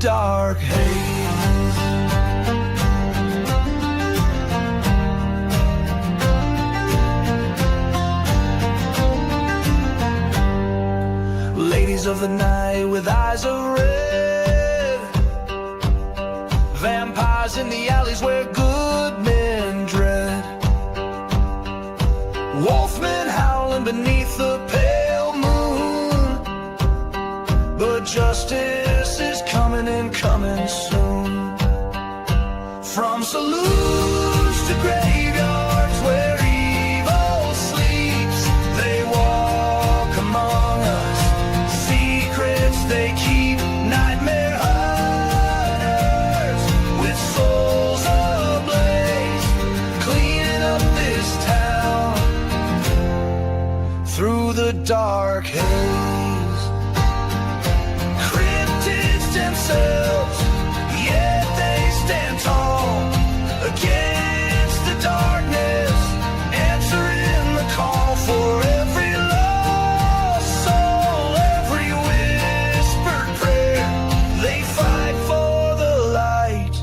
dark haze. Ladies of the night with eyes of red, vampires in the alleys where good men dread, wolfmen howling beneath the pale moon. But justice is coming and coming soon. From saloons to graveyards where evil sleeps, they walk among us, secrets they keep, nightmare hunters with souls ablaze, cleaning up this town through the dark haze. Cryptids themselves, yet they stand tall against the darkness, answering the call for every lost soul, every whispered prayer. They fight for the light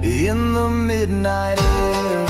in the midnight air.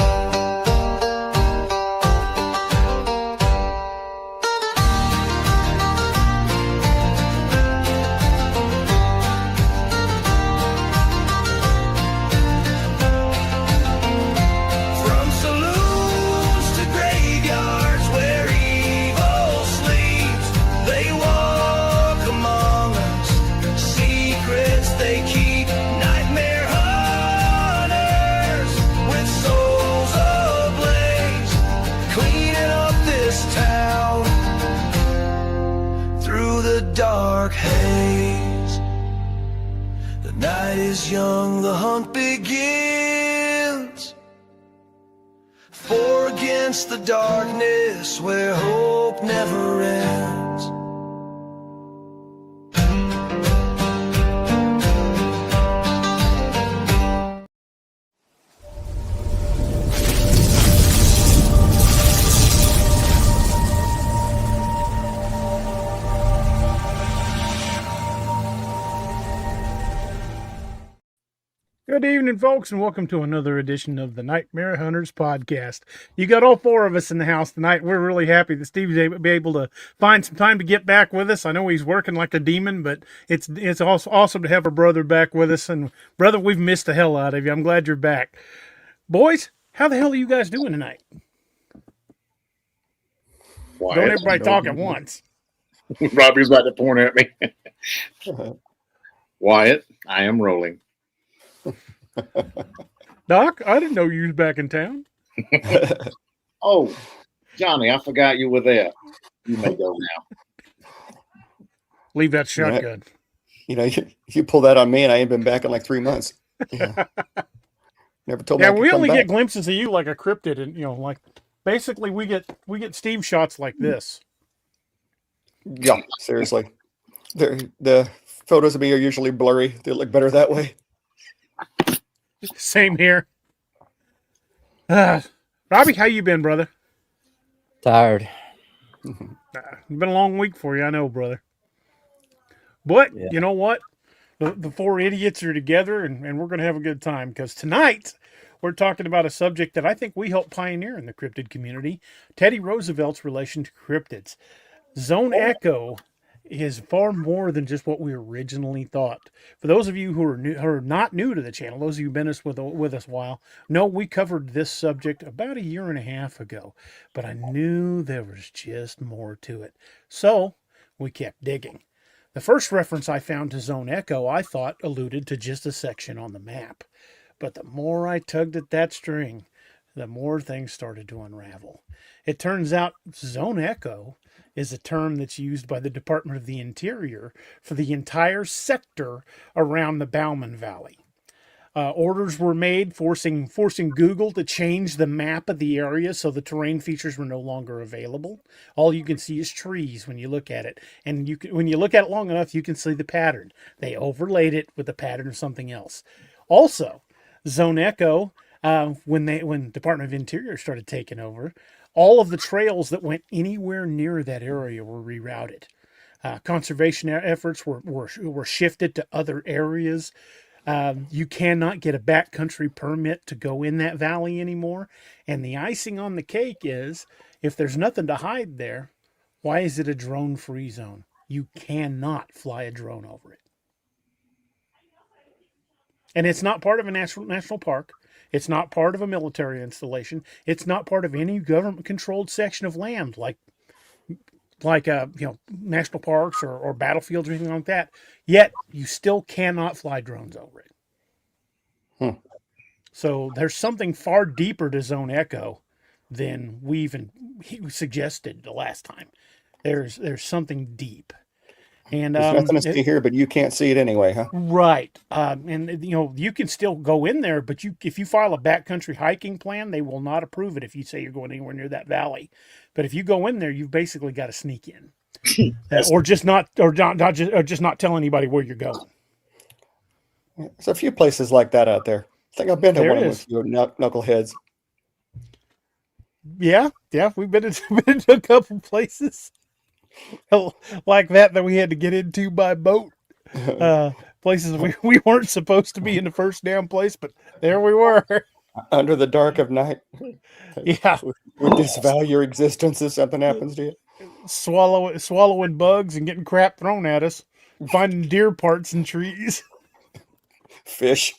From saloons to graveyards where evil sleeps, they walk among us, secrets they keep, nightmare hunters with souls ablaze, cleaning up this town through the dark haze. The night is young, the hunt begins. For against the darkness where hope never ends. Good evening, folks, and welcome to another edition of the Nightmare Hunters podcast. You got all four of us in the house tonight. We're really happy that Steve's able to find some time to get back with us. I know he's working like a demon, but it's also awesome to have our brother back with us. And brother, we've missed the hell out of you. I'm glad you're back. Boys, how the hell are you guys doing tonight? Wyatt, Don't everybody talk at once. Robbie's about to point at me. Wyatt, I am rolling. Doc, I didn't know you was back in town. Oh, Johnny, I forgot you were there. You may go now. Leave that shotgun. You know, you pull that on me, and I ain't been back in like 3 months. Yeah. Never told me. Yeah, I could we come only back. get glimpses of you like a cryptid, and like basically we get Steve shots like this. Yeah, seriously. The photos of me are usually blurry. They look better that way. Same here. Robbie, how you been, brother? Tired. It's been a long week for you, I know, brother. But Yeah. you know what? The four idiots are together, and we're going to have a good time, because tonight we're talking about a subject that I think we helped pioneer in the cryptid community, Teddy Roosevelt's relation to cryptids. Zone Echo is far more than just what we originally thought. For those of you who are not new to the channel, those of you who've been with us a while, know we covered this subject about 1.5 years ago, but I knew there was just more to it. So we kept digging. The first reference I found to Zone Echo, I thought alluded to just a section on the map. But the more I tugged at that string, the more things started to unravel. It turns out Zone Echo is a term that's used by the Department of the Interior for the entire sector around the Bowman Valley. Orders were made forcing Google to change the map of the area so the terrain features were no longer available. All you can see is trees when you look at it. And when you look at it long enough, you can see the pattern. They overlaid it with the pattern of something else. Also, Zone Echo, when Department of Interior started taking over, all of the trails that went anywhere near that area were rerouted. Conservation efforts were shifted to other areas. You cannot get a backcountry permit to go in that valley anymore. And the icing on the cake is if there's nothing to hide there, why is it a drone free zone? You cannot fly a drone over it. And it's not part of a national park. It's not part of a military installation. It's not part of any government controlled section of land like national parks or battlefields or anything like that. Yet you still cannot fly drones over it. So there's something far deeper to Zone Echo than we even suggested the last time. There's something deep, and There's nothing to see here, but you can't see it anyway, huh? right. And you can still go in there, but if you file a backcountry hiking plan, they will not approve it if you say you're going anywhere near that valley. But if you go in there, you've basically got to sneak in, or just not tell anybody where you're going. There's a few places like that out there. I think I've been to There one it with you knuckleheads. Yeah, we've been into a couple places like that we had to get into by boat. Places we weren't supposed to be in the first damn place, but there we were. Under the dark of night. Yeah. Would disavow your existence if something happens to you. Swallowing bugs and getting crap thrown at us. Finding deer parts in trees. Fish.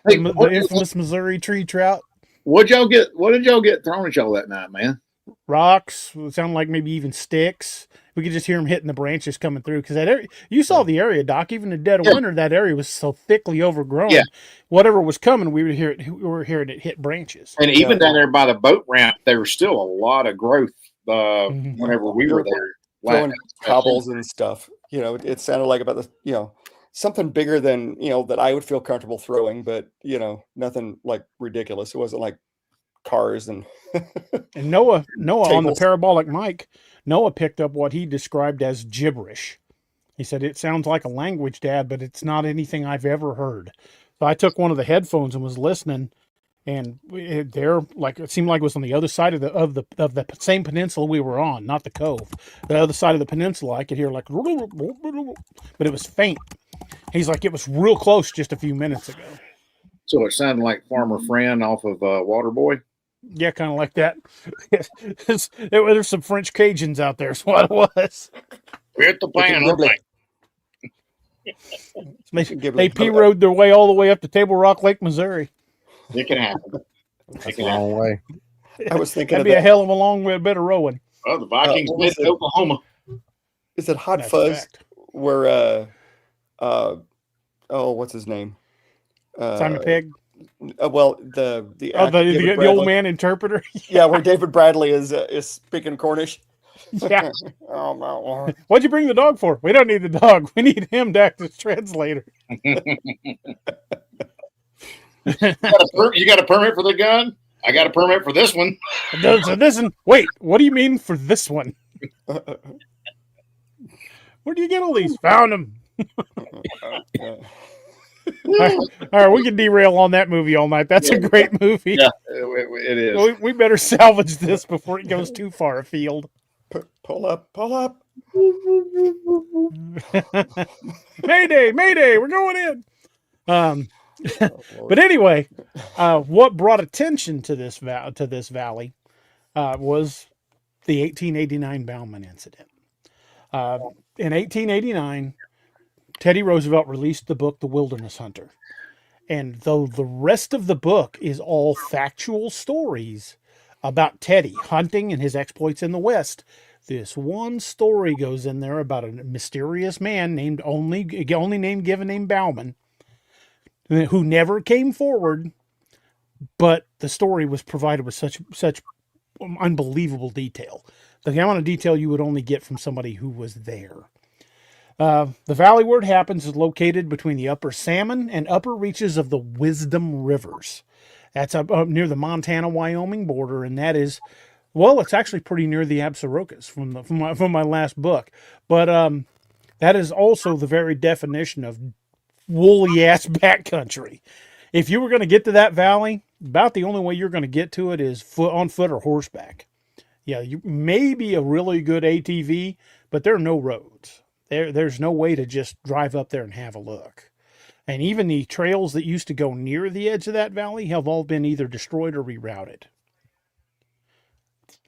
Hey, The infamous Missouri tree trout. what did y'all get thrown at y'all that night, man? Rocks. It sounded like maybe even sticks. We could just hear them hitting the branches coming through because that area. You saw the area, Doc. Even in the dead of winter, that area was so thickly overgrown. Yeah. Whatever was coming, we would hear it. We were hearing it hit branches. And even down there by the boat ramp, there was still a lot of growth whenever we were there. Throwing cobbles and stuff. It sounded like about something bigger than, that I would feel comfortable throwing, but, nothing like ridiculous. It wasn't like cars and And Noah on the Tables. parabolic mic, Noah picked up what he described as gibberish. He said, "It sounds like a language, Dad, but it's not anything I've ever heard." So I took one of the headphones and was listening, and it seemed like it was on the other side of the same peninsula we were on, not the cove. The other side of the peninsula, I could hear like, but it was faint. He's like, it was real close just a few minutes ago. So it sounded like Farmer Fran off of Waterboy. Yeah, kind of like that. There's some French Cajuns out there. Is what it was. Hit the pan. They P-road their way all the way up to Table Rock Lake, Missouri. It can happen. That's a long way. I was thinking That'd be a hell of a long bit of rowing. Oh, the Vikings missed Oklahoma. Is it Hot That's Fuzz fact. where what's his name? Simon Pegg. Well, the The old man interpreter. Yeah, where David Bradley is speaking Cornish. Yeah. Oh no. What'd you bring the dog for? We don't need the dog. We need him to act as translator. You got a permit for the gun? I got a permit for this one. So this one. Wait, what do you mean for this one? Where do you get all these? Found them. All right, we can derail on that movie all night. That's a great movie. Yeah, it is. We better salvage this before it goes too far afield. Pull up. Mayday, we're going in. But anyway, what brought attention to this valley was the 1889 Bauman incident. In 1889, Teddy Roosevelt released the book The Wilderness Hunter. And though the rest of the book is all factual stories about Teddy hunting and his exploits in the West, this one story goes in there about a mysterious man named given named Bauman, who never came forward, but the story was provided with such unbelievable detail. The amount of detail you would only get from somebody who was there. The valley where it happens is located between the upper Salmon and upper reaches of the Wisdom Rivers. That's up near the Montana-Wyoming border, and that is, well, it's actually pretty near the Absarokas from my last book. But that is also the very definition of woolly-ass backcountry. If you were going to get to that valley, about the only way you're going to get to it is on foot or horseback. Yeah, maybe a really good ATV, but there are no roads. There's no way to just drive up there and have a look. And even the trails that used to go near the edge of that valley have all been either destroyed or rerouted.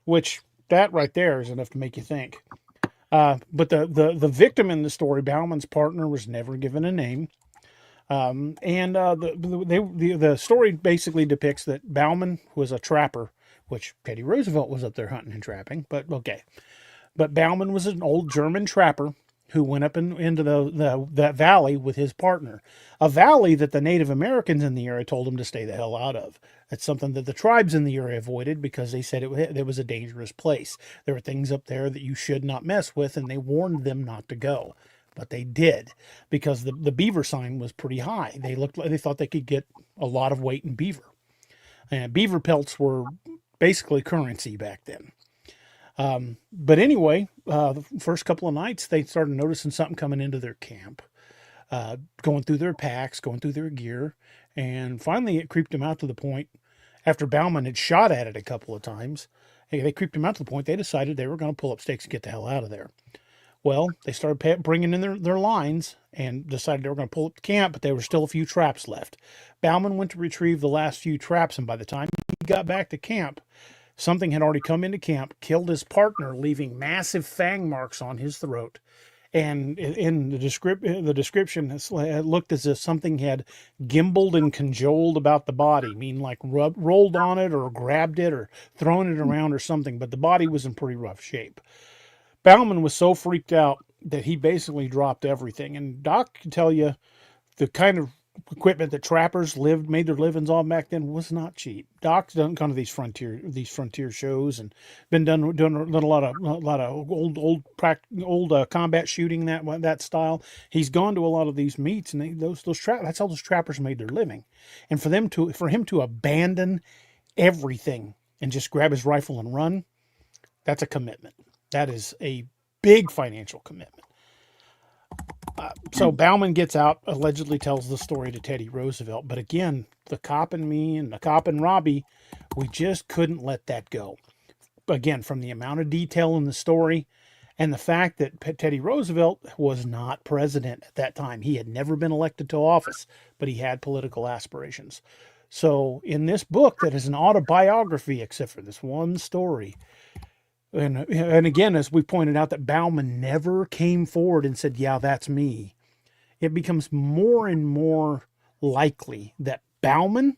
Which, that right there is enough to make you think. But the victim in the story, Bauman's partner, was never given a name. The story basically depicts that Bauman was a trapper, which Teddy Roosevelt was up there hunting and trapping, but okay. But Bauman was an old German trapper who went up into that valley with his partner, a valley that the Native Americans in the area told him to stay the hell out of. That's something that the tribes in the area avoided because they said it was a dangerous place. There were things up there that you should not mess with, and they warned them not to go. But they did, because the beaver sign was pretty high. They thought they could get a lot of weight in beaver. And beaver pelts were basically currency back then. But anyway, the first couple of nights, they started noticing something coming into their camp, going through their packs, going through their gear. And finally, it creeped them out to the point, after Bauman had shot at it a couple of times, they creeped them out to the point they decided they were going to pull up stakes and get the hell out of there. Well, they started bringing in their lines and decided they were going to pull up the camp, but there were still a few traps left. Bauman went to retrieve the last few traps, and by the time he got back to camp, something had already come into camp, killed his partner, leaving massive fang marks on his throat. And in the description, it looked as if something had gimbaled and congealed about the body, meaning like rolled on it or grabbed it or thrown it around or something, but the body was in pretty rough shape. Bauman was so freaked out that he basically dropped everything. And Doc can tell you the kind of equipment that trappers made their livings on back then was not cheap. Doc's done kind of these frontier shows and been done a lot of old combat shooting that style. He's gone to a lot of these meets, and that's how those trappers made their living. And for him to abandon everything and just grab his rifle and run, that's a commitment. That is a big financial commitment. So Bauman gets out, allegedly tells the story to Teddy Roosevelt. But again, the cop and me and the cop and Robbie, we just couldn't let that go. Again, from the amount of detail in the story and the fact that Teddy Roosevelt was not president at that time. He had never been elected to office, but he had political aspirations. So in this book that is an autobiography, except for this one story, and again, as we pointed out, that Bauman never came forward and said, yeah, that's me. It becomes more and more likely that Bauman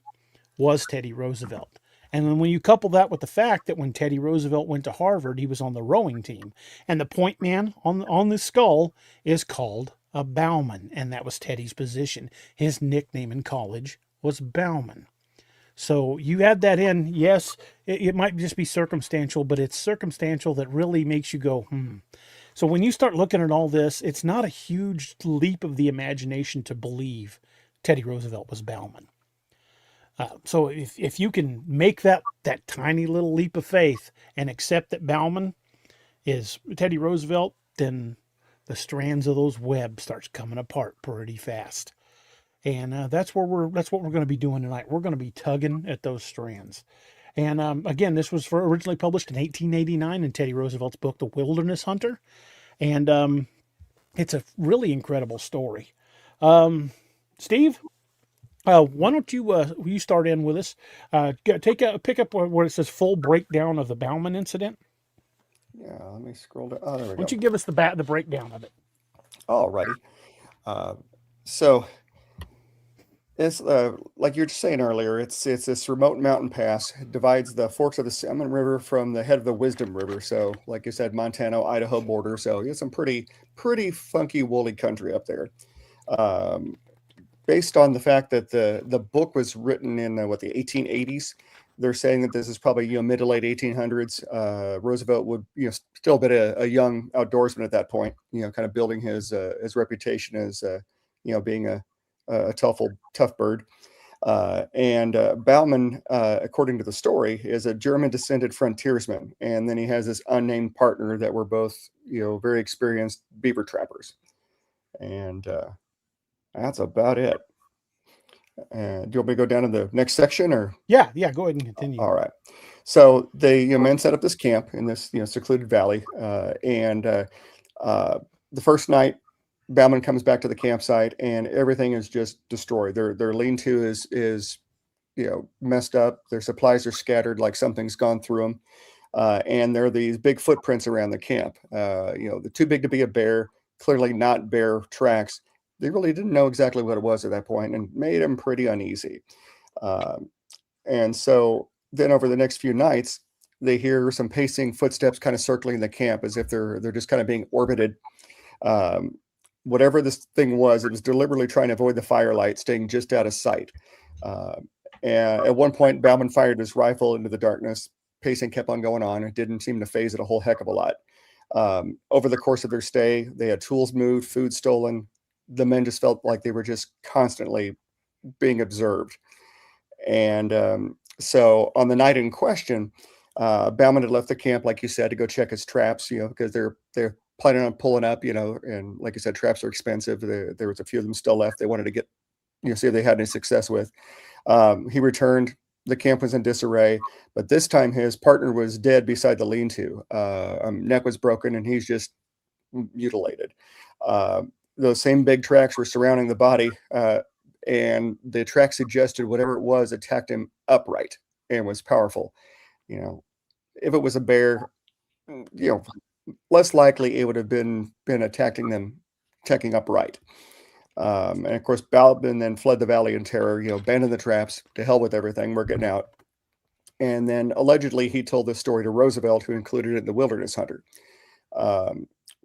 was Teddy Roosevelt. And then when you couple that with the fact that when Teddy Roosevelt went to Harvard, he was on the rowing team. And the point man on the skull is called a Bauman. And that was Teddy's position. His nickname in college was Bauman. So you add that in, yes, it might just be circumstantial, but it's circumstantial that really makes you go, So when you start looking at all this, it's not a huge leap of the imagination to believe Teddy Roosevelt was Bauman. So if you can make that tiny little leap of faith and accept that Bauman is Teddy Roosevelt, then the strands of those webs starts coming apart pretty fast. And that's what we're going to be doing tonight. We're going to be tugging at those strands. And again, this was originally published in 1889 in Teddy Roosevelt's book, The Wilderness Hunter. And it's a really incredible story. Steve, why don't you start in with us? Pick up where it says full breakdown of the Bauman incident. Yeah, let me scroll down. Oh, there we go. Why don't you give us the breakdown of it? All righty. So it's like you were just saying earlier, it's this remote mountain pass. It divides the forks of the Salmon River from the head of the Wisdom River. So like you said, Montana-Idaho border. So it's some pretty funky, woolly country up there. Based on the fact that the book was written in the 1880s, they're saying that this is probably mid to late 1800s. Roosevelt would still be a young outdoorsman at that point. Kind of building his reputation as being a tough bird. And Bauman, according to the story, is a German descended frontiersman, and then he has this unnamed partner that were both very experienced beaver trappers, and that's about it. Do you want me to go down to the next section, or? Yeah, go ahead and continue. All right. So they men set up this camp in this secluded valley, and The first night, Bauman comes back to the campsite and everything is just destroyed. Their lean-to is messed up. Their supplies are scattered like something's gone through them. And there are these big footprints around the camp. They're too big to be a bear, clearly not bear tracks. They really didn't know exactly what it was at that point and made them pretty uneasy. And so then over the next few nights, they hear some pacing footsteps kind of circling the camp as if they're just kind of being orbited. Whatever this thing was, it was deliberately trying to avoid the firelight, staying just out of sight. And at one point, Bauman fired his rifle into the darkness. Pacing kept on going on. It didn't seem to phase it a whole heck of a lot. Over the course of their stay, they had tools moved, food stolen. The men just felt like they were just constantly being observed. And so on the night in question, Bauman had left the camp, like you said, to go check his traps, because they're planning on pulling up, and like you said, traps are expensive. There was a few of them still left. They wanted to get, see if they had any success with. He returned. The camp was in disarray, but this time his partner was dead beside the lean-to. Neck was broken and he's just mutilated. Those same big tracks were surrounding the body, and the track suggested whatever it was attacked him upright and was powerful. If it was a bear, less likely it would have been attacking upright. And of course, Bauman then fled the valley in terror, abandoned the traps, to hell with everything, we're getting out. And then allegedly he told this story to Roosevelt, who included it in The Wilderness Hunter.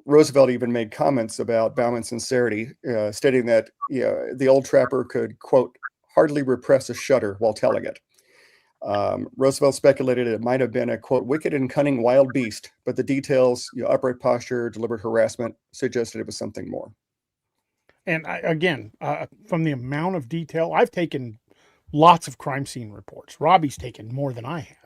Roosevelt even made comments about Bauman's sincerity, stating that the old trapper could, quote, hardly repress a shudder while telling it. Roosevelt speculated it might have been a, quote, wicked and cunning wild beast, but the details, upright posture, deliberate harassment, suggested it was something more. And again, from the amount of detail, I've taken lots of crime scene reports. Robbie's taken more than I have.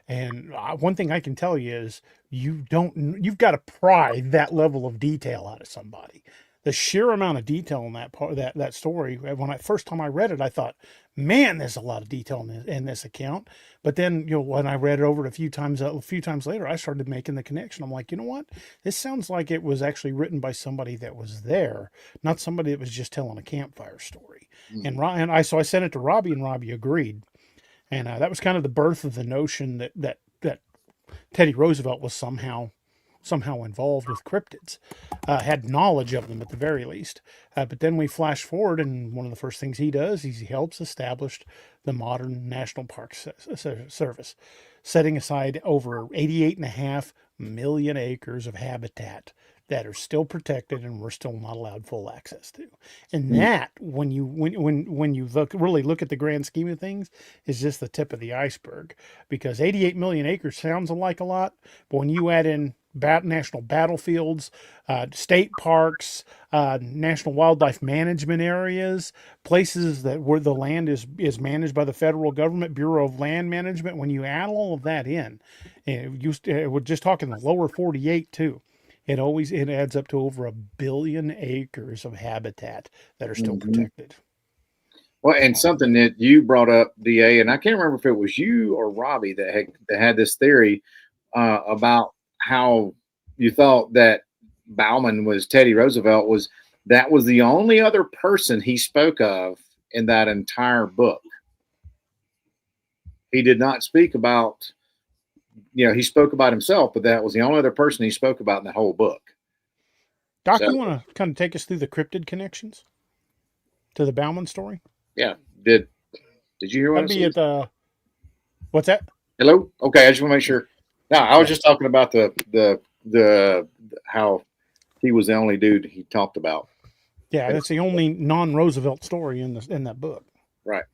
And one thing I can tell you is you've got to pry that level of detail out of somebody. The sheer amount of detail in that story, first time I read it, I thought, man, there's a lot of detail in this account. But then, when I read it over a few times later, I started making the connection. I'm like, you know what? This sounds like it was actually written by somebody that was there, not somebody that was just telling a campfire story. Mm. So I sent it to Robbie, and Robbie agreed. And that was kind of the birth of the notion that Teddy Roosevelt was somehow involved with cryptids, had knowledge of them at the very least. But then we flash forward, and one of the first things he does is he helps establish the modern National Park Service, setting aside over 88.5 million acres of habitat that are still protected and we're still not allowed full access to. And that, when you really look at the grand scheme of things, is just the tip of the iceberg. Because 88 million acres sounds like a lot, but when you add in national battlefields, state parks, national wildlife management areas, places where the land is managed by the federal government, Bureau of Land Management, when you add all of that in, we're just talking the lower 48 too. It adds up to over 1 billion acres of habitat that are still protected. Well, and something that you brought up, DA, and I can't remember if it was you or Robbie that had this theory about how you thought that Bauman was Teddy Roosevelt was the only other person he spoke of in that entire book. He did not speak about. He spoke about himself, but that was the only other person he spoke about in the whole book. Doc, you want to kind of take us through the cryptid connections to the Bauman story? Yeah. Did you hear what I said? What's that? Hello? Okay, I just want to make sure. No, I was just talking about the how he was the only dude he talked about. Yeah, that's the only non-Roosevelt story in that book. Right.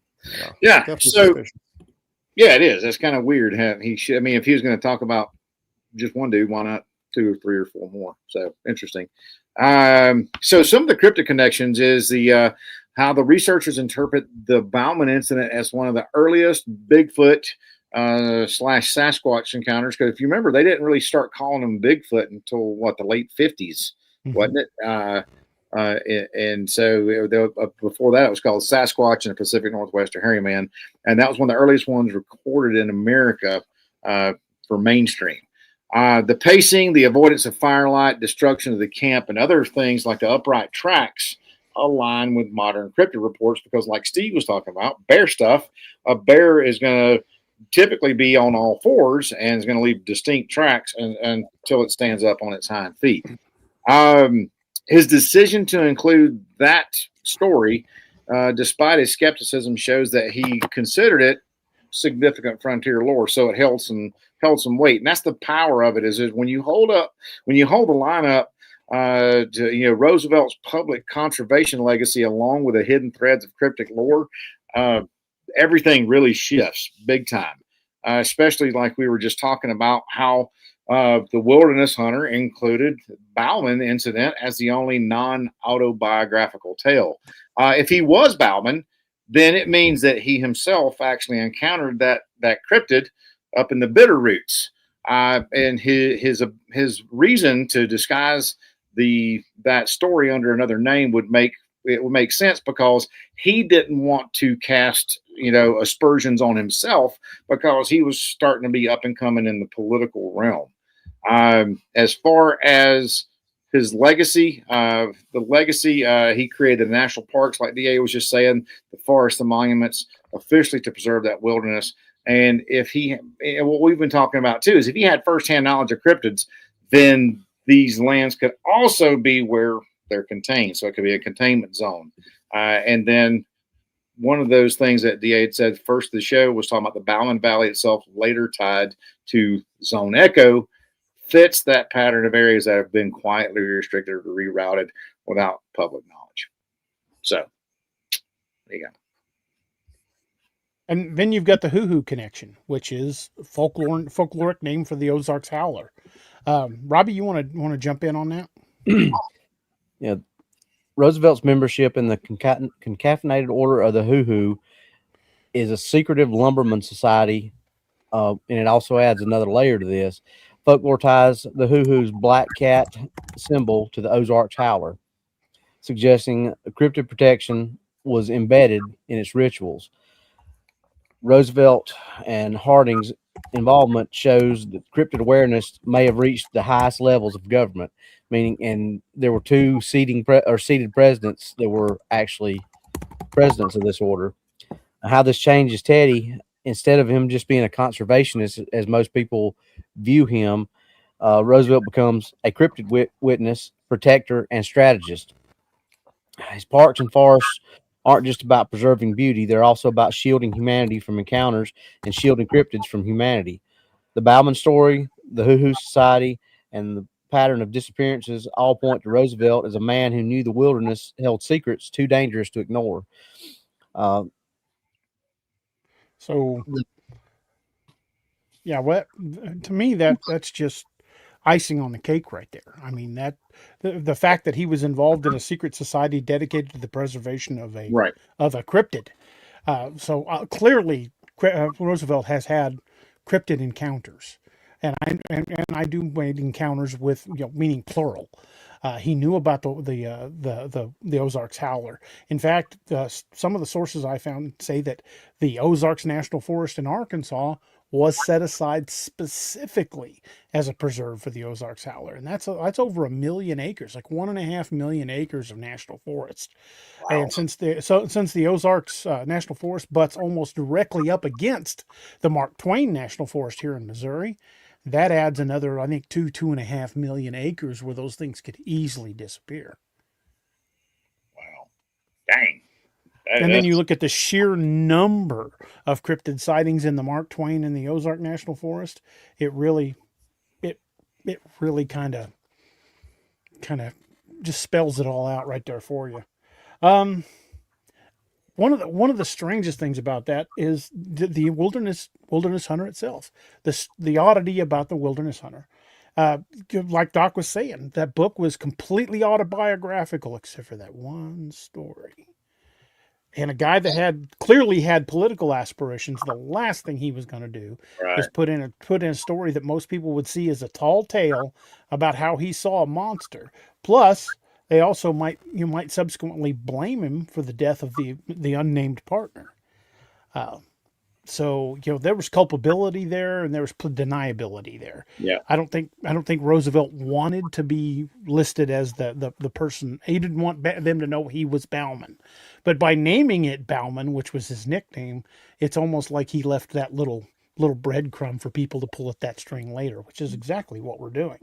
Yeah. So yeah, it is. That's kind of weird. If he was going to talk about just one dude, why not 2 or 3 or 4 more? So interesting. So some of the cryptid connections is how the researchers interpret the Bauman incident as one of the earliest Bigfoot / Sasquatch encounters. Because if you remember, they didn't really start calling them Bigfoot until the late 50s, wasn't it? And so before that, it was called Sasquatch in the Pacific Northwest, or Hairy Man, and that was one of the earliest ones recorded in America for mainstream. The pacing, the avoidance of firelight, destruction of the camp, and other things like the upright tracks align with modern cryptid reports because, like Steve was talking about, bear stuff, a bear is going to typically be on all fours and is going to leave distinct tracks until it stands up on its hind feet. His decision to include that story, despite his skepticism, shows that he considered it significant frontier lore, so it held some weight, and that's the power of it. Is when you hold the line up to Roosevelt's public conservation legacy, along with the hidden threads of cryptic lore, everything really shifts big time. Especially like we were just talking about how the wilderness hunter included Bauman incident as the only non-autobiographical tale. If he was Bauman, then it means that he himself actually encountered that cryptid up in the Bitterroots. And his reason to disguise that story under another name would make sense because he didn't want to cast aspersions on himself because he was starting to be up and coming in the political realm. As far as his legacy, he created the national parks, like DA was just saying, the forests, the monuments, officially to preserve that wilderness. And what we've been talking about too is if he had firsthand knowledge of cryptids, then these lands could also be where they're contained. So it could be a containment zone. And then one of those things that DA had said first of the show was talking about the Bowman Valley itself, later tied to Zone Echo, fits that pattern of areas that have been quietly restricted or rerouted without public knowledge. So there you go. And then you've got the hoo-hoo connection, which is folkloric name for the Ozarks howler. Robbie, you want to jump in on that? Yeah, Roosevelt's membership in the Concatenated Order of the Hoo-Hoo is a secretive lumberman society, and it also adds another layer to this. Folklore ties the Hoo-Hoo's black cat symbol to the Ozarks howler, suggesting cryptid protection was embedded in its rituals. Roosevelt and Harding's involvement shows that cryptid awareness may have reached the highest levels of government, meaning, and there were two seated presidents that were actually presidents of this order. How this changes Teddy, instead of him just being a conservationist, as most people view him, Roosevelt becomes a cryptid witness, protector, and strategist. His parks and forests aren't just about preserving beauty, they're also about shielding humanity from encounters and shielding cryptids from humanity. The Bauman story, the Hoo-Hoo Society, and the pattern of disappearances all point to Roosevelt as a man who knew the wilderness held secrets too dangerous to ignore. To me that's just icing on the cake right there. I mean, that the fact that he was involved in a secret society dedicated to the preservation of a cryptid. Clearly, Roosevelt has had cryptid encounters, and I do make encounters with meaning plural. He knew about the Ozarks howler. In fact, some of the sources I found say that the Ozarks National Forest in Arkansas was set aside specifically as a preserve for the Ozarks howler, and that's over 1 million acres, like 1.5 million acres of national forest. Wow. And since the Ozarks National Forest butts almost directly up against the Mark Twain National Forest here in Missouri, that adds another, I think, 2.5 million acres where those things could easily disappear. Wow. Dang. And then you look at the sheer number of cryptid sightings in the Mark Twain and the Ozark National Forest. It really kind of just spells it all out right there for you. One of the strangest things about that is the wilderness hunter itself. The oddity about the wilderness hunter. Like Doc was saying, that book was completely autobiographical except for that one story. And a guy that clearly had political aspirations, the last thing he was going to do is put in a story that most people would see as a tall tale about how he saw a monster. Plus, they also might subsequently blame him for the death of the unnamed partner. So there was culpability there, and there was deniability there. Yeah. I don't think Roosevelt wanted to be listed as the person. He didn't want them to know he was Bauman, but by naming it Bauman, which was his nickname, it's almost like he left that little breadcrumb for people to pull at that string later, which is exactly what we're doing.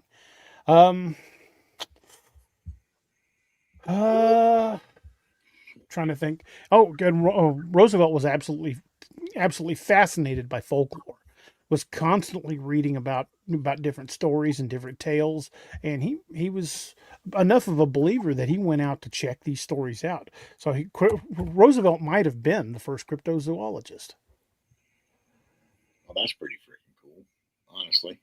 Trying to think. Oh, good. Roosevelt was absolutely fascinated by folklore. Was constantly reading about different stories and different tales, and he was enough of a believer that he went out to check these stories out. So Roosevelt might have been the first cryptozoologist. Well, that's pretty freaking cool, honestly.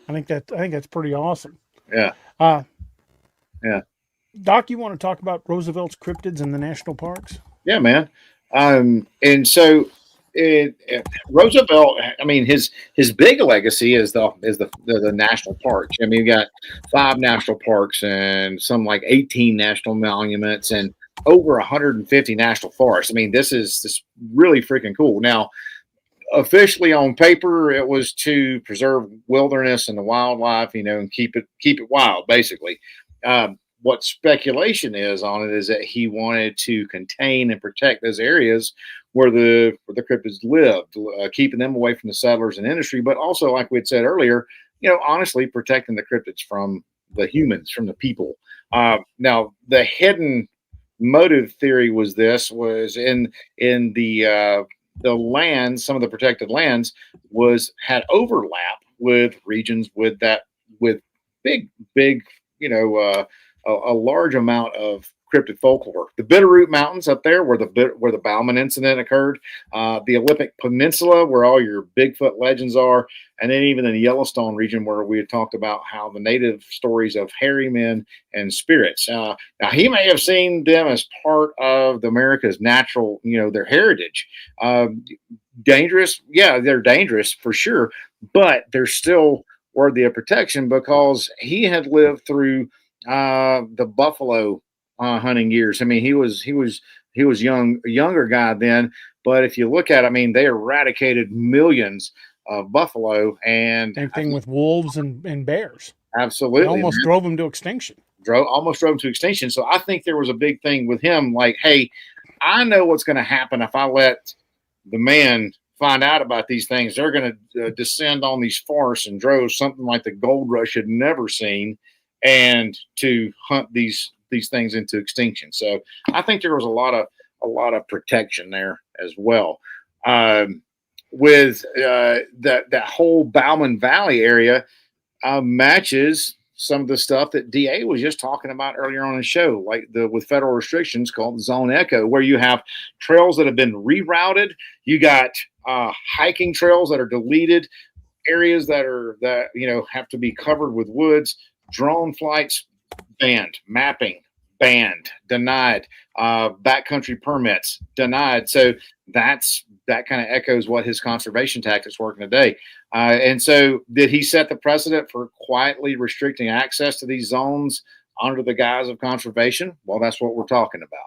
I think that's pretty awesome. Yeah. Yeah. Doc, you want to talk about Roosevelt's cryptids in the national parks? Yeah, man. And so Roosevelt, I mean, his big legacy is the national parks. I mean, you got 5 national parks and some like 18 national monuments and over 150 national forests. I mean, this is really freaking cool. Now, officially on paper, it was to preserve wilderness and the wildlife, and keep it wild, basically. What speculation is on it is that he wanted to contain and protect those areas where the cryptids lived, keeping them away from the settlers and industry, but also, like we had said earlier, honestly protecting the cryptids from the humans, from the people. Now, the hidden motive theory was in the lands, some of the protected lands, had overlap with regions with big, a large amount of cryptid folklore. The Bitterroot Mountains up there, where the Bauman incident occurred, the Olympic Peninsula, where all your Bigfoot legends are, and then even in the Yellowstone region, where we had talked about how the native stories of hairy men and spirits. Now, he may have seen them as part of America's natural, their heritage. Dangerous, yeah, they're dangerous for sure, but they're still worthy of protection because he had lived through the buffalo hunting years. I mean, he was a younger guy then, but if you look at it, I mean, they eradicated millions of buffalo, and same thing with wolves and bears. Absolutely, they almost drove them to extinction. Almost drove them to extinction. So I think there was a big thing with him, like, hey, I know what's going to happen if I let the man find out about these things. They're going to descend on these forests and droves, something like the gold rush had never seen, and to hunt these things into extinction. So I think there was a lot of protection there as well. With that whole Bauman Valley area matches some of the stuff that DA was just talking about earlier on the show, like with federal restrictions called Zone Echo, where you have trails that have been rerouted. You got hiking trails that are deleted, areas that have to be covered with woods, drone flights banned, mapping banned, denied, backcountry permits denied. So that kind of echoes what his conservation tactics working today. And so did he set the precedent for quietly restricting access to these zones under the guise of conservation? Well, that's what we're talking about.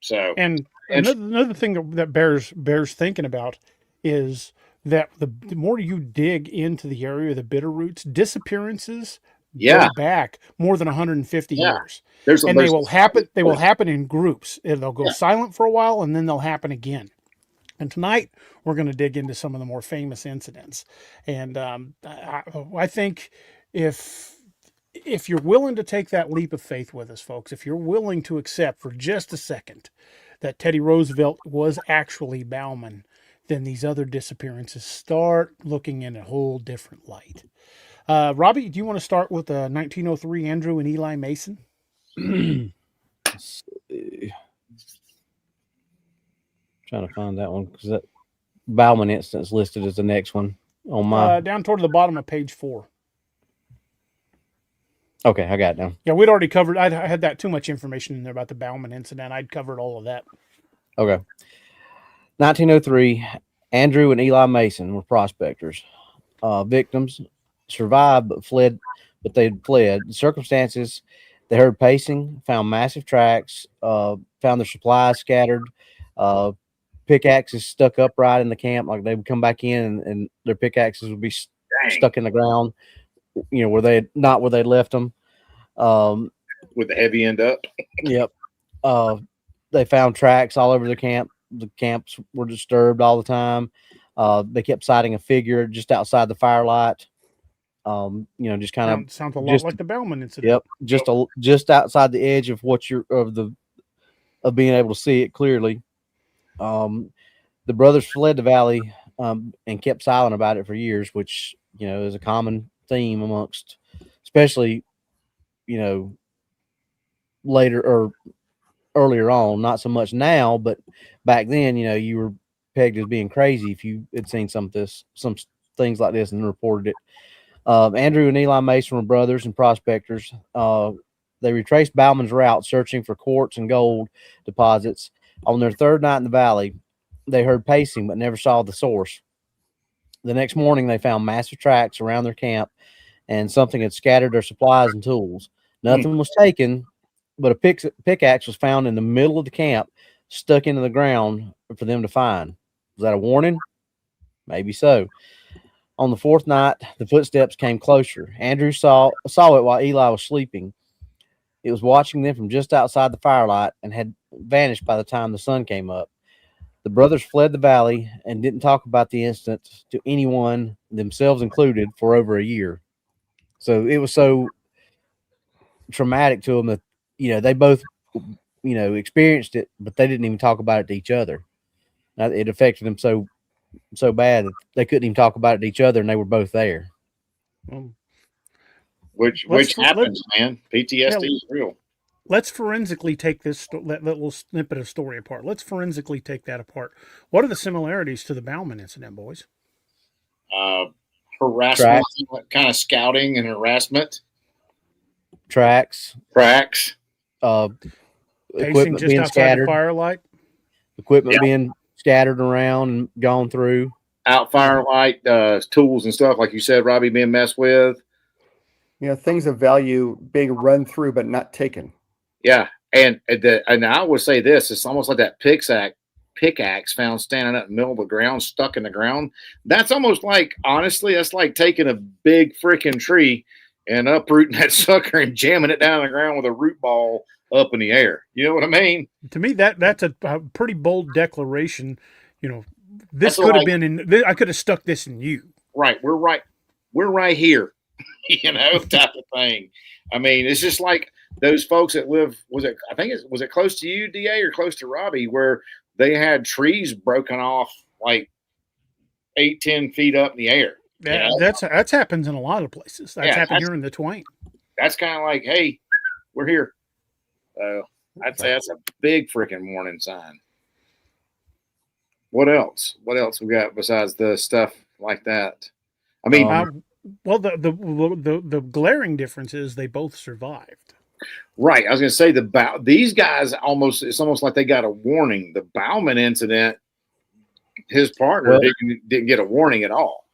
So, and another thing that bears thinking about is that the more you dig into the area of the Bitterroots, disappearances go back more than 150 years. They will happen in groups. They'll go silent for a while, and then they'll happen again. And tonight we're going to dig into some of the more famous incidents. And I think if you're willing to take that leap of faith with us, folks, if you're willing to accept for just a second that Teddy Roosevelt was actually Bauman, then these other disappearances start looking in a whole different light. Robbie, do you want to start with 1903 Andrew and Eli Mason? Trying to find that one because that Bauman instance listed as the next one on my down toward the bottom of page 4. Okay, I got it now. Yeah, we'd already covered. I had that too much information in there about the Bauman incident. I'd covered all of that. Okay. 1903, Andrew and Eli Mason were prospectors. Victims survived but they fled. The circumstances, they heard pacing, found massive tracks, found their supplies scattered. pickaxes stuck upright in the camp. Like they would come back in and their pickaxes would be stuck in the ground, where they left them. With the heavy end up. Yep. They found tracks all over the camp. The camps were disturbed all the time. They kept sighting a figure just outside the firelight. Just kind of sounds a lot like the Bauman incident. Yep. Just outside the edge of of being able to see it clearly. The brothers fled the valley and kept silent about it for years, which is a common theme amongst, especially later or earlier on. Not so much now, but back then, you were pegged as being crazy if you had seen some things like this and reported it. Andrew and Eli Mason were brothers and prospectors. They retraced Bauman's route, searching for quartz and gold deposits. On their third night in the valley, they heard pacing but never saw the source. The next morning, they found massive tracks around their camp, and something had scattered their supplies and tools. Nothing was taken, but a pickaxe was found in the middle of the camp, stuck into the ground for them to find. Was that a warning? Maybe so. On the fourth night, the footsteps came closer. Andrew saw it while Eli was sleeping. It was watching them from just outside the firelight and had vanished by the time the sun came up. The brothers fled the valley and didn't talk about the incident to anyone, themselves included, for over a year. So it was so traumatic to them that, they both, experienced it, but they didn't even talk about it to each other. It affected them so bad that they couldn't even talk about it to each other, and they were both there. Which happens, man. PTSD is real. Let's forensically take this that little snippet of story apart. Let's forensically take that apart. What are the similarities to the Bauman incident, boys? Harassment, kind of scouting and harassment. Pacing Tracks. Equipment just being outside scattered. the firelight. Equipment being scattered around and gone through. Out firelight, tools and stuff, like you said, Robbie, being messed with. Things of value being run through but not taken. Yeah, and I would say this: it's almost like that pickaxe found standing up in the middle of the ground, stuck in the ground. That's almost like, honestly, that's like taking a big freaking tree and uprooting that sucker and jamming it down on the ground with a root ball up in the air. You know what I mean? To me, that's a pretty bold declaration. This could have been I could have stuck this in you. Right, we're right here. Type of thing. I mean, it's just like those folks that live. Was it close to you, DA, or close to Robbie, where they had trees broken off like 8-10 feet up in the air? That's happens in a lot of places. That's happened here in the Twain. That's kind of like, hey, we're here. So I'd say that's a big freaking warning sign. What else? What else we got besides the stuff like that? I mean, well, the glaring difference is they both survived. Right. I was going to say these guys it's almost like they got a warning. The Bauman incident, his partner didn't get a warning at all.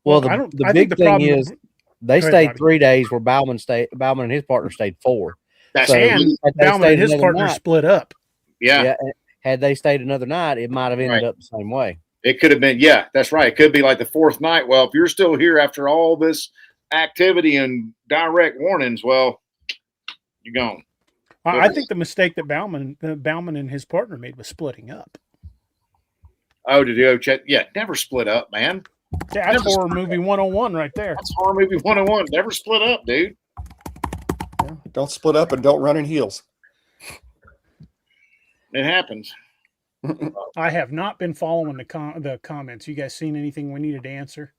Well, the big thing is they stayed 3 days where Bauman and his partner stayed 4. And Bauman and his partner split up. Yeah. Had they stayed another night, it might have ended up the same way. It could have been, yeah, that's right. It could be like the 4th night. Well, if you're still here after all this activity and direct warnings, well, you're gone. I think the mistake that Bauman and his partner made was splitting up. Oh, did you check? Yeah, never split up, man. Yeah, that's horror movie 101 right there. That's horror movie 101. Never split up, dude. Yeah, don't split up and don't run in heels. It happens. I have not been following the comments. You guys seen anything we needed to answer?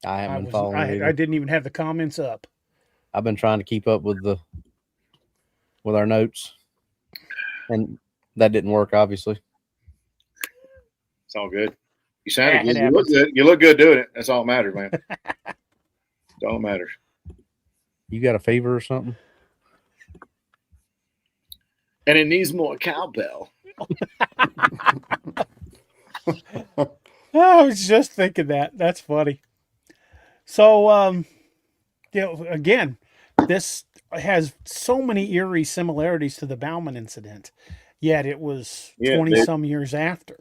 I haven't been following. I didn't even have the comments up. I've been trying to keep up with our notes, and that didn't work. Obviously, it's all good. You sounded good. You look good. You look good doing it. That's all that matters, man. That's all that matters. You got a fever or something? And it needs more cowbell. I was just thinking that. That's funny. So, again, this has so many eerie similarities to the Bauman incident. yet it was Yeah, 20 dude. some years after.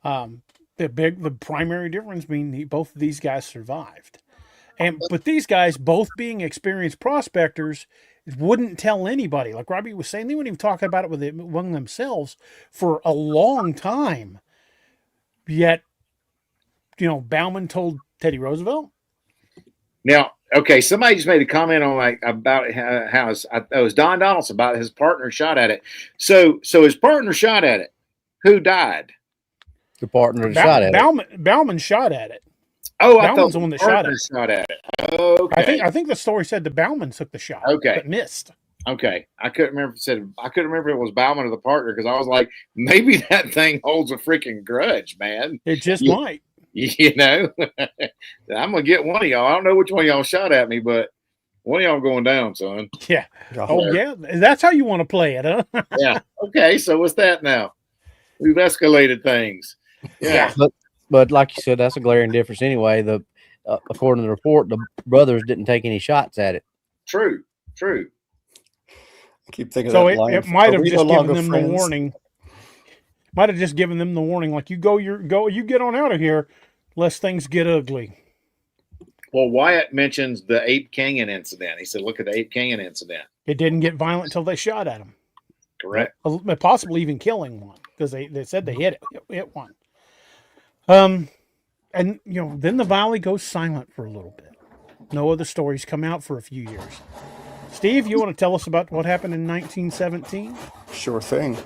The primary difference being both of these guys survived. But these guys, both being experienced prospectors, wouldn't tell anybody. Like Robbie was saying, they wouldn't even talk about it among themselves for a long time. Yet, Bauman told Teddy Roosevelt. Now, okay, somebody just made a comment on about how it was Don Donaldson about his partner shot at it. So his partner shot at it. Who died? The partner that shot at it. Bauman shot at it. Oh, I Bauman's thought the one that shot at it. Okay. I think the story said that Bauman took the shot, but missed. Okay, I couldn't remember if it was Bauman or the partner, because I was like, maybe that thing holds a freaking grudge, man. It just might. I'm gonna get one of y'all. I don't know which one of y'all shot at me, but one of y'all going down, son. Yeah. Oh yeah, that's how you want to play it, huh? Yeah. Okay, so what's that now? We've escalated things. Yeah. But like you said, that's a glaring difference anyway. According to the report, the brothers didn't take any shots at it. True. I keep thinking so that line. It might have just given them the warning. Might have just given them the warning, like you get on out of here, lest things get ugly. Well, Wyatt mentions the Ape Canyon incident. He said, "Look at the Ape Canyon incident." It didn't get violent until they shot at him. Correct. Possibly even killing one, because they said they hit one. And then the valley goes silent for a little bit. No other stories come out for a few years. Steve, you want to tell us about what happened in 1917? Sure thing.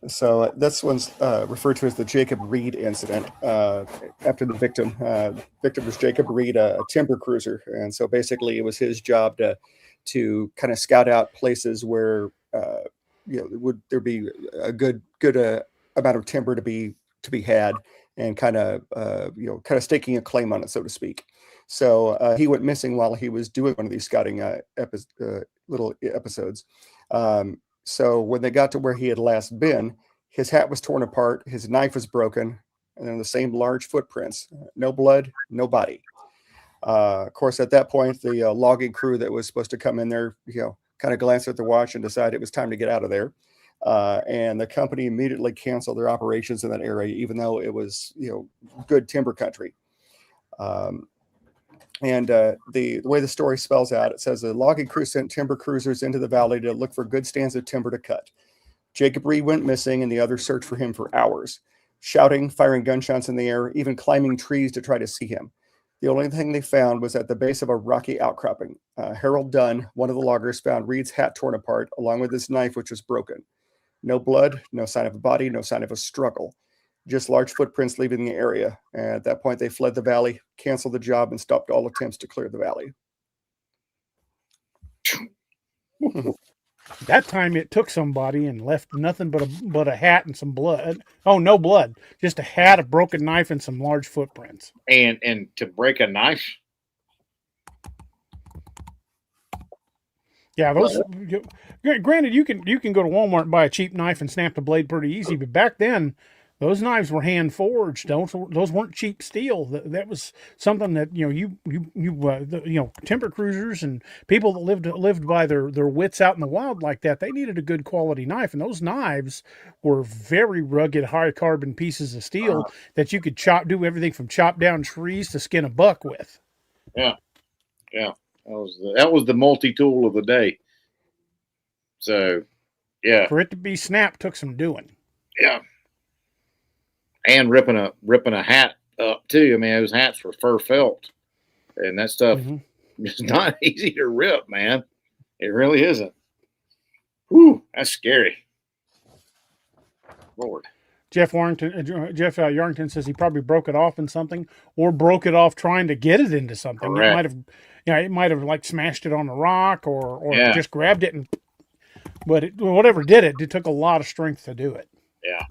So this one's referred to as the Jacob Reed incident. After the victim was Jacob Reed, a timber cruiser, and so basically it was his job to kind of scout out places where would there be a good amount of timber to be had, and kind of staking a claim on it, so to speak. So he went missing while he was doing one of these scouting little episodes. So when they got to where he had last been, his hat was torn apart, his knife was broken, and then the same large footprints. No blood, no body. Of course, at that point, the logging crew that was supposed to come in there, kind of glanced at the watch and decided it was time to get out of there. And the company immediately canceled their operations in that area, even though it was, good timber country. The way the story spells out, it says the logging crew sent timber cruisers into the valley to look for good stands of timber to cut. Jacob Reed went missing, and the others searched for him for hours, shouting, firing gunshots in the air, even climbing trees to try to see him. The only thing they found was at the base of a rocky outcropping. Harold Dunn, one of the loggers, found Reed's hat torn apart, along with his knife, which was broken. No blood, no sign of a body, no sign of a struggle. Just large footprints leaving the area. And at that point, they fled the valley, canceled the job, and stopped all attempts to clear the valley. That time it took somebody and left nothing but a hat and some blood. Oh, no blood. Just a hat, a broken knife, and some large footprints. And to break a knife? Yeah, those. Granted, you can go to Walmart and buy a cheap knife and snap the blade pretty easy, but back then, those knives were hand forged. Those weren't cheap steel. That was something that timber cruisers and people that lived by their wits out in the wild like that. They needed a good quality knife, and those knives were very rugged, high carbon pieces of steel that you could do everything from chop down trees to skin a buck with. Yeah. That was the multi-tool of the day. So, yeah. For it to be snapped took some doing. Yeah. And ripping a hat up too. I mean, those hats were fur felt, and that stuff is not easy to rip, man. It really isn't. Whew, that's scary. Lord. Jeff Yarrington says he probably broke it off in something, or broke it off trying to get it into something. Correct. It might have like smashed it on a rock, or just grabbed it but whatever did it, it took a lot of strength to do it. Yeah.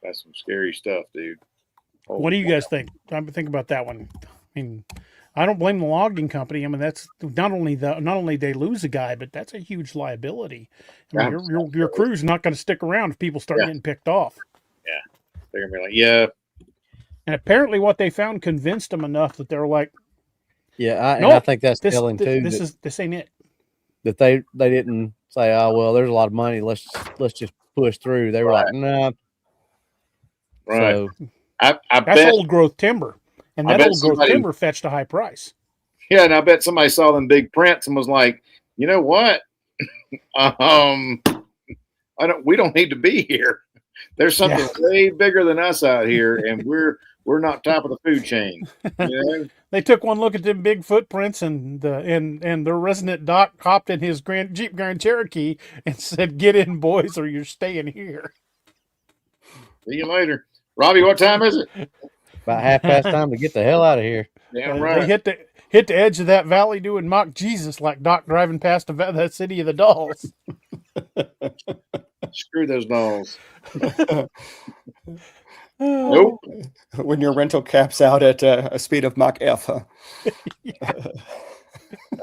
That's some scary stuff, dude. What do you guys think? Think about that one. I mean, I don't blame the logging company. I mean, that's not only they lose a guy, but that's a huge liability. I mean, your crew's not going to stick around if people start getting picked off. Yeah, they're gonna be like, yeah. And apparently, what they found convinced them enough that they're like, I think that's telling too. This ain't it. that they didn't say, oh well, there's a lot of money, let's just push through. They were like, nah. Right. So I That's bet old growth timber, and I that bet old growth somebody- timber fetched a high price. yeah, and I bet somebody saw them big prints and was like, you know what? We don't need to be here. There's something way bigger than us out here, and we're not top of the food chain. You know? They took one look at them big footprints, and their resident doc hopped in his Jeep Grand Cherokee and said, "Get in, boys, or you're staying here." See you later, Robbie. What time is it? about half past time to get the hell out of here. Damn They right. hit the edge of that valley doing mock Jesus like Doc driving past the city of the dolls. Screw those dolls. Oh. Nope. When your rental caps out at a speed of Mach F, huh?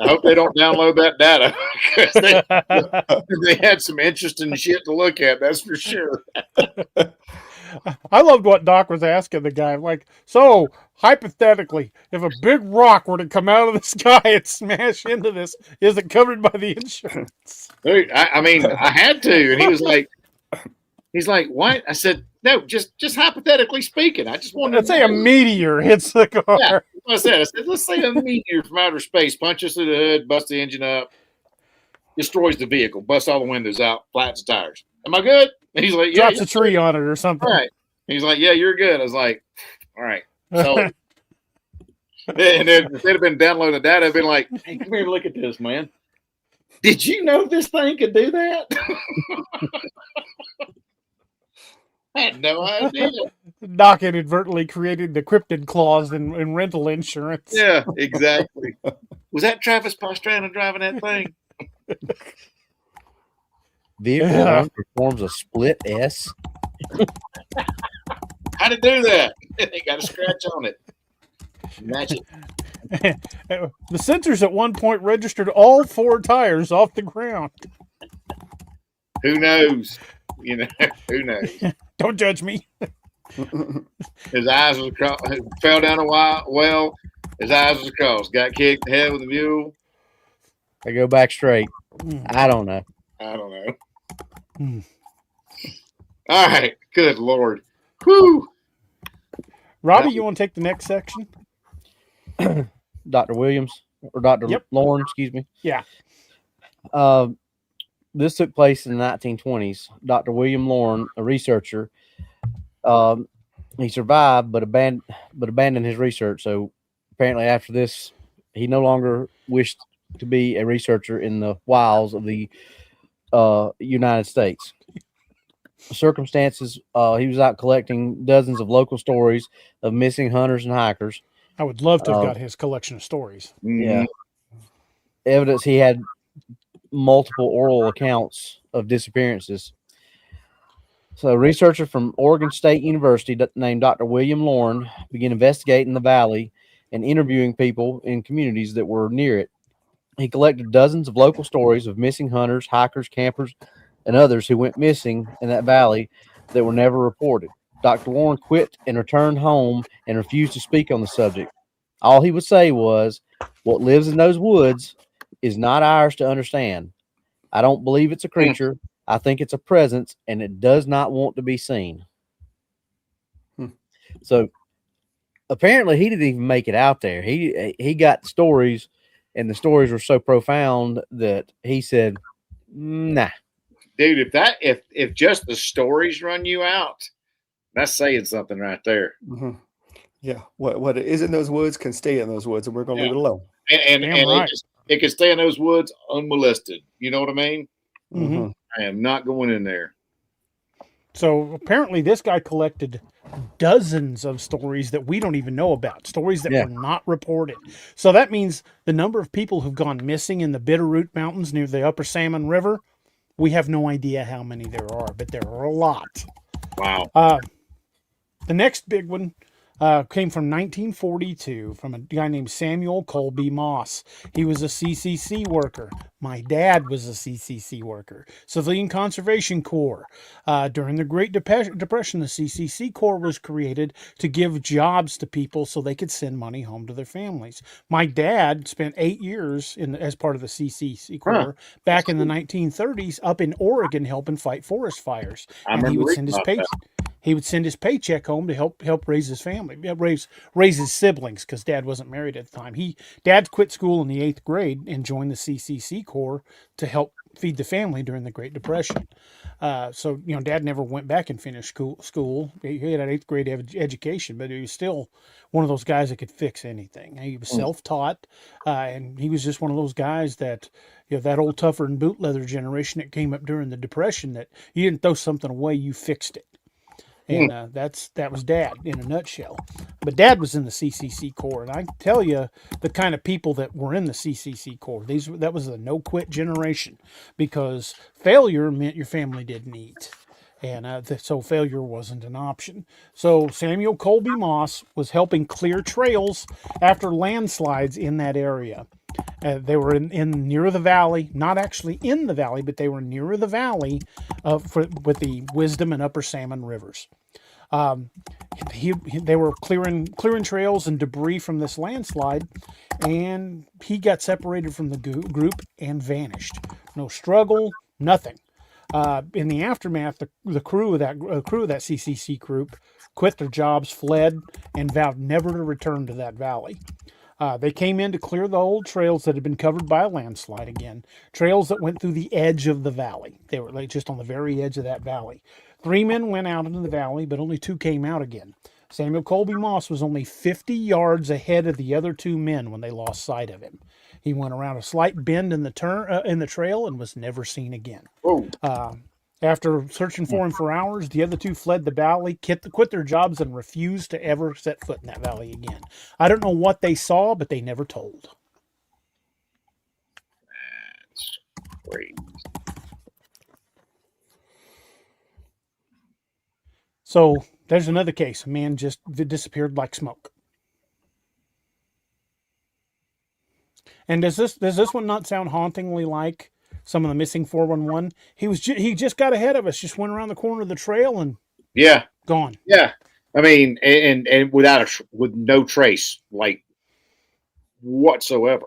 I hope they don't download that data because they had some interesting shit to look at. That's for sure. I loved what Doc was asking the guy. Like, so hypothetically, if a big rock were to come out of the sky and smash into this, is it covered by the insurance? Dude, I mean, I had to, and he's like, what? I said, no, just hypothetically speaking. I just wanted Let's to say a know. meteor hits the car. Yeah, I said, let's say a meteor from outer space punches through the hood, busts the engine up, destroys the vehicle, busts all the windows out, flats the tires. Am I good? And he's like, yeah. Drops a tree on it or something. All right. He's like, yeah, you're good. I was like, all right. So, and then if they'd have been downloading the data, I'd been like, hey, come here and look at this, man. Did you know this thing could do that? I had no idea. Doc inadvertently created the cryptid clause in rental insurance. Yeah, exactly. Was that Travis Pastrana driving that thing? Vehicle one performs a split S. How'd it do that? They got a scratch on it. Match it. The sensors at one point registered all four tires off the ground. Who knows? You know, who knows? Don't judge me. His eyes was fell down a well. His eyes was across. Got kicked in the head with a mule. They go back straight. I don't know. I don't know. All right. Good Lord. Whew. Robbie, you want to take the next section? Dr. Williams or Dr. Yep. Lauren, excuse me. Yeah. This took place in the 1920s. Dr. William Lauren, a researcher, he survived but abandoned his research. So apparently after this, he no longer wished to be a researcher in the wilds of the United States. Circumstances, he was out collecting dozens of local stories of missing hunters and hikers. I would love to have got his collection of stories. Yeah. Evidence he had multiple oral accounts of disappearances. So a researcher from Oregon State University named Dr. William Lauren began investigating the valley and interviewing people in communities that were near it. He collected dozens of local stories of missing hunters, hikers, campers, and others who went missing in that valley that were never reported. Dr. Lauren quit and returned home and refused to speak on the subject. All he would say was, "What lives in those woods is not ours to understand. I don't believe it's a creature. I think it's a presence, and it does not want to be seen." So apparently he didn't even make it out there. He got stories, and the stories were so profound that he said, "Nah." Dude, if just the stories run you out, that's saying something right there. Mm-hmm. Yeah, what is in those woods can stay in those woods, and we're going to leave it alone. And right. it can stay in those woods unmolested. You know what I mean? Mm-hmm. I am not going in there. So apparently this guy collected dozens of stories that we don't even know about, stories that were not reported. So that means the number of people who've gone missing in the Bitterroot Mountains near the Upper Salmon River, we have no idea how many there are, but there are a lot. Wow. The next big one, came from 1942 from a guy named Samuel Colby Moss. He was a CCC worker. My dad was a CCC worker, Civilian Conservation Corps. During the Great Depression, the CCC Corps was created to give jobs to people so they could send money home to their families. My dad spent 8 years as part of the CCC Corps back in the 1930s up in Oregon helping fight forest fires. And he would send his paycheck home to help raise his family, raise his siblings, because Dad wasn't married at the time. Dad quit school in the 8th grade and joined the CCC Corps to help feed the family during the Great Depression. So Dad never went back and finished school. He had an 8th grade education, but he was still one of those guys that could fix anything. He was self-taught, and he was just one of those guys that, that old tougher and boot leather generation that came up during the Depression, that you didn't throw something away, you fixed it. And that was Dad in a nutshell. But Dad was in the CCC Corps, and I tell you, the kind of people that were in the CCC Corps, that was the no-quit generation, because failure meant your family didn't eat, and so failure wasn't an option. So Samuel Colby Moss was helping clear trails after landslides in that area. They were in near the valley, not actually in the valley, but they were near the valley with the Wisdom and Upper Salmon rivers. They were clearing trails and debris from this landslide, and he got separated from the group and vanished. No struggle, nothing. In the aftermath, the crew of that CCC group quit their jobs, fled, and vowed never to return to that valley. They came in to clear the old trails that had been covered by a landslide again, trails that went through the edge of the valley. They were just on the very edge of that valley. 3 men went out into the valley, but only 2 came out again. Samuel Colby Moss was only 50 yards ahead of the other 2 men when they lost sight of him. He went around a slight bend in the trail and was never seen again. After searching for him for hours, the other 2 fled the valley, quit their jobs, and refused to ever set foot in that valley again. I don't know what they saw, but they never told. That's great. So there's another case. A man just disappeared like smoke. And does this one not sound hauntingly like some of the missing 411? He just got ahead of us, just went around the corner of the trail and gone. Yeah, I mean, and with no trace, like whatsoever.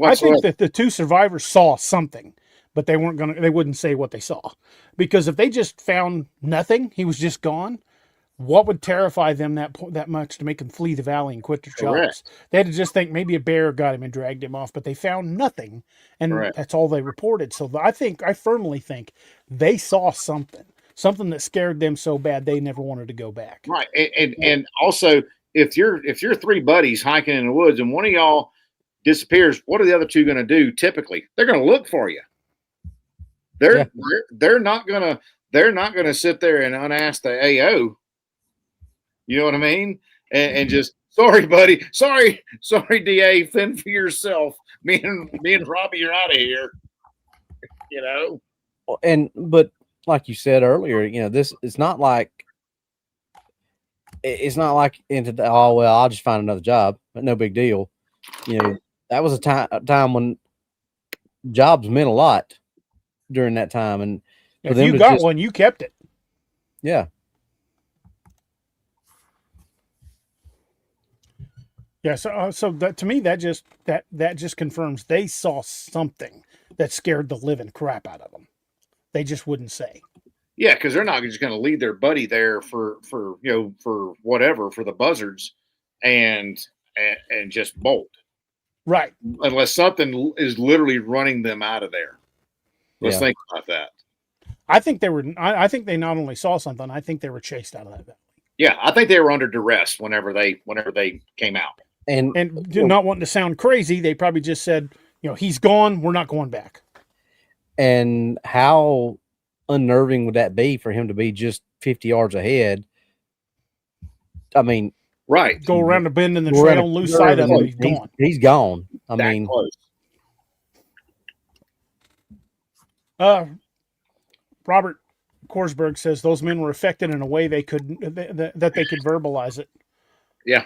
I think that the 2 survivors saw something, but they wouldn't say what they saw, because if they just found nothing, he was just gone. What would terrify them that much to make them flee the valley and quit their jobs? They had to just think maybe a bear got him and dragged him off, but they found nothing, and that's all they reported. So I firmly think they saw something that scared them so bad they never wanted to go back. Right, and also if you're 3 buddies hiking in the woods and one of y'all disappears, what are the other 2 going to do? Typically, they're going to look for you. They're not gonna sit there and unask the AO. You know what I mean? And just, sorry, buddy. Sorry, DA. Fend for yourself. Me and Robbie are out of here. But like you said earlier, this it's not like I'll just find another job, but no big deal. That was a time when jobs meant a lot during that time, and if you got one, you kept it. Yeah. Yeah, so that, to me, that just confirms they saw something that scared the living crap out of them. They just wouldn't say. Yeah, because they're not just going to leave their buddy there for whatever, for the buzzards, and just bolt. Right. Unless something is literally running them out of there. Let's think about that. I think they not only saw something, I think they were chased out of that valley. Yeah, I think they were under duress whenever they came out. And not wanting to sound crazy, they probably just said, he's gone, we're not going back. And how unnerving would that be for him to be just 50 yards ahead? I mean, right. Go around a bend in the trail and lose sight of him. He's gone. He's gone. I that mean, close. Robert, Korsberg says those men were affected in a way they could that they could verbalize it. Yeah.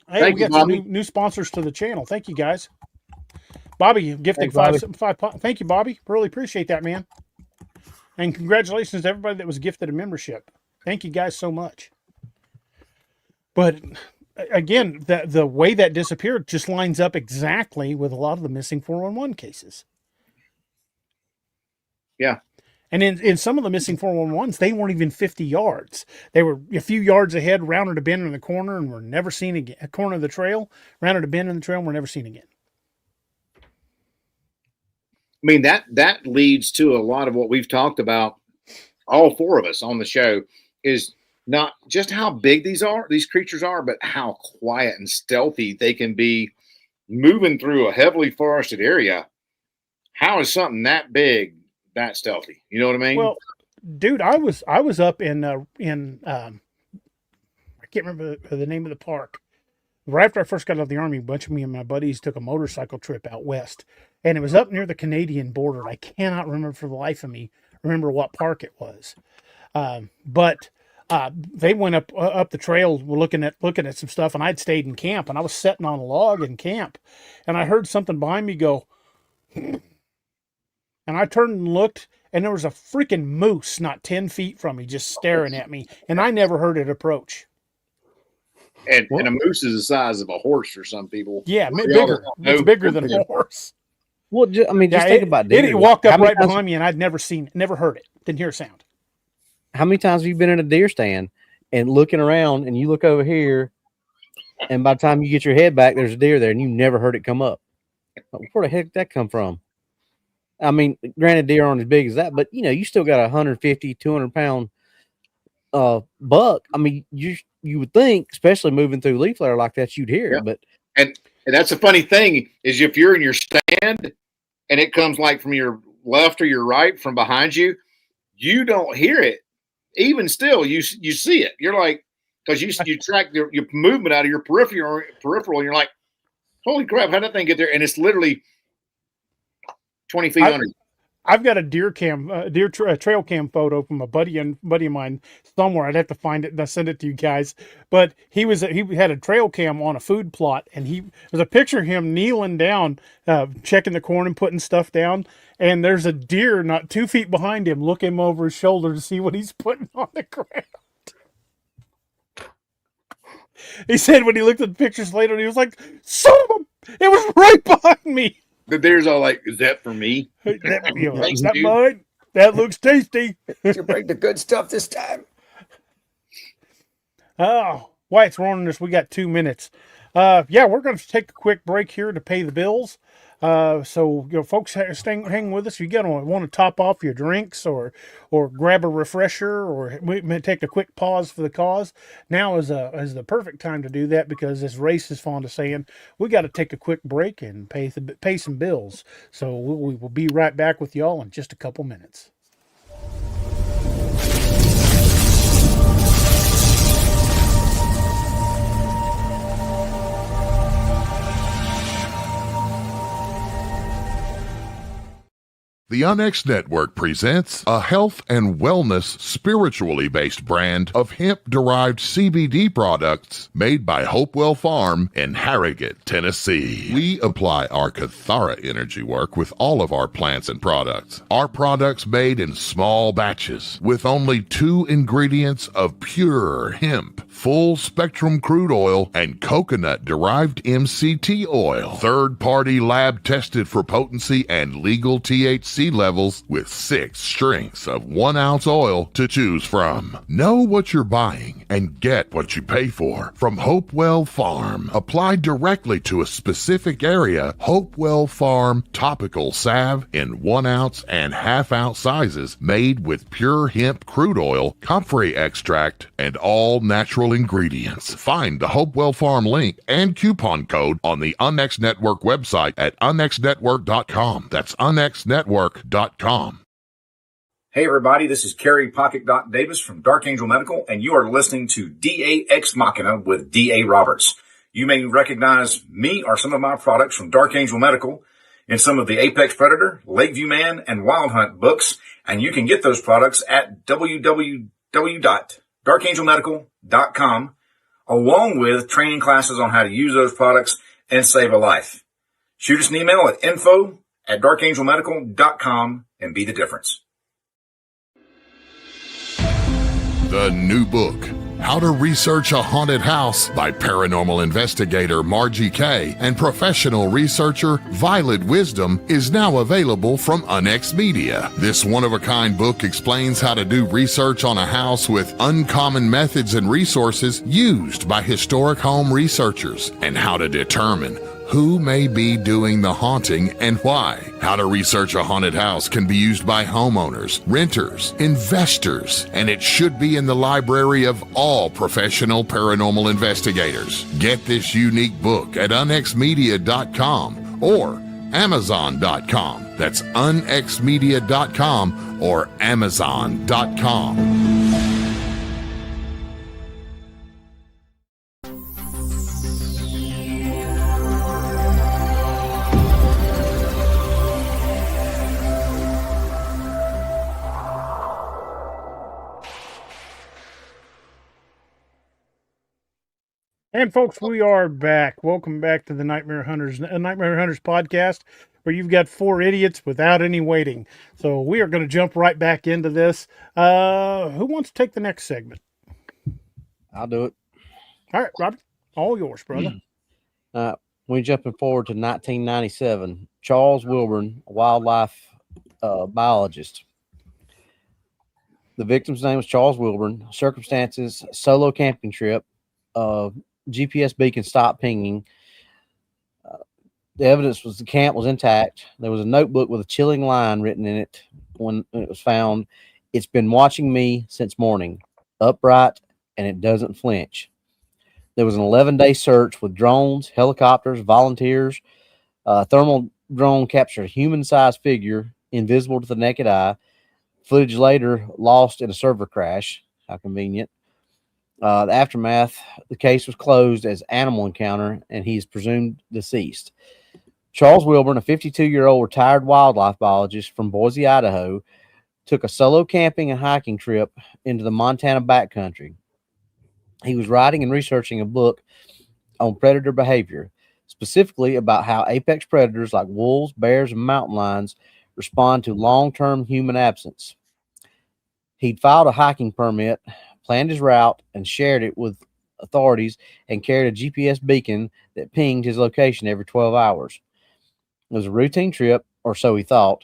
Hey, Thank we you, got some Bobby. new sponsors to the channel. Thank you, guys. Bobby gifting Thanks, five. Thank you, Bobby. Really appreciate that, man. And congratulations to everybody that was gifted a membership. Thank you guys so much. But again, the way that disappeared just lines up exactly with a lot of the missing 411 cases. Yeah. And in some of the missing 411s, they weren't even 50 yards. They were a few yards ahead, rounded a bend in the corner, and were never seen again. A corner of the trail, rounded a bend in the trail, and were never seen again. I mean, that leads to a lot of what we've talked about, all four of us on the show, is not just how big these creatures are, but how quiet and stealthy they can be moving through a heavily forested area. How is something that big that stealthy? You know what I mean? Well, dude, I was up in I can't remember the name of the park. Right after I first got out of the Army, a bunch of me and my buddies took a motorcycle trip out west, and it was up near the Canadian border. I cannot remember for the life of me what park it was, but they went up the trail looking at some stuff, and I'd stayed in camp, and I was sitting on a log in camp, and I heard something behind me go, and I turned and looked, and there was a freaking moose not 10 feet from me just staring at me, and I never heard it approach. And a moose is the size of a horse for some people. Yeah, bigger. It's bigger than a horse. Well, just think about it. deer. It walked up right behind me, and I'd never heard it. Didn't hear a sound. How many times have you been in a deer stand and looking around, and you look over here, and by the time you get your head back, there's a deer there, and you never heard it come up? Where the heck did that come from? I mean, granted, deer aren't as big as that, but you still got 150, 200-pound buck. I mean, you would think, especially moving through leaf litter like that, you'd hear it. But and that's the funny thing is, if you're in your stand and it comes like from your left or your right from behind you, you don't hear it. Even still, you see it. You're like, because you track your movement out of your peripheral, and you're like, holy crap, how'd that thing get there? And it's literally 20 feet under you. I've got a trail cam photo from a buddy of mine somewhere. I'd have to find it and I'll send it to you guys. But he had a trail cam on a food plot, and there's a picture of him kneeling down, checking the corn and putting stuff down. And there's a deer not 2 feet behind him, looking over his shoulder to see what he's putting on the ground. He said when he looked at the pictures later, he was like, "Son of a, it was right behind me." The deer's all like, "Is that for me?" Is that mine? That looks tasty. Did you bring the good stuff this time? Oh, White's warning us. We got 2 minutes. Yeah, we're going to take a quick break here to pay the bills. So folks, hang with us. You want to top off your drinks or grab a refresher, or we may take a quick pause for the cause. Now is the perfect time to do that, because as Race is fond of saying, we got to take a quick break and pay some bills. So we will be right back with y'all in just a couple minutes. The Onyx Network presents a health and wellness spiritually based brand of hemp-derived CBD products made by Hopewell Farm in Harrogate, Tennessee. We apply our Cathara energy work with all of our plants and products. Our products made in small batches with only 2 ingredients of pure hemp, full spectrum crude oil, and coconut-derived MCT oil. Third-party lab tested for potency and legal THC levels with 6 strengths of 1 ounce oil to choose from. Know what you're buying and get what you pay for from Hopewell Farm. Applied directly to a specific area, Hopewell Farm topical salve in 1 ounce and ½ ounce sizes, made with pure hemp crude oil, comfrey extract, and all natural ingredients. Find the Hopewell Farm link and coupon code on the Onyx Network website at onyxnetwork.com. That's onyxnetwork.com. Hey everybody, this is Kerry Pocket Doc Davis from Dark Angel Medical, and you are listening to DA Ex Machina with DA Roberts. You may recognize me or some of my products from Dark Angel Medical. in some of the Apex Predator, Lakeview Man, and Wild Hunt books, and you can get those products at www.darkangelmedical.com, along with training classes on how to use those products and save a life. Shoot us an email at info@darkangelmedical.com and be the difference. The new book, How to Research a Haunted House by paranormal investigator Margie Kay and professional researcher Violet Wisdom, is now available from Unex Media. This one-of-a-kind book explains how to do research on a house with uncommon methods and resources used by historic home researchers, and how to determine who may be doing the haunting and why. How to Research a Haunted House can be used by homeowners, renters, investors, and it should be in the library of all professional paranormal investigators. Get this unique book at unexmedia.com or amazon.com. That's unexmedia.com or amazon.com. And folks, we are back. Welcome back to the Nightmare Hunters podcast, where you've got four idiots without any waiting. So we are going to jump right back into this. Who wants to take the next segment? I'll do it. All right, Robert, all yours, brother. We're jumping forward to 1997. Charles Wilburn, a wildlife biologist. The victim's name was Charles Wilburn. Circumstances: solo camping trip. GPS beacon stopped pinging. The evidence was the camp was intact. There was a notebook with a chilling line written in it when it was found. It's been watching me since morning, upright, and it doesn't flinch. There was an 11-day search with drones, helicopters, volunteers. Thermal drone captured a human-sized figure, invisible to the naked eye. Footage later lost in a server crash. How convenient. The aftermath, the case was closed as animal encounter, and he is presumed deceased. Charles Wilburn, a 52-year-old retired wildlife biologist from Boise, Idaho, took a solo camping and hiking trip into the Montana backcountry. He was writing and researching a book on predator behavior, specifically about how apex predators like wolves, bears, and mountain lions respond to long-term human absence. He'd filed a hiking permit, planned his route, and shared it with authorities, and carried a GPS beacon that pinged his location every 12 hours. It was a routine trip, or so he thought.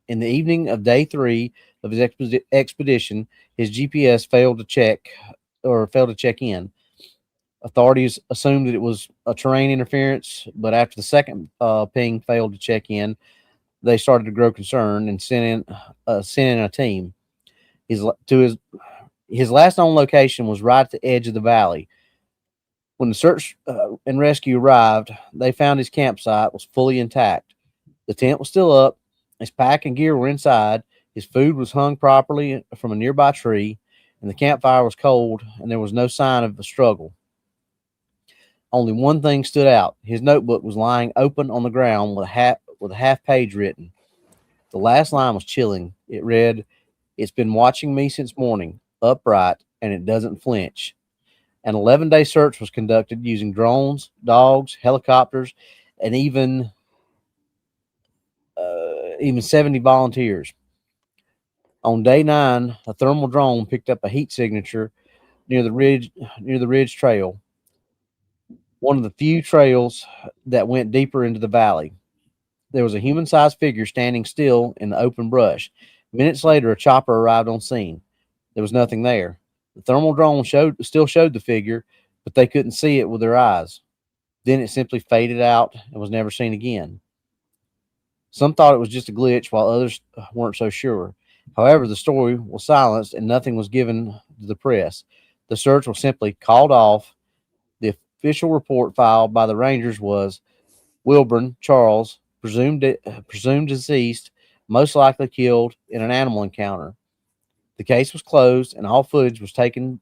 In the evening of day 3 of his expedition, his GPS failed to check in. Authorities assumed that it was a terrain interference, but after the second ping failed to check in, they started to grow concerned and sent in a team. His last known location was right at the edge of the valley. When the search and rescue arrived, they found his campsite was fully intact. The tent was still up. His pack and gear were inside. His food was hung properly from a nearby tree, and the campfire was cold, and there was no sign of a struggle. Only one thing stood out. His notebook was lying open on the ground with a half page written. The last line was chilling. It read, "It's been watching me since morning, upright, and it doesn't flinch." An 11-day search was conducted using drones, dogs, helicopters, and even 70 volunteers. On day 9, a thermal drone picked up a heat signature near the ridge trail, one of the few trails that went deeper into the valley. There was a human-sized figure standing still in the open brush. Minutes later, a chopper arrived on scene. There was nothing there. The thermal drone still showed the figure, but they couldn't see it with their eyes. Then it simply faded out and was never seen again. Some thought it was just a glitch, while others weren't so sure. However, the story was silenced and nothing was given to the press. The search was simply called off. The official report filed by the Rangers was Wilburn, Charles, presumed deceased, most likely killed in an animal encounter. The case was closed, and all footage taken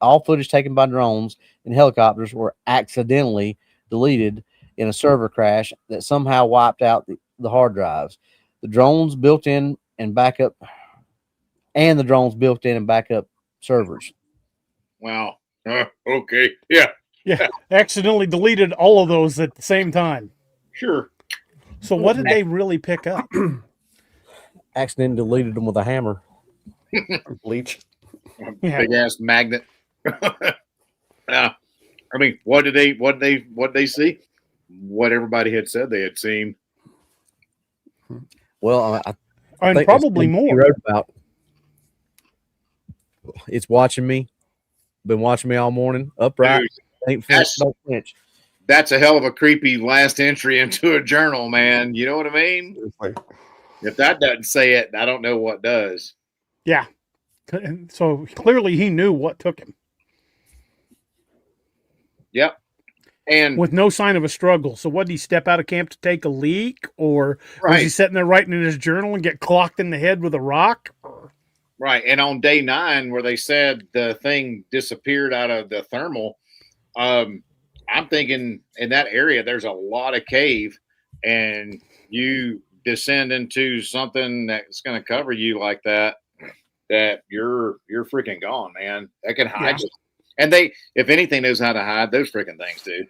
by drones and helicopters were accidentally deleted in a server crash that somehow wiped out the hard drives, the drones built in and backup, and the drones built in and backup servers. Wow. Okay. Yeah. Yeah, accidentally deleted all of those at the same time. Sure. So what did they really pick up? Accidentally deleted them with a hammer. Bleach. Yeah. Big ass magnet. Yeah. I mean, what did they see? What everybody had said they had seen. Well, I And think probably he more. wrote about. It's watching me. Been watching me all morning. Upright. Dude, Ain't flinch. Don't flinch. that's a hell of a creepy last entry into a journal, man. You know what I mean? If that doesn't say it, I don't know what does. Yeah. And so clearly he knew what took him. Yep. And with no sign of a struggle. So what, did he step out of camp to take a leak? Or was he sitting there writing in his journal and get clocked in the head with a rock? Right. And on day 9, where they said the thing disappeared out of the thermal, I'm thinking in that area, there's a lot of cave, and you descend into something that's going to cover you like that you're freaking gone, man. That can hide you. And they, if anything, knows how to hide those freaking things, dude.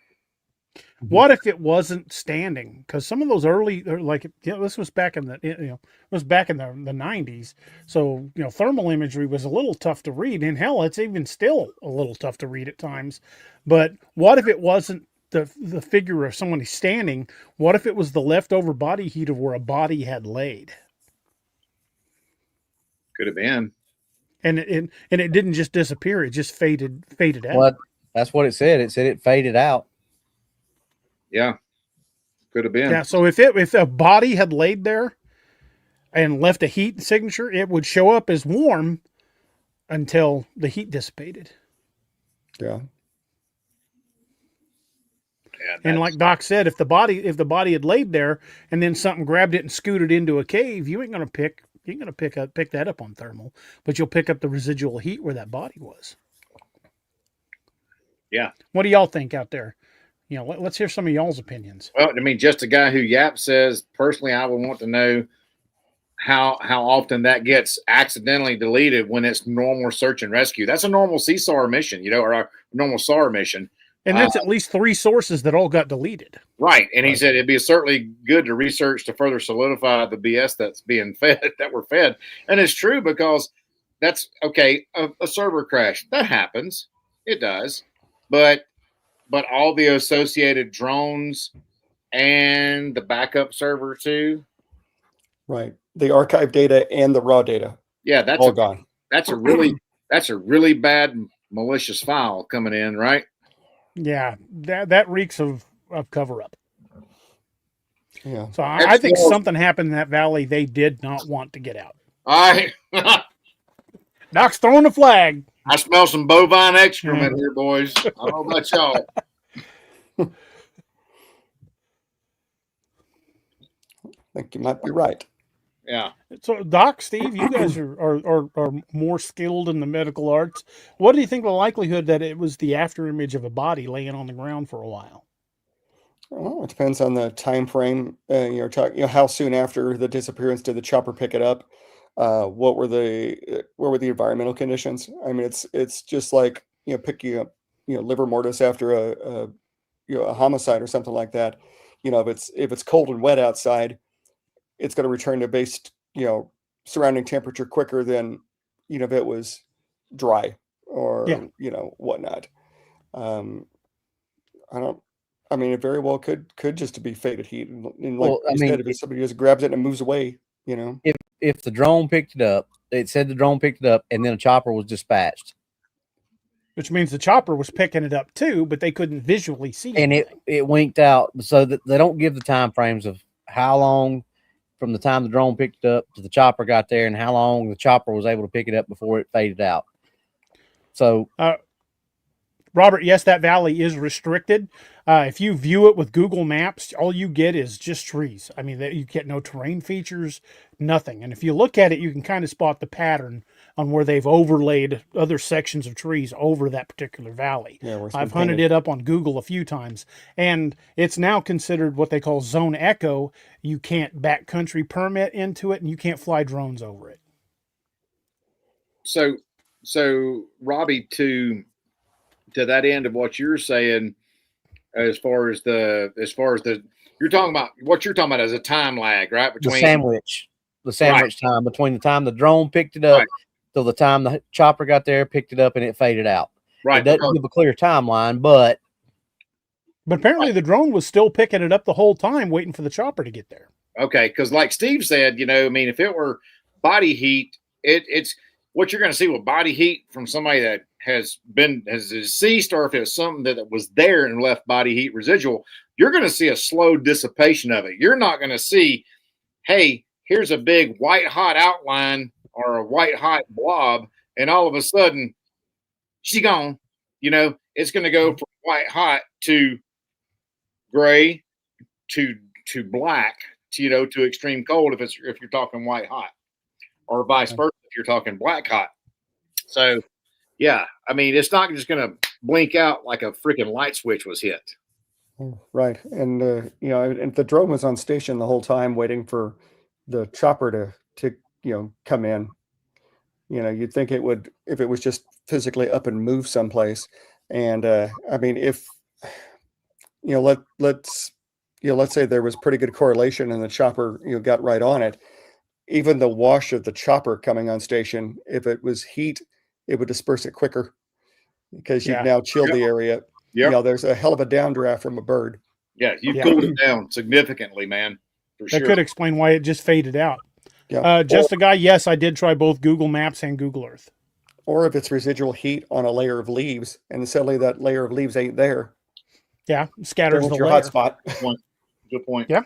What if it wasn't standing? Because some of those early, like, this was back in the, it was back in the 90s. So, thermal imagery was a little tough to read. And hell, it's even still a little tough to read at times. But what if it wasn't the figure of someone standing? What if it was the leftover body heat of where a body had laid? Could have been. And it didn't just disappear; it just faded out. Well, that's what it said. It said it faded out. Yeah, could have been. Yeah. So if a body had laid there and left a heat signature, it would show up as warm until the heat dissipated. Yeah. And like Doc said, if the body had laid there and then something grabbed it and scooted into a cave, you ain't gonna pick that up on thermal, but you'll pick up the residual heat where that body was. Yeah. What do y'all think out there? Let's hear some of y'all's opinions. Well, I mean, just a guy who Yap says, personally, I would want to know how often that gets accidentally deleted when it's normal search and rescue. That's a normal CSAR mission, or a normal SAR mission. And that's at least 3 sources that all got deleted. Right. And he said it'd be certainly good to research to further solidify the BS that's being fed, that we're fed. And it's true, because that's okay. A server crash, that happens. It does. But all the associated drones and the backup server too. Right. The archive data and the raw data. Yeah, that's all gone. That's a really bad malicious file coming in, right? Yeah, that reeks of cover up. Yeah. So I think something happened in that valley they did not want to get out. Doc's throwing a flag. I smell some bovine excrement here, boys. I don't know about y'all. I think you might be right. Yeah. So, Doc, Steve, you guys are more skilled in the medical arts. What do you think the likelihood that it was the after image of a body laying on the ground for a while? Well, it depends on the time frame. How soon after the disappearance did the chopper pick it up? What were the environmental conditions? I mean, it's just like picking up livor mortis after a homicide or something like that. If it's cold and wet outside, it's going to return to base surrounding temperature quicker than if it was dry or whatnot. I mean, it very well could just be faded heat, and like said, if somebody just grabs it and moves away, If the drone picked it up, it said the drone picked it up, and then a chopper was dispatched. Which means the chopper was picking it up too, but they couldn't visually see it. And it winked out, so that they don't give the time frames of how long from the time the drone picked it up to the chopper got there, and how long the chopper was able to pick it up before it faded out. So, Robert, yes, that valley is restricted. If you view it with Google Maps, all you get is just trees. I mean, you get no terrain features, nothing. And if you look at it, you can kind of spot the pattern on where they've overlaid other sections of trees over that particular valley. Yeah, where it's I've been hunted painted. it up on Google a few times, and it's now considered what they call zone echo. You can't backcountry permit into it, and you can't fly drones over it. So Robbie, to that end of what you're saying, as far as the you're talking about what you're talking about as a time lag, right? The sandwich time between the time the drone picked it up till the time the chopper got there, picked it up, and it faded out. Right. It doesn't give a clear timeline, but apparently the drone was still picking it up the whole time, waiting for the chopper to get there. Okay, because like Steve said, I mean, if it were body heat, it's what you're going to see with body heat from somebody that has deceased, or if it's something that was there and left body heat residual, you're going to see a slow dissipation of it. You're not going to see, hey, here's a big white hot outline or a white hot blob, and all of a sudden she's gone. It's going to go from white hot to gray to black, to extreme cold if you're talking white hot, or vice versa if you're talking black hot. So yeah, I mean, it's not just going to blink out like a freaking light switch was hit. Right. And and the drone was on station the whole time waiting for the chopper to come in. You'd think it would, if it was just physically up and move someplace. And I mean, if let's say there was pretty good correlation and the chopper got right on it, even the wash of the chopper coming on station, if it was heat, it would disperse it quicker because you've now chilled the area. There's a hell of a downdraft from a bird. Yeah, you cooled it down significantly, man. For sure. That could explain why it just faded out. Yeah. Just a guy, yes, I did try both Google Maps and Google Earth. Or if it's residual heat on a layer of leaves, and suddenly that layer of leaves ain't there. Yeah, scatters the your layer. hot spot. Good point. Yeah.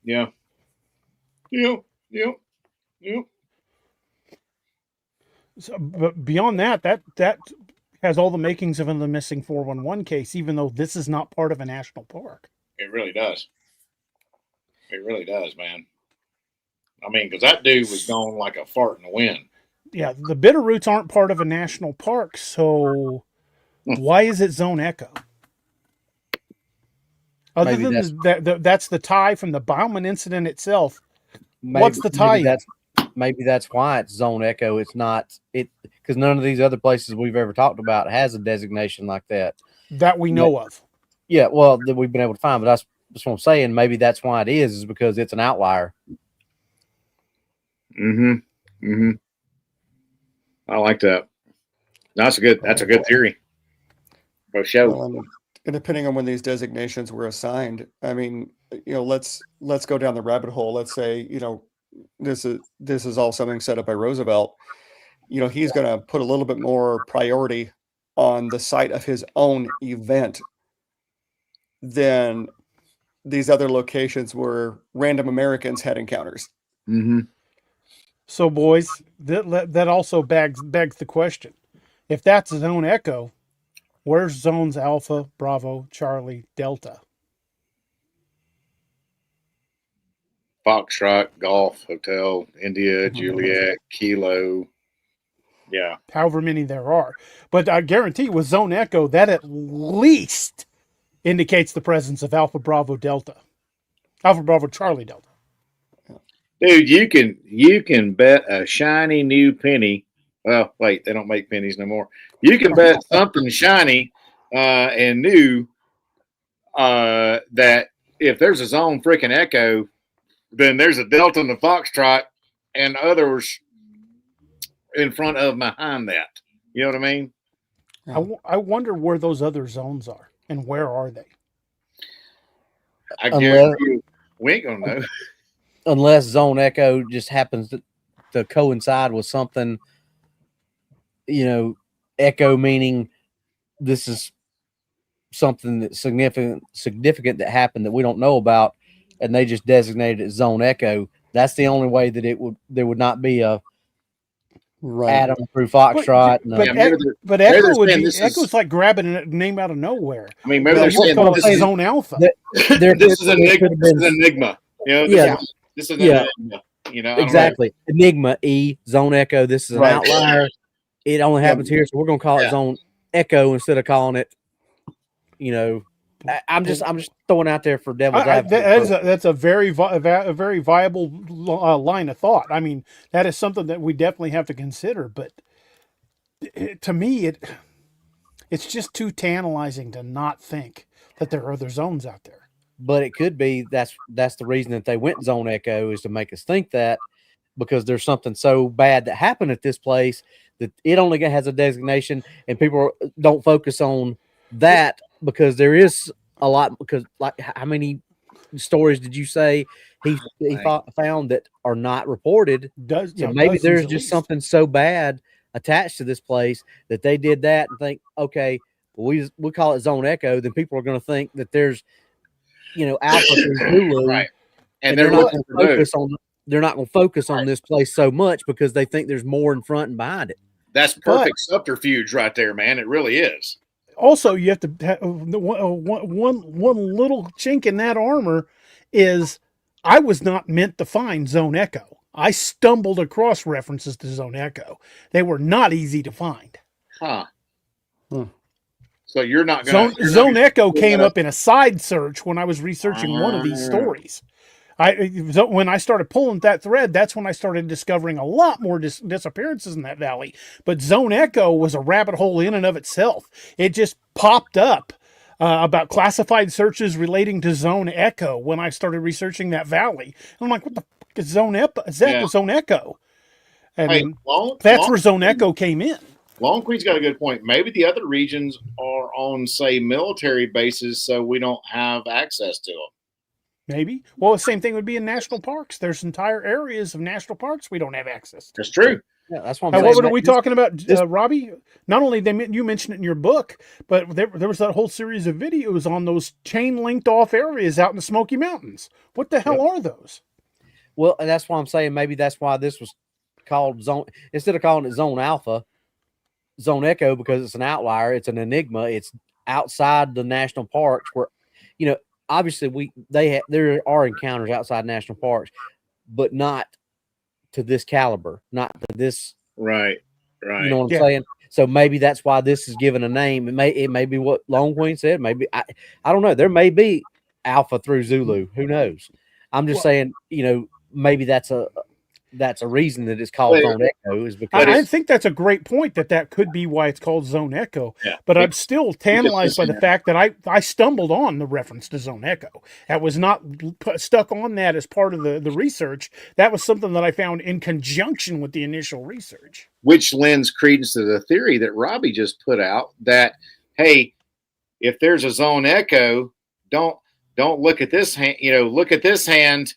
Yeah. Yep. So, but beyond that has all the makings of the missing 411 case, even though this is not part of a national park. It really does. It really does, man. I mean, because that dude was gone like a fart in the wind. Yeah, the Bitterroots aren't part of a national park, so why is it zone echo? Other than that's the tie from the Bauman incident itself. What's the tie? Maybe that's why it's zone echo. It's not because none of these other places we've ever talked about has a designation like that we know of. Yeah, well, that we've been able to find, but that's what I'm saying. Maybe that's why it is because it's an outlier. I like that. That's a good theory. For sure. Well, and depending on when these designations were assigned, I mean, let's go down the rabbit hole. Let's say, this is all something set up by Roosevelt. He's going to put a little bit more priority on the site of his own event than these other locations where random Americans had encounters. So, boys, that also begs the question: if that's zone echo, where's zones Alpha, Bravo, Charlie, Delta? Foxtrot, Golf, Hotel, India, Juliet, Kilo. Yeah. However many there are. But I guarantee with zone echo, that at least indicates the presence of Alpha, Bravo, Delta. Alpha, Bravo, Charlie, Delta. Dude, you can bet a shiny new penny. Well, wait, they don't make pennies no more. You can bet something shiny and new that if there's a zone freaking echo, then there's a Delta and a Foxtrot and others in front of behind that. You know what I mean? I wonder where those other zones are and where are they? I guarantee you, we ain't gonna know. Unless zone echo just happens to coincide with something, echo meaning this is something that's significant that happened that we don't know about, and they just designated it zone echo. That's the only way that there would not be a Adam through Foxtrot. But echo would be echo's like grabbing a name out of nowhere. I mean, maybe they're saying this is zone alpha. This is an enigma. This is an enigma. You know, exactly. Enigma E, Zone Echo. This is an Right. outlier. It only happens here, so we're going to call it Zone Echo instead of calling it. You know, I'm just throwing out there for devil's advocate. That's a very viable line of thought. I mean, that is something that we definitely have to consider. But to me, it's just too tantalizing to not think that there are other zones out there. But it could be that's the reason that they went Zone Echo, is to make us think that, because there's something so bad that happened at this place that it only has a designation, and people don't focus on that, because there is a lot. Because, like, how many stories did you say he found that are not reported? So maybe there's just something so bad attached to this place that they did that and think, okay, well, we call it Zone Echo, then people are going to think that there's, you know, Alpha through Zulu, right? And they're not going to focus on. They're not going to focus on this place so much because they think there's more in front and behind it. That's perfect subterfuge right there, man. It really is. Also, you have to one little chink in that armor is I was not meant to find Zone Echo. I stumbled across references to Zone Echo. They were not easy to find. Huh. So you're not going to... Zone Echo came up in a side search when I was researching one of these stories. When I started pulling that thread, that's when I started discovering a lot more disappearances in that valley. But Zone Echo was a rabbit hole in and of itself. It just popped up about classified searches relating to Zone Echo when I started researching that valley. And I'm like, what the fuck is Zone Echo? Zone Echo? And that's where Zone Echo came in. Long Queen's got a good point. Maybe the other regions are on, say, military bases, so we don't have access to them. Maybe. Well, the same thing would be in national parks. There's entire areas of national parks we don't have access to. That's true. Yeah, that's what I'm saying. What were we talking about, Robbie? Not only you mentioned it in your book, but there was that whole series of videos on those chain-linked off areas out in the Smoky Mountains. What the hell are those? Well, and that's why I'm saying maybe that's why this was called Zone, instead of calling it Zone Alpha, Zone Echo, because it's an outlier. It's an enigma. It's outside the national parks where, you know, obviously there are encounters outside national parks, but not to this caliber, not to this. Right. You know what I'm saying? So maybe that's why this is given a name. It may be what Long Queen said. Maybe I don't know. There may be Alpha through Zulu. Who knows? I'm just saying, you know, maybe that's a reason that it's called Zone Echo, is because I think that's a great point, that could be why it's called Zone Echo. Yeah. But I'm still tantalized by the fact that I stumbled on the reference to Zone Echo. That was not stuck on that as part of the research. That was something that I found in conjunction with the initial research. Which lends credence to the theory that Robbie just put out that, hey, if there's a Zone Echo, don't look at this hand, you know, look at this hand.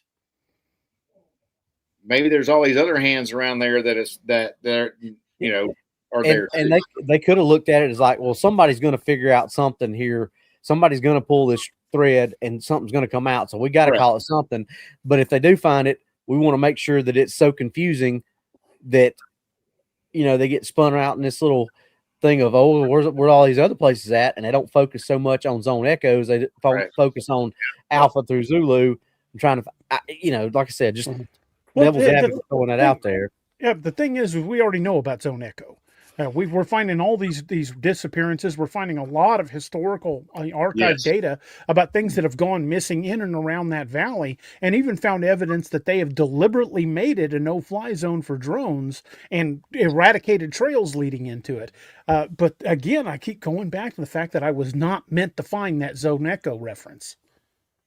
Maybe there's all these other hands around there that they're, you know, are there. And they could have looked at it as like, well, somebody's going to figure out something here. Somebody's going to pull this thread and something's going to come out. So we got to call it something. But if they do find it, we want to make sure that it's so confusing that, you know, they get spun out in this little thing of, oh, where all these other places at? And they don't focus so much on Zone Echoes. They focus on Alpha through Zulu. I'm trying to, you know, like I said, just devil's advocate throwing that out there. Yeah, the thing is we already know about Zone Echo. We're finding all these disappearances. We're finding a lot of historical archive data about things that have gone missing in and around that valley, and even found evidence that they have deliberately made it a no-fly zone for drones and eradicated trails leading into it. But again, I keep going back to the fact that I was not meant to find that Zone Echo reference.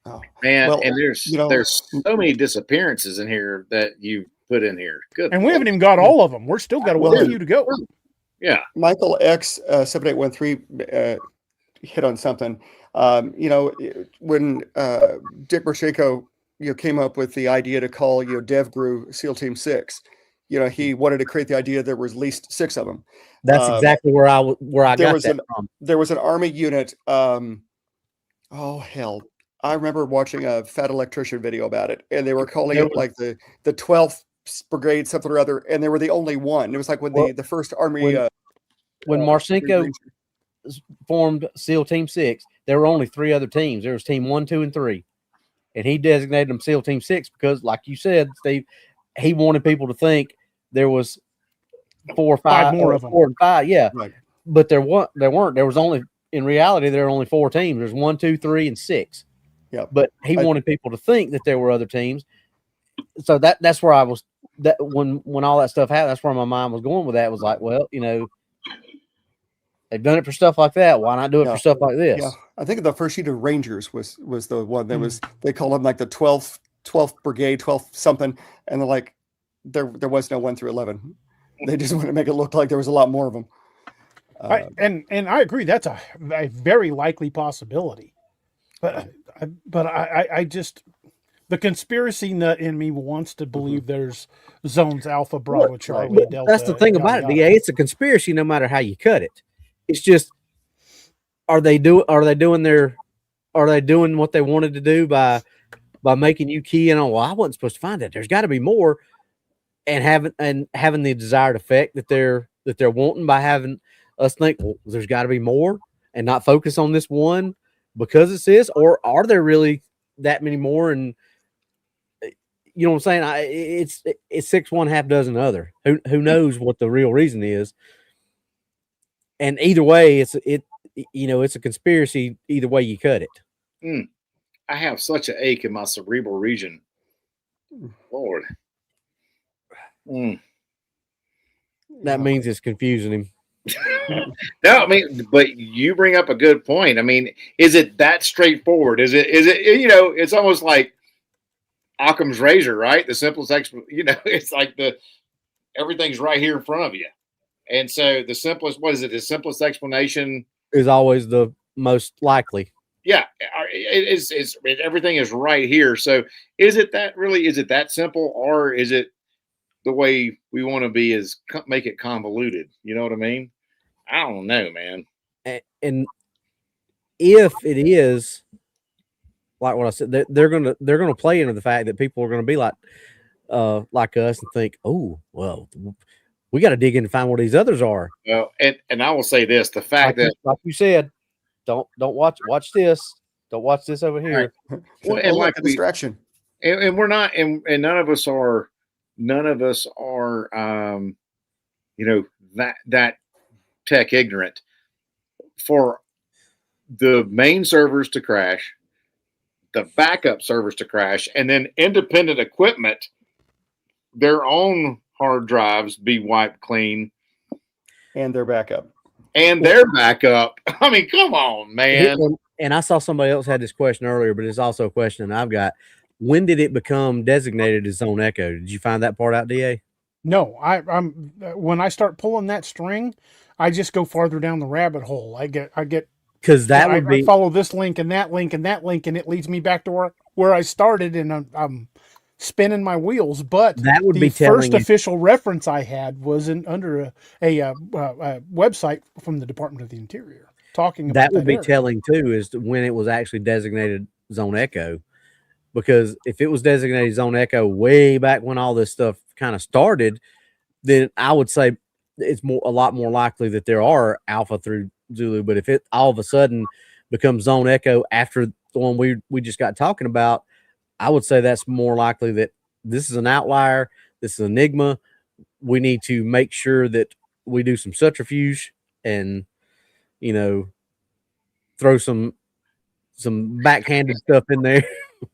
Oh man, and there's so many disappearances in here that you put in here. Good, and we haven't even got all of them. We're still got a few to go. Yeah, Michael X 7813 hit on something. You know, when Dick Bershako, you know, came up with the idea to call, you know, DevGru SEAL Team 6, you know, he wanted to create the idea there was at least 6 of them. That's exactly where I got that from. There was an Army unit. Oh hell. I remember watching a Fat Electrician video about it, and they were calling it like the 12th Brigade, something or other, and they were the only one. It was like when the first Army... When Marcinko formed SEAL Team 6, there were only 3 other teams. There was Team 1, 2, and 3. And he designated them SEAL Team 6 because, like you said, Steve, he wanted people to think there was 4 or 5 Five more of them. 4 and 5, yeah. Right. But there weren't. There was only, in reality, there were only 4 teams. There's 1, 2, 3, and 6. Yeah. But he wanted people to think that there were other teams. So that's where I was. That when all that stuff happened, that's where my mind was going with that. It was like, well, they've done it for stuff like that. Why not do it for stuff like this? Yeah, I think the first sheet of Rangers was the one that was, they called them like the 12th brigade, 12th something, and they're like, there was no 1 through 11. They just want to make it look like there was a lot more of them. And I agree, that's a very likely possibility. But I just, the conspiracy nut in me wants to believe there's zones Alpha, Bravo, Charlie, Delta. That's the thing about it. yada. It's a conspiracy no matter how you cut it. It's just, are they doing what they wanted to do by making you key in on, well, I wasn't supposed to find that. There's got to be more, and having the desired effect that they're wanting by having us think, well, there's got to be more, and not focus on this one because it's this, or are there really that many more? And you know what I'm saying? It's 6 1, half dozen other. Who knows what the real reason is? And either way, it's a conspiracy. Either way you cut it. I have such an ache in my cerebral region. Lord. That means it's confusing him. No, I mean, but you bring up a good point. I mean, is it that straightforward? Is it, it's almost like Occam's razor, right? The simplest, it's like everything's right here in front of you. And so the simplest, what is it? The simplest explanation is always the most likely. Yeah, everything is right here. So is it that simple, or is it the way we want to be is make it convoluted? You know what I mean? I don't know, man. And if it is like what I said, they're gonna play into the fact that people are gonna be like us and think, oh, well, we got to dig in and find what these others are. Well, and I will say this: the fact that, like you said, don't watch this. Don't watch this over here. Right. Well, and like a distraction. And we're not, and none of us are, that tech ignorant. For the main servers to crash, the backup servers to crash, and then independent equipment, their own hard drives be wiped clean, and their backup. I mean, come on, man. And I saw somebody else had this question earlier, but it's also a question I've got. When did it become designated as Zone Echo? Did you find that part out, DA? No, I'm when I start pulling that string, I just go farther down the rabbit hole. I get because I follow this link and that link and that link, and it leads me back to where I started, and I'm spinning my wheels. But that would be first official reference I had was under a website from the Department of the Interior talking about that would be area. telling too is when it was actually designated Zone Echo, because if it was designated Zone Echo way back when all this stuff kind of started, then I would say it's a lot more likely that there are Alpha through Zulu. But if it all of a sudden becomes Zone Echo after the one we just got talking about, I would say that's more likely that this is an outlier. This is Enigma. We need to make sure that we do some subterfuge and, throw some backhanded stuff in there.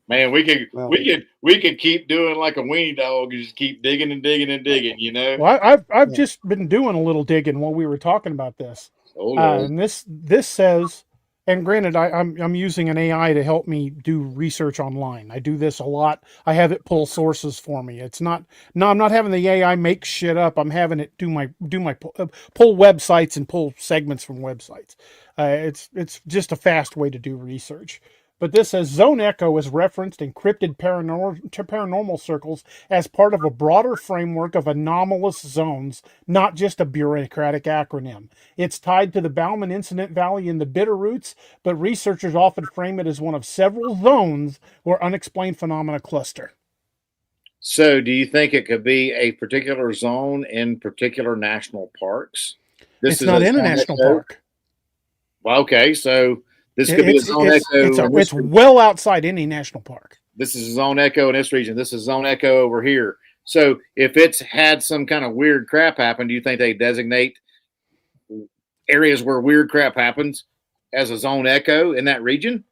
Man, we could keep doing like a weenie dog and just keep digging and digging and digging, Well, I've just been doing a little digging while we were talking about this. And this says, and granted, I'm using an AI to help me do research online. I do this a lot. I have it pull sources for me. I'm not having the AI make shit up. I'm having it do my pull websites and pull segments from websites. It's just a fast way to do research. But this says Zone Echo is referenced in cryptid paranormal circles as part of a broader framework of anomalous zones, not just a bureaucratic acronym. It's tied to the Bauman Incident Valley in the Bitterroots, but researchers often frame it as one of several zones where unexplained phenomena cluster. So do you think it could be a particular zone in particular national parks? It's not in a national park. Well, okay, so this could be a Zone Echo. It's well outside any national park. This is a Zone Echo in this region. This is Zone Echo over here. So if it's had some kind of weird crap happen, do you think they designate areas where weird crap happens as a zone echo in that region?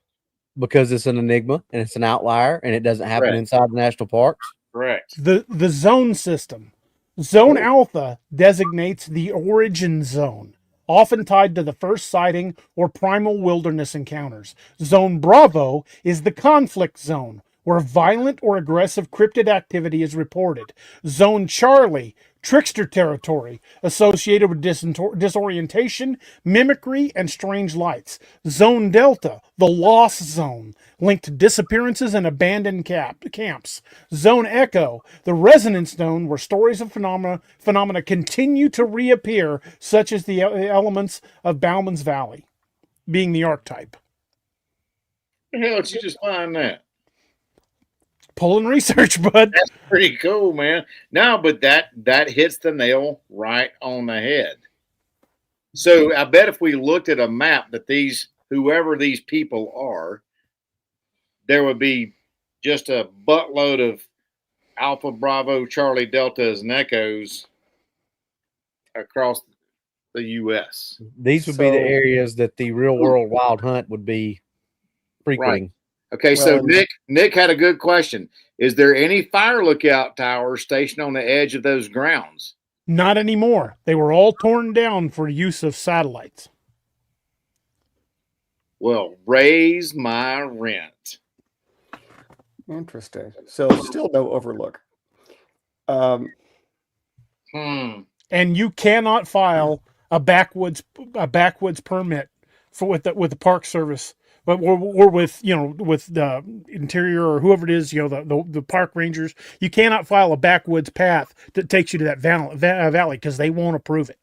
Because it's an enigma and it's an outlier and it doesn't happen Correct. inside the national parks. Correct. The zone system. Zone Cool. Alpha designates the origin zone, often tied to the first sighting or primal wilderness encounters. Zone Bravo is the conflict zone, where violent or aggressive cryptid activity is reported. Zone Charlie, trickster territory, associated with disorientation, mimicry, and strange lights. Zone Delta, the lost zone, linked to disappearances and abandoned camps. Zone Echo, the resonance zone where stories of phenomena continue to reappear, such as the elements of Bauman's Valley, being the archetype. How did you just find that? Pulling research, bud. That's pretty cool, man. No, but that hits the nail right on the head. So I bet if we looked at a map that whoever these people are, there would be just a buttload of Alpha, Bravo, Charlie, Deltas, and Echoes across the U.S. These would be the areas that the real world wild hunt would be frequenting. Right. Okay, Well, so Nick had a good question. Is there any fire lookout towers stationed on the edge of those grounds? Not anymore. They were all torn down for use of satellites. Well, raise my rent. Interesting. So still no overlook. And you cannot file a backwoods permit with the Park Service, but or with with the Interior or whoever it is, the park rangers. You cannot file a backwoods path that takes you to that valley because they won't approve it.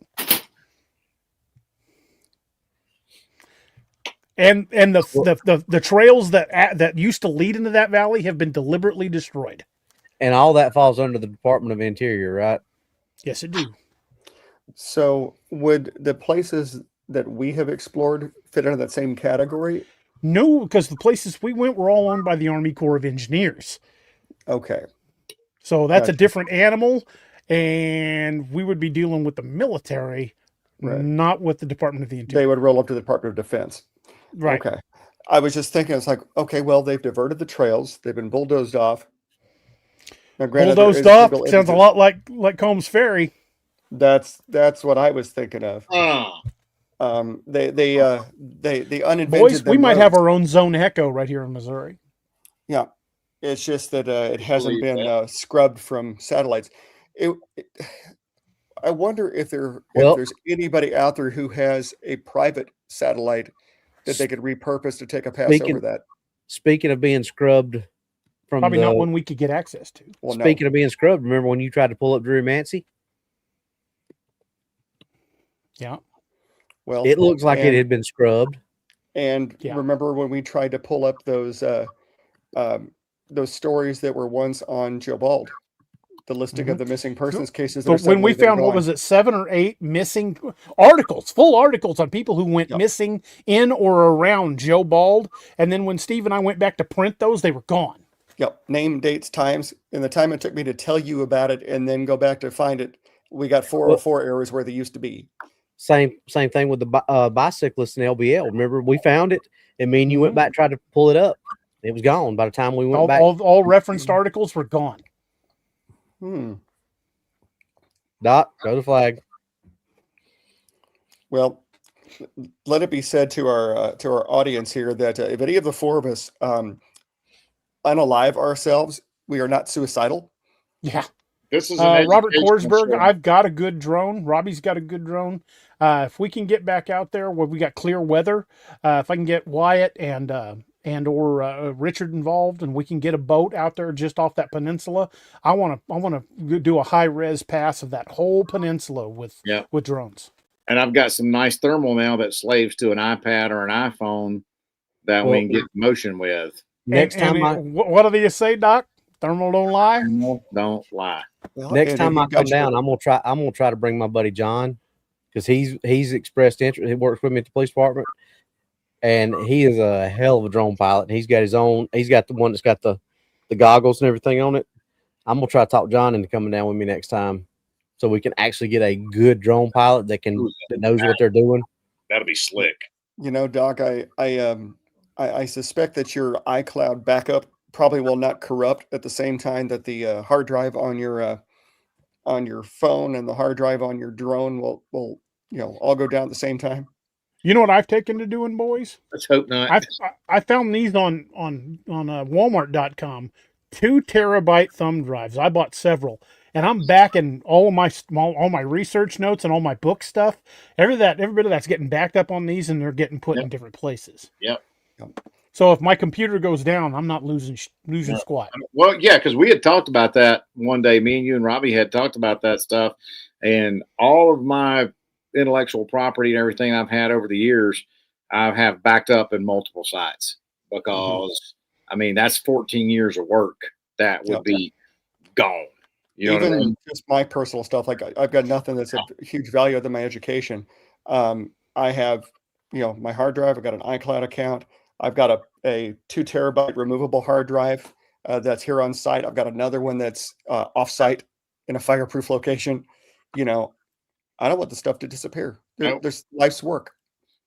And the trails that used to lead into that valley have been deliberately destroyed. And all that falls under the Department of Interior, right? Yes, it do. So would the places that we have explored fit into that same category? No, because the places we went were all owned by the Army Corps of Engineers. Okay. So that's a different animal, and we would be dealing with the military, not with the Department of the Interior. They would roll up to the Department of Defense. Right. Okay. I was just thinking, it's like, okay, well, they've diverted the trails. They've been bulldozed off. Now, granted, bulldozed off sounds a lot like Combs Ferry. That's what I was thinking of. They uninvented. Boys, we might have our own Zone Echo right here in Missouri. Yeah, it's just that it hasn't been scrubbed from satellites. I wonder if there's anybody out there who has a private satellite that they could repurpose to take a pass over that. Speaking of being scrubbed from probably not one we could get access to. Well, speaking of being scrubbed, remember when you tried to pull up Drew Mancy? Yeah. Well, it looks like it had been scrubbed. And remember when we tried to pull up those stories that were once on Joe Bald, the listing of the missing persons cases. So when we found, what was it, 7 or 8 missing articles, full articles on people who went missing in or around Joe Bald. And then when Steve and I went back to print those, they were gone. Yep. Name, dates, times, and the time it took me to tell you about it and then go back to find it. We got 404 errors where they used to be. Same thing with the bicyclists in LBL. Remember, we found it, and me and you went back and tried to pull it up. It was gone by the time we went back. All referenced articles were gone. Doc, go to flag. Well, let it be said to our audience here that if any of the 4 of us unalive ourselves, we are not suicidal. Yeah. This is Robert Korsberg. I've got a good drone. Robbie's got a good drone. If we can get back out there where we got clear weather, if I can get Wyatt and or Richard involved, and we can get a boat out there just off that peninsula, I want to do a high res pass of that whole peninsula with drones. And I've got some nice thermal now that slaves to an iPad or an iPhone that we can get motion with. Next time, what do they say, Doc? Thermal don't lie. Thermal don't lie. Well, next time I come down, I'm gonna try to bring my buddy John, because he's expressed interest. He works with me at the police department, and he is a hell of a drone pilot. He's got his own. He's got the one that's got the goggles and everything on it. I'm gonna try to talk John into coming down with me next time, so we can actually get a good drone pilot that knows what they're doing. That'll be slick. You know, Doc, I suspect that your iCloud backup probably will not corrupt at the same time that the hard drive on your phone and the hard drive on your drone will all go down at the same time. You know what I've taken to doing, boys? Let's hope not. I found these on Walmart.com. 2 terabyte thumb drives. I bought several, and I'm backing all my research notes and all my book stuff. Every bit of that's getting backed up on these, and they're getting put in different places. Yep. So if my computer goes down, I'm not losing squat. Well, yeah, because we had talked about that one day. Me and you and Robbie had talked about that stuff, and all of my intellectual property and everything I've had over the years, I have backed up in multiple sites because, I mean, that's 14 years of work that would be gone. You know Even what I mean? just my personal stuff, like I've got nothing that's a huge value other than my education. I have, my hard drive. I've got an iCloud account. I've got a 2 terabyte removable hard drive that's here on site. I've got another one that's off site in a fireproof location. I don't want the stuff to disappear. There's life's work.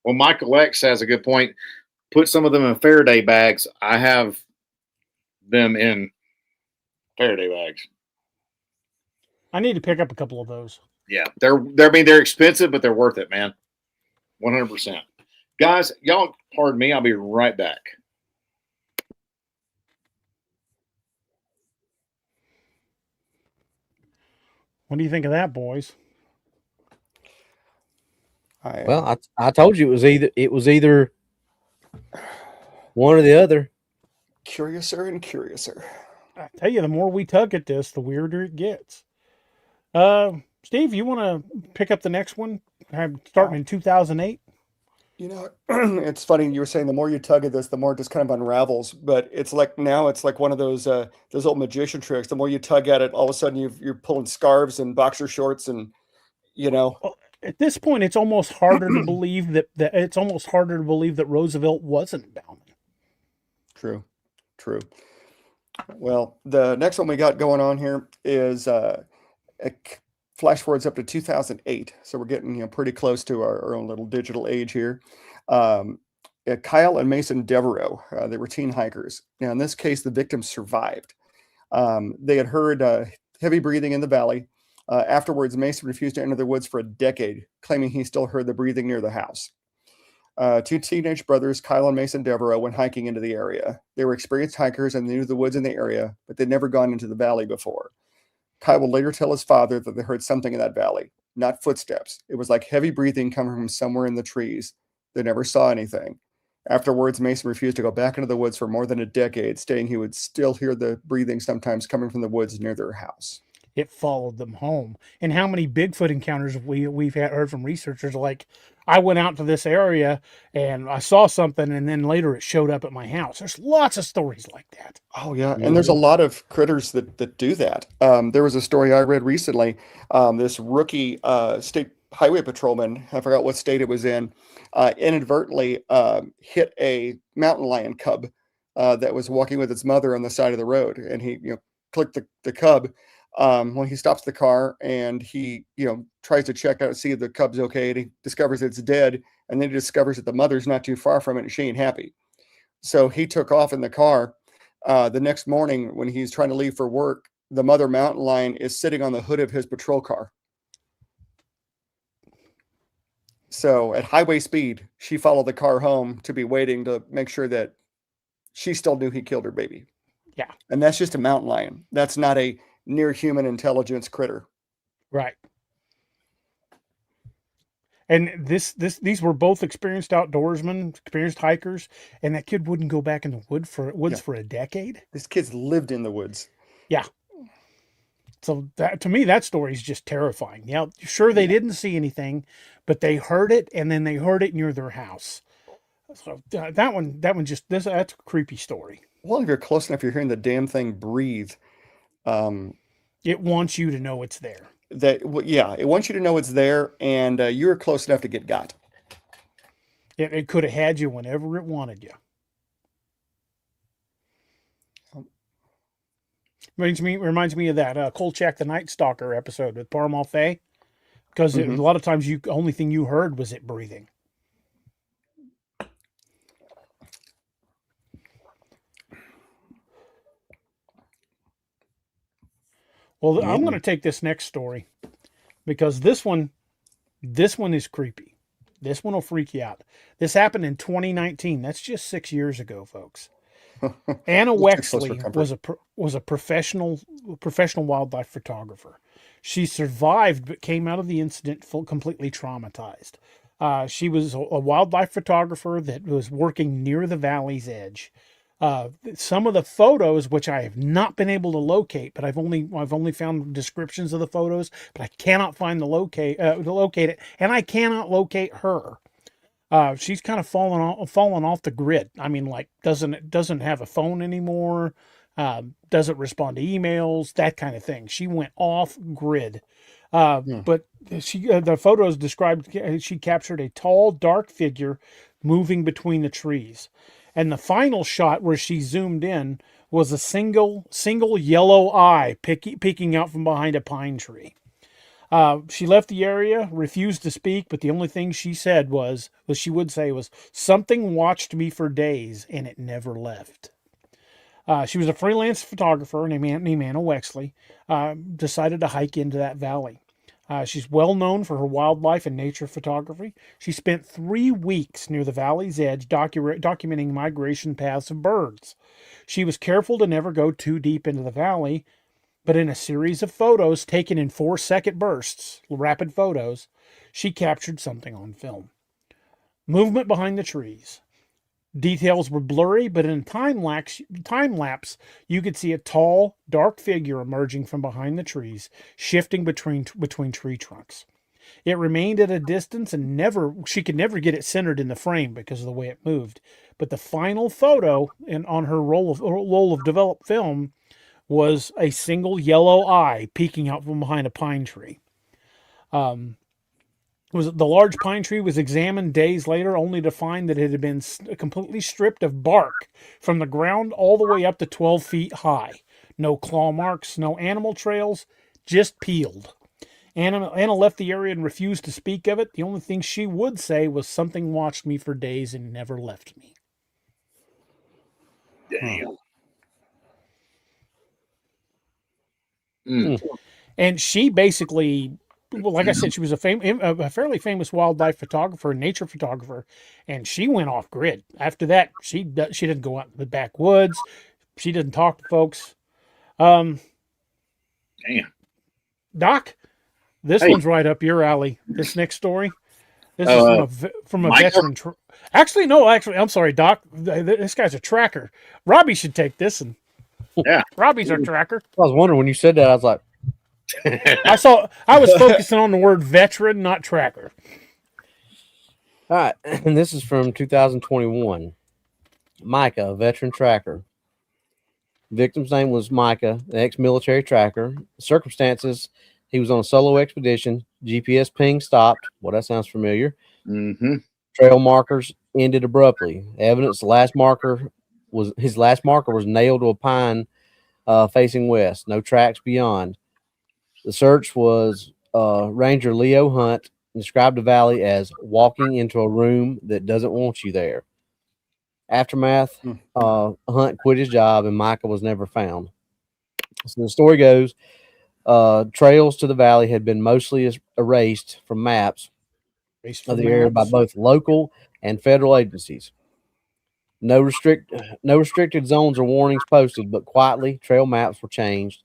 Well, Michael X has a good point. Put some of them in Faraday bags. I have them in Faraday bags. I need to pick up a couple of those. Yeah, they're expensive, but they're worth it, man. 100%. Guys, y'all pardon me. I'll be right back. What do you think of that, boys? Well, I told you it was either one or the other. Curiouser and curiouser. I tell you, the more we tug at this, the weirder it gets. Steve, you want to pick up the next one? Starting in 2008. It's funny. You were saying the more you tug at this, the more it just kind of unravels. But it's like one of those old magician tricks. The more you tug at it, all of a sudden you're pulling scarves and boxer shorts, and Well, at this point, it's almost harder to believe that Roosevelt wasn't down. True. Well, the next one we got going on here is flash forwards up to 2008. So we're getting pretty close to our own little digital age here. Kyle and Mason Devereaux, they were teen hikers. Now, in this case, the victims survived. They had heard heavy breathing in the valley. Afterwards, Mason refused to enter the woods for a decade, claiming he still heard the breathing near the house. 2 teenage brothers, Kyle and Mason Devereaux, went hiking into the area. They were experienced hikers and they knew the woods in the area, but they'd never gone into the valley before. Kyle would later tell his father that they heard something in that valley, not footsteps. It was like heavy breathing coming from somewhere in the trees. They never saw anything. Afterwards, Mason refused to go back into the woods for more than a decade, stating he would still hear the breathing sometimes coming from the woods near their house. It followed them home. And how many Bigfoot encounters we've heard from researchers? Like, I went out to this area and I saw something, and then later it showed up at my house. There's lots of stories like that. Oh yeah, and there's a lot of critters that do that. There was a story I read recently. This rookie state highway patrolman, I forgot what state it was in, inadvertently hit a mountain lion cub that was walking with its mother on the side of the road, and he clicked the cub. When he stops the car and he, tries to check out, see if the cub's okay, and he discovers it's dead, and then he discovers that the mother's not too far from it and she ain't happy. So he took off in the car. The next morning when he's trying to leave for work, the mother mountain lion is sitting on the hood of his patrol car. So at highway speed, she followed the car home to be waiting to make sure that she still knew he killed her baby. Yeah. And that's just a mountain lion. That's not a near human intelligence critter. Right. And these were both experienced outdoorsmen, experienced hikers, and that kid wouldn't go back in the woods for a decade. These kids lived in the woods. Yeah. So to me, that story is just terrifying. Yeah, sure, they didn't see anything, but they heard it, and then they heard it near their house. So that's a creepy story. Well, if you're close enough, you're hearing the damn thing breathe. It wants you to know it's there. It wants you to know it's there, and you're close enough to get got. It could have had you whenever it wanted you. Reminds me of that Kolchak the Night Stalker episode with Parmal Faye, because a Mhm. lot of times the only thing you heard was it breathing. Well, I'm going to take this next story because this one is creepy. This one will freak you out. This happened in 2019. That's just 6 years ago, folks. Anna Just too close for Wexley comfort. was a professional wildlife photographer. She survived but came out of the incident completely traumatized. She was a wildlife photographer that was working near the valley's edge. Some of the photos, which I have not been able to locate, but I've only found descriptions of the photos, but I cannot find to locate it, and I cannot locate her. She's kind of fallen off the grid. I mean, like doesn't have a phone anymore. Doesn't respond to emails, that kind of thing. She went off grid. But the photos described she captured a tall, dark figure moving between the trees, and the final shot where she zoomed in was a single yellow eye peeking out from behind a pine tree. She left the area, refused to speak, but the only thing she said was something watched me for days and it never left. She was a freelance photographer named Anna Wexley. Decided to hike into that valley. She's well known for her wildlife and nature photography. She spent 3 weeks near the valley's edge documenting migration paths of birds. She was careful to never go too deep into the valley, but in a series of photos taken in 4-second bursts, rapid photos, she captured something on film. Movement behind the trees. Details were blurry, but in time lapse, you could see a tall, dark figure emerging from behind the trees, shifting between tree trunks. It remained at a distance and she could never get it centered in the frame because of the way it moved. But the final photo on her roll of developed film was a single yellow eye peeking out from behind a pine tree. The large pine tree was examined days later, only to find that it had been completely stripped of bark from the ground all the way up to 12 feet high. No claw marks, no animal trails, just peeled. Anna left the area and refused to speak of it. The only thing she would say was something watched me for days and never left me. Damn. And she basically, like I said, she was a fairly famous wildlife photographer and nature photographer, and she went off grid. After that, she didn't go out in the backwoods. She didn't talk to folks. Damn. Doc, this one's right up your alley. This next story. This is from a veteran. Actually, I'm sorry, Doc. This guy's a tracker. Robbie should take this, and Robbie's our tracker. I was wondering when you said that. I was like, I was focusing on the word veteran, not tracker. all right, and this is from 2021. Micah, a veteran tracker. Victim's name was Micah, an ex-military tracker. Circumstances: he was on a solo expedition. GPS ping stopped. Well, that sounds familiar. Mm-hmm. Trail markers ended abruptly. Evidence: his last marker was nailed to a pine facing west. No tracks beyond. The search was Ranger Leo Hunt described the valley as walking into a room that doesn't want you there. Aftermath: Hunt quit his job and Micah was never found. So the story goes, trails to the valley had been mostly erased from maps of the area by both local and federal agencies. No restricted zones or warnings posted, but quietly trail maps were changed.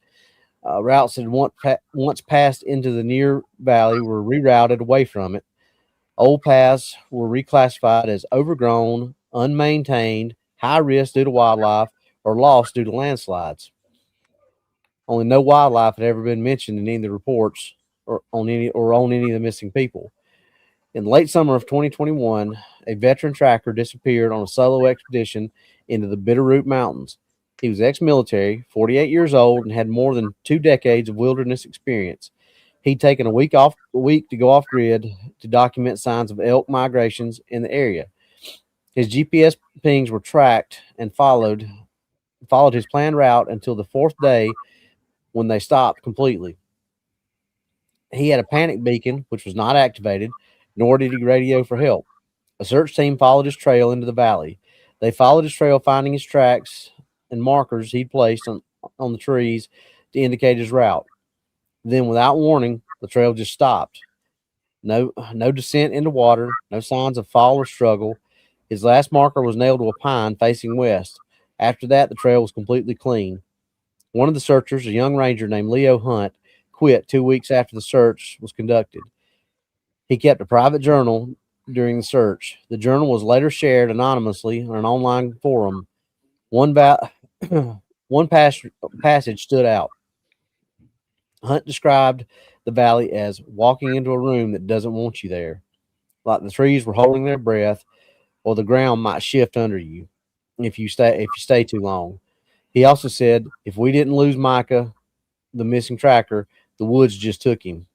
Routes that once passed into the near valley were rerouted away from it. Old paths were reclassified as overgrown, unmaintained, high risk due to wildlife, or lost due to landslides. Only no wildlife had ever been mentioned in any of the reports or on any of the missing people. In the late summer of 2021, a veteran tracker disappeared on a solo expedition into the Bitterroot Mountains. He was ex-military, 48 years old, and had more than 2 decades of wilderness experience. He'd taken a week to go off grid to document signs of elk migrations in the area. His GPS pings were tracked and followed his planned route until the 4th day, when they stopped completely. He had a panic beacon, which was not activated, nor did he radio for help. A search team followed his trail into the valley. They followed his trail, finding his tracks and markers he'd placed on the trees to indicate his route. Then, without warning, the trail just stopped. No descent into water, no signs of fall or struggle. His last marker was nailed to a pine facing west. After that, the trail was completely clean. One of the searchers, a young ranger named Leo Hunt, quit 2 weeks after the search was conducted. He kept a private journal during the search. The journal was later shared anonymously on an online forum. One passage stood out. Hunt described the valley as walking into a room that doesn't want you there, like the trees were holding their breath, or the ground might shift under you if you stay too long. He also said, if we didn't lose Micah, the missing tracker, the woods just took him.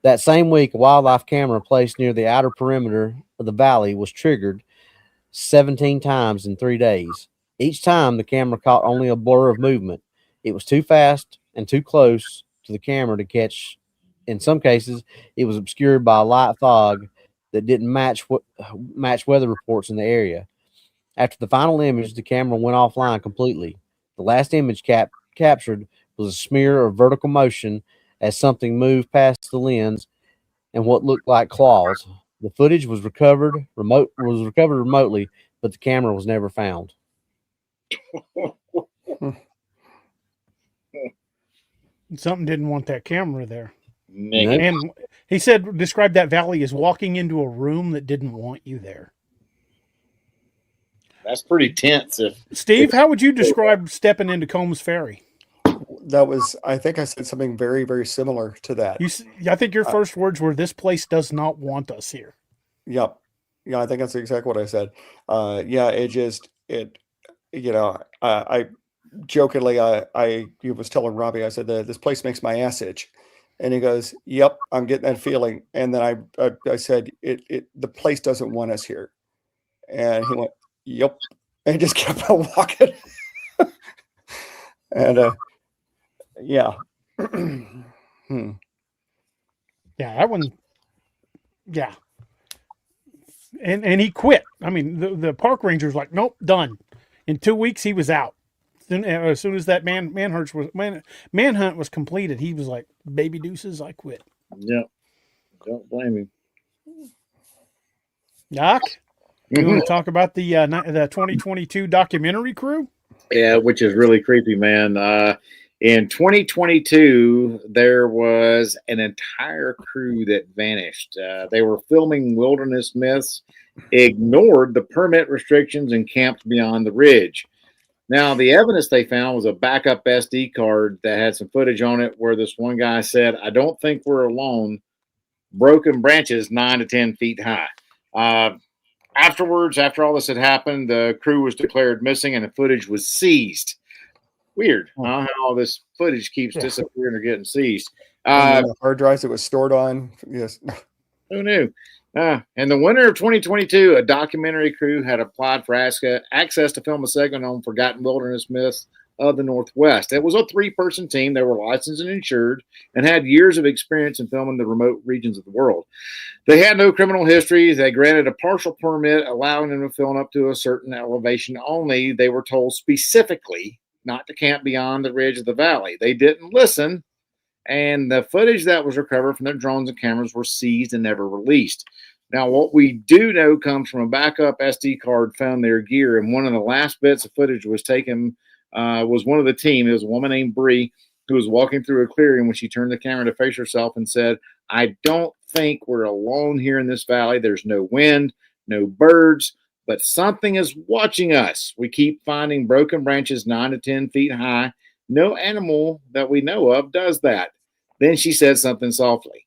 That same week, a wildlife camera placed near the outer perimeter of the valley was triggered 17 times in 3 days. Each time, the camera caught only a blur of movement. It was too fast and too close to the camera to catch. In some cases, it was obscured by a light fog that didn't match weather reports in the area. After the final image, the camera went offline completely. The last image captured was a smear of vertical motion as something moved past the lens and what looked like claws. The footage was recovered remotely, but the camera was never found. Something didn't want that camera there. Negative. And he said, describe that valley as walking into a room that didn't want you there. That's pretty tense. Steve, how would you describe stepping into Combs Ferry? I think I said something very, very similar to that. I think your first words were, this place does not want us here. Yep. Yeah, I think that's exactly what I said. I jokingly, I was telling Robbie, I said, this place makes my ass itch. And he goes, yep, I'm getting that feeling. And then I said, the place doesn't want us here. And he went, yep. And just kept on walking. And, yeah. Yeah, that one. Yeah. And he quit. I mean, the park ranger's like, nope, done. In 2 weeks, he was out. As soon as that manhunt was completed, he was like, baby deuces, I quit. Yeah. Don't blame him. Doc, you want to talk about the 2022 documentary crew? Yeah, which is really creepy, man. In 2022, there was an entire crew that vanished. They were filming wilderness myths, ignored the permit restrictions, and camped beyond the ridge. Now, the evidence they found was a backup SD card that had some footage on it where this one guy said, I don't think we're alone. Broken branches 9 to 10 feet high. Afterwards, after all this had happened, the crew was declared missing and the footage was seized. Weird, huh? How all this footage keeps disappearing or getting seized. The hard drives it was stored on. Yes. Who knew? In the winter of 2022, a documentary crew had applied for access to film a segment on forgotten wilderness myths of the Northwest. It was a 3-person team. They were licensed and insured and had years of experience in filming the remote regions of the world. They had no criminal history. They granted a partial permit, allowing them to film up to a certain elevation only. They were told specifically not to camp beyond the ridge of the valley. They didn't listen, and the footage that was recovered from their drones and cameras were seized and never released. Now, what we do know comes from a backup SD card found their gear, and one of the last bits of footage was taken was one of the team. It was a woman named Bree who was walking through a clearing when she turned the camera to face herself and said, I don't think we're alone here in this valley. There's no wind, no birds, but something is watching us. We keep finding broken branches 9 to 10 feet high. No animal that we know of does that. Then she said something softly.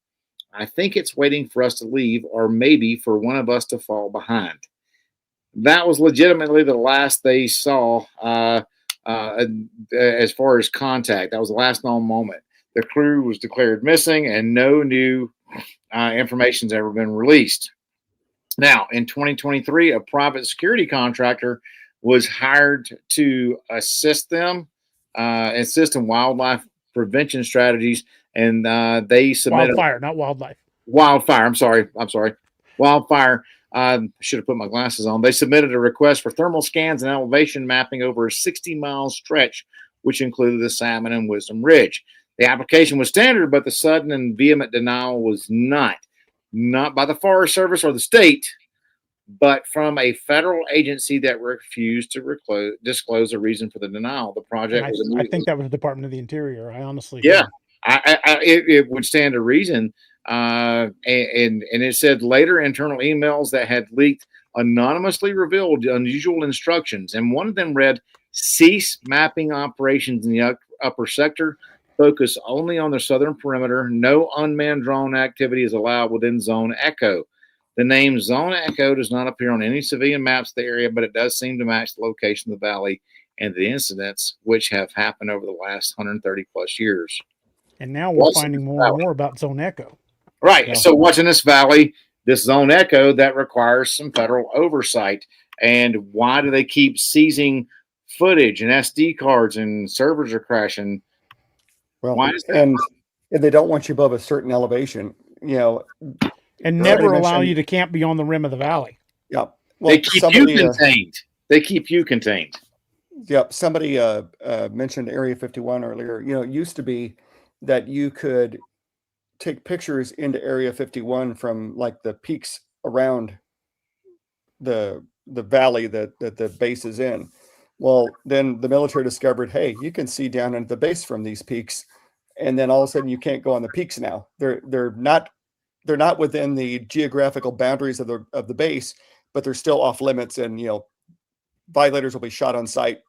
I think it's waiting for us to leave, or maybe for one of us to fall behind. That was legitimately the last they saw as far as contact. That was the last known moment. The crew was declared missing, and no new information's ever been released. Now, in 2023, a private security contractor was hired to assist them, assist in wildlife prevention strategies, and they submitted Wildfire, not wildlife. wildfire. I'm sorry, wildfire. Should have put my glasses on. They submitted a request for thermal scans and elevation mapping over a 60-mile stretch, which included the Salmon and Wisdom Ridge. The application was standard, but the sudden and vehement denial was not by the Forest Service or the state, but from a federal agency that refused to disclose a reason for the denial. The project I think that was the Department of the Interior. I honestly yeah, do. it would stand to reason. And it said later internal emails that had leaked anonymously revealed unusual instructions, and one of them read, "Cease mapping operations in the upper sector. Focus only on the southern perimeter. No unmanned drone activity is allowed within Zone Echo." The name Zone Echo does not appear on any civilian maps of the area, but it does seem to match the location of the valley and the incidents which have happened over the last 130 plus years. And now we're finding more and more about Zone Echo. Right. Yeah. So watching this valley, this Zone Echo, that requires some federal oversight. And why do they keep seizing footage and SD cards and servers are crashing? Well, why is that? And they don't want you above a certain elevation, and never allow you to camp beyond the rim of the valley. Yeah. Well, they keep you contained. They keep you contained. Yep. Somebody mentioned Area 51 earlier. It used to be that you could take pictures into Area 51 from like the peaks around the valley that the base is in. Well, then the military discovered, hey, you can see down into the base from these peaks, and then all of a sudden you can't go on the peaks now. They're not within the geographical boundaries of the base, but they're still off limits, and violators will be shot on sight.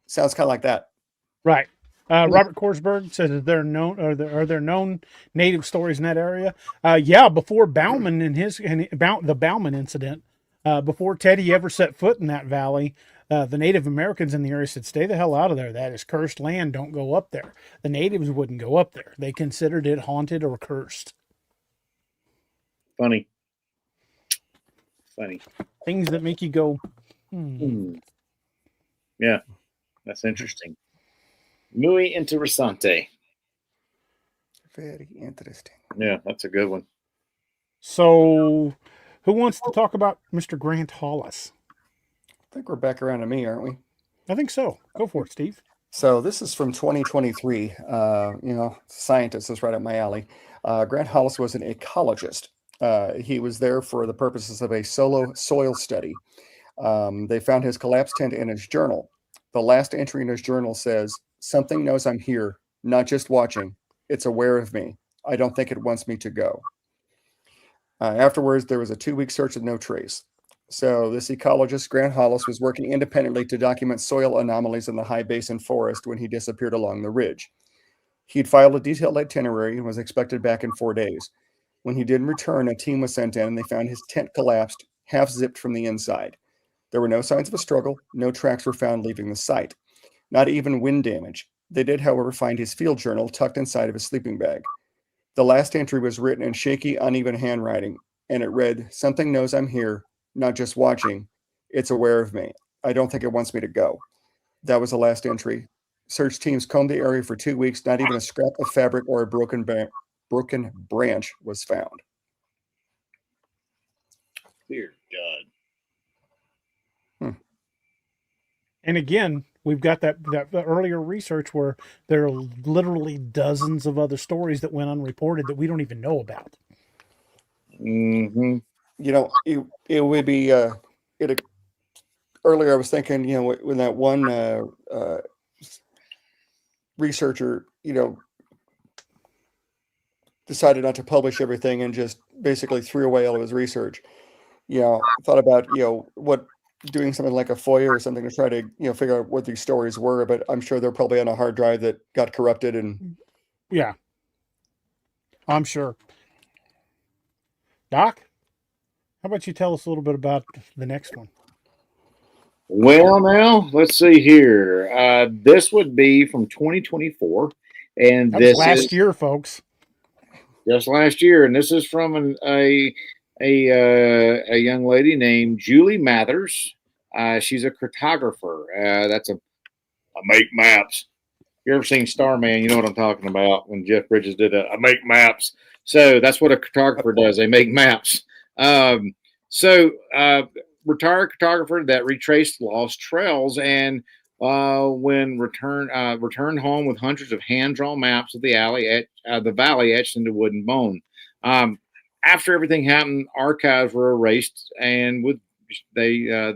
Sounds kind of like that, right? Robert Korsberg says, are there known native stories in that area? Yeah, before Bauman the Bauman incident, before Teddy ever set foot in that valley, the Native Americans in the area said, "Stay the hell out of there. That is cursed land. Don't go up there." The natives wouldn't go up there. They considered it haunted or cursed. Funny. Things that make you go, Yeah, that's interesting. Muy interesante. Very interesting. Yeah, that's a good one. So, who wants to talk about Mr. Grant Hollis? I think we're back around to me, aren't we? I think so. Go for it, Steve. So this is from 2023. Scientist is right up my alley. Grant Hollis was an ecologist. He was there for the purposes of a solo soil study. They found his collapsed tent in his journal. The last entry in his journal says, "Something knows I'm here, not just watching. It's aware of me. I don't think it wants me to go." Afterwards, there was a 2-week search with no trace. So this ecologist, Grant Hollis, was working independently to document soil anomalies in the high basin forest when he disappeared along the ridge. He'd filed a detailed itinerary and was expected back in 4 days. When he didn't return, a team was sent in and they found his tent collapsed, half zipped from the inside. There were no signs of a struggle. No tracks were found leaving the site. Not even wind damage. They did, however, find his field journal tucked inside of his sleeping bag. The last entry was written in shaky, uneven handwriting, and it read, "Something knows I'm here, not just watching. It's aware of me. I don't think it wants me to go." That was the last entry. Search teams combed the area for 2 weeks. Not even a scrap of fabric or a broken branch was found. Dear God. And again, we've got that earlier research where there are literally dozens of other stories that went unreported that we don't even know about. Mm-hmm. It would be earlier I was thinking, when that one researcher, decided not to publish everything and just basically threw away all of his research. Thought about, what doing something like a FOIA or something to try to, figure out what these stories were, but I'm sure they're probably on a hard drive that got corrupted and yeah, I'm sure. Doc, how about you tell us a little bit about the next one? Well, now let's see here. This would be from 2024, and that was last year, folks. Just last year, and this is from a young lady named Julie Mathers. She's a cartographer. I make maps. You ever seen Starman? You know what I'm talking about when Jeff Bridges did I make maps. So that's what a cartographer does. They make maps. Retired cartographer that retraced lost trails and when returned home with hundreds of hand-drawn maps of the valley etched into wood and bone. After everything happened, archives were erased and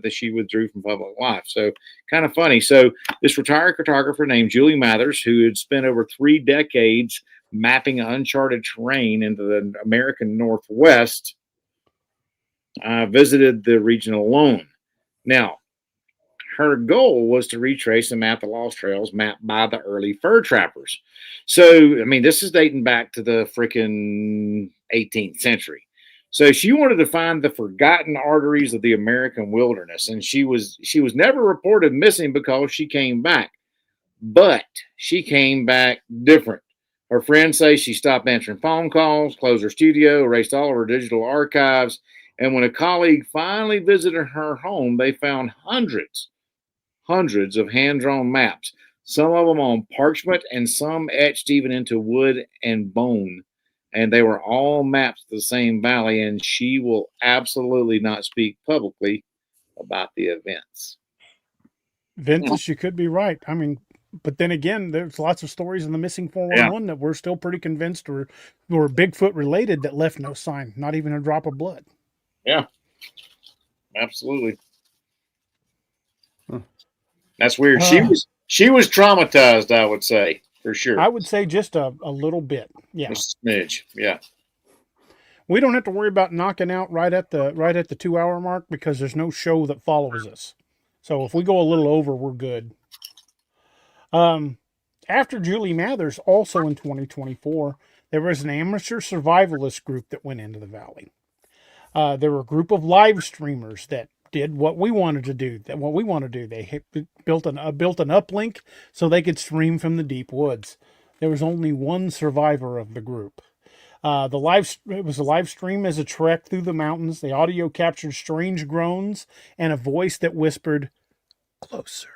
she withdrew from public life. So kind of funny. So this retired cartographer named Julie Mathers, who had spent over 3 decades mapping uncharted terrain into the American Northwest, visited the region alone. Now, her goal was to retrace and map the lost trails mapped by the early fur trappers. So, I mean, this is dating back to the freaking 18th century. So she wanted to find the forgotten arteries of the American wilderness, and she was never reported missing because she came back. But she came back different. Her friends say she stopped answering phone calls, closed her studio, erased all of her digital archives, and when a colleague finally visited her home, they found hundreds of hand-drawn maps, some of them on parchment and some etched even into wood and bone. And they were all maps of the same valley, and she will absolutely not speak publicly about the events. Ventus, you could be right. I mean, but then again, there's lots of stories in the missing 411 that we're still pretty convinced were Bigfoot related that left no sign, not even a drop of blood. Yeah, absolutely. That's weird. She was traumatized, I would say, for sure. I would say just a little bit. Yeah. A smidge. Yeah. We don't have to worry about knocking out right at the 2-hour mark because there's no show that follows us. So if we go a little over, we're good. After Julie Mathers, also in 2024, there was an amateur survivalist group that went into the valley. There were a group of live streamers that did what we wanted to do. They built an uplink so they could stream from the deep woods. There was only one survivor of the group. It was a live stream as a trek through the mountains. The audio captured strange groans and a voice that whispered, "Closer."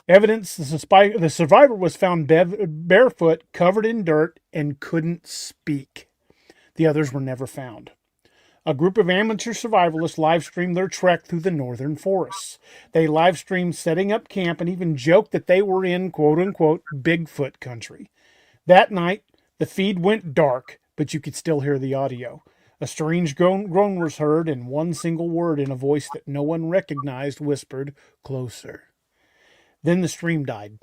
Evidence: the survivor was found barefoot, covered in dirt, and couldn't speak. The others were never found. A group of amateur survivalists live-streamed their trek through the northern forests. They live-streamed setting up camp and even joked that they were in quote-unquote Bigfoot country. That night, the feed went dark, but you could still hear the audio. A strange groan was heard, and one single word in a voice that no one recognized whispered, "Closer." Then the stream died.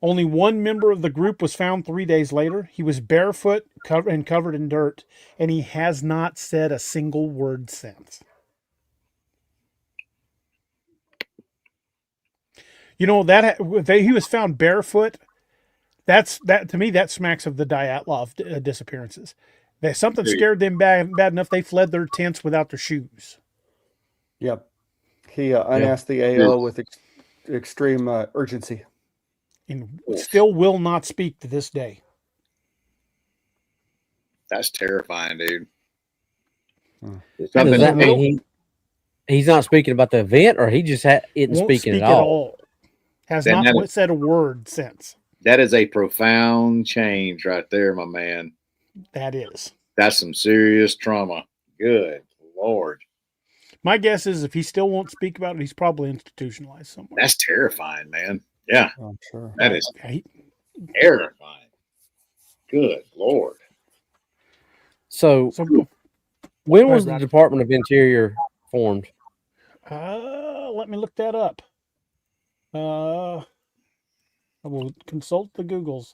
Only one member of the group was found 3 days later. He was barefoot and covered in dirt, and he has not said a single word since. You know, he was found barefoot. That to me, that smacks of the Dyatlov disappearances. Something scared them bad enough they fled their tents without their shoes. Yep. He unasked the AO with extreme urgency. And still will not speak to this day. That's terrifying, dude. Does that mean he's not speaking about the event, or he just isn't speaking at all? Has not said a word since. That is a profound change right there, my man. That is. That's some serious trauma. Good Lord. My guess is if he still won't speak about it, he's probably institutionalized somewhere. That's terrifying, man. Yeah. I'm sure. That is terrifying. Good Lord. So when was the Department of Interior formed? Let me look that up. I will consult the Googles.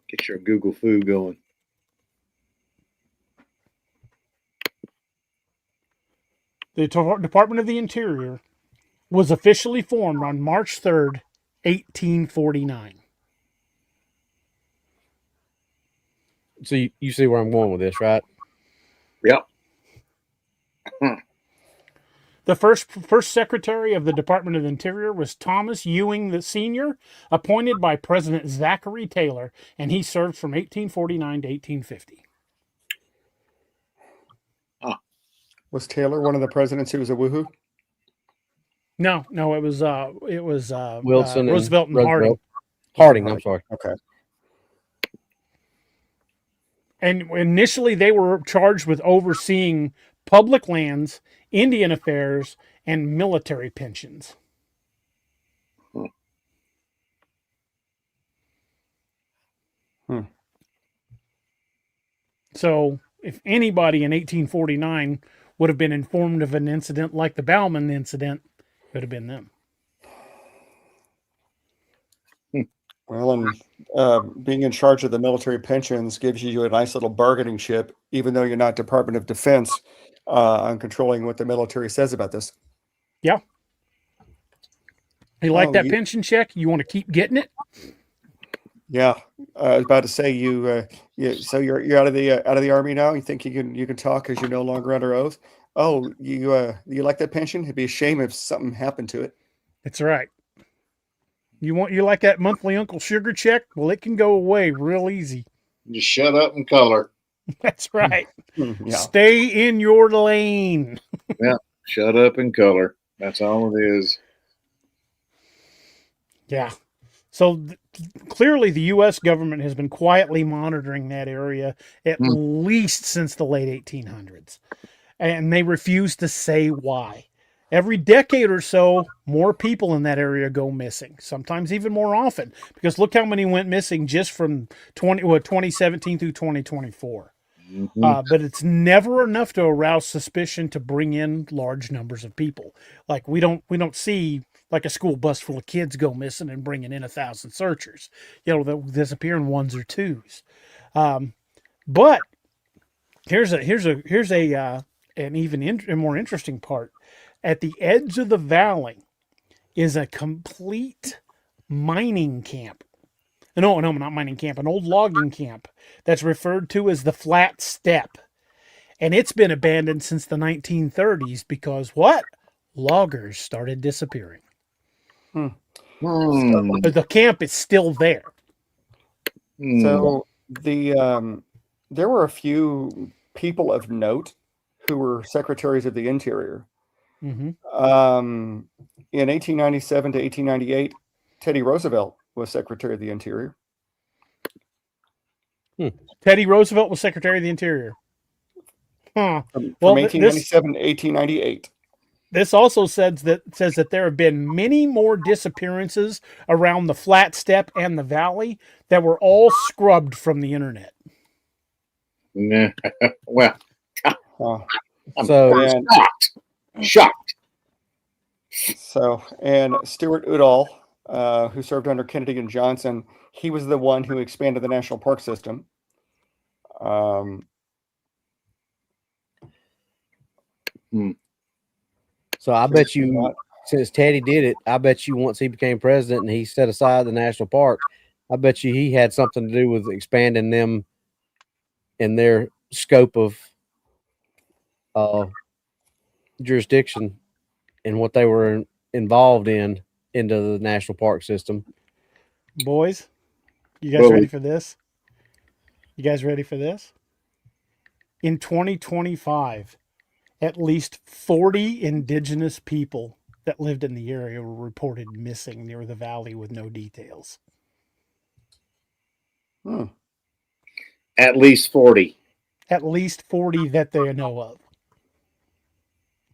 Get your Google foo going. The Department of the Interior was officially formed on March 3rd, 1849. So you see where I'm going with this, right? Yep. The first secretary of the Department of the Interior was Thomas Ewing the Sr., appointed by President Zachary Taylor, and he served from 1849 to 1850. Was Taylor one of the presidents who was a woohoo? No, it was Wilson Roosevelt and Harding. Roosevelt. Harding, I'm sorry. Okay. And initially, they were charged with overseeing public lands, Indian affairs, and military pensions. So, if anybody in 1849 would have been informed of an incident like the Bauman incident, it would have been them. Well, and being in charge of the military pensions gives you a nice little bargaining chip, even though you're not Department of Defense, on controlling what the military says about this. Yeah. You like Oh, that pension check? You want to keep getting it? Yeah, I was about to say so you're out of the army now. You think you can talk because you're no longer under oath. Oh, you like that pension? It'd be a shame if something happened to it. That's right. You like that monthly Uncle Sugar check? Well, it can go away real easy. Just shut up and color. That's right. Yeah. Stay in your lane. Yeah, shut up and color. That's all it is. Yeah. So clearly the U.S. government has been quietly monitoring that area at least since the late 1800s. And they refuse to say why. Every decade or so, more people in that area go missing, sometimes even more often, because look how many went missing just from 2017 through 2024. But it's never enough to arouse suspicion to bring in large numbers of people. Like we don't see like a school bus full of kids go missing and bringing in 1,000 searchers. They'll disappear in ones or twos. But here's an even more interesting part. At the edge of the valley is a complete mining camp. No, not mining camp, an old logging camp that's referred to as the Flat Steppe. And it's been abandoned since the 1930s because what? Loggers started disappearing. The camp is still there. So there were a few people of note who were secretaries of the Interior. In 1897 to 1898, Teddy Roosevelt was Secretary of the Interior. Teddy Roosevelt was Secretary of the Interior. Huh. From 1897 to 1898. This also says that there have been many more disappearances around the Flat Steppe and the valley that were all scrubbed from the internet. Well, So shocked. So, and Stuart Udall, who served under Kennedy and Johnson, he was the one who expanded the national park system. So I bet you, since Teddy did it, I bet you once he became president and he set aside the national park, I bet you he had something to do with expanding them in their scope of jurisdiction and what they were involved in into the national park system. Boys, you guys ready for this? You guys ready for this? In 2025, at least 40 indigenous people that lived in the area were reported missing near the valley with no details. At least 40. At least 40 that they know of.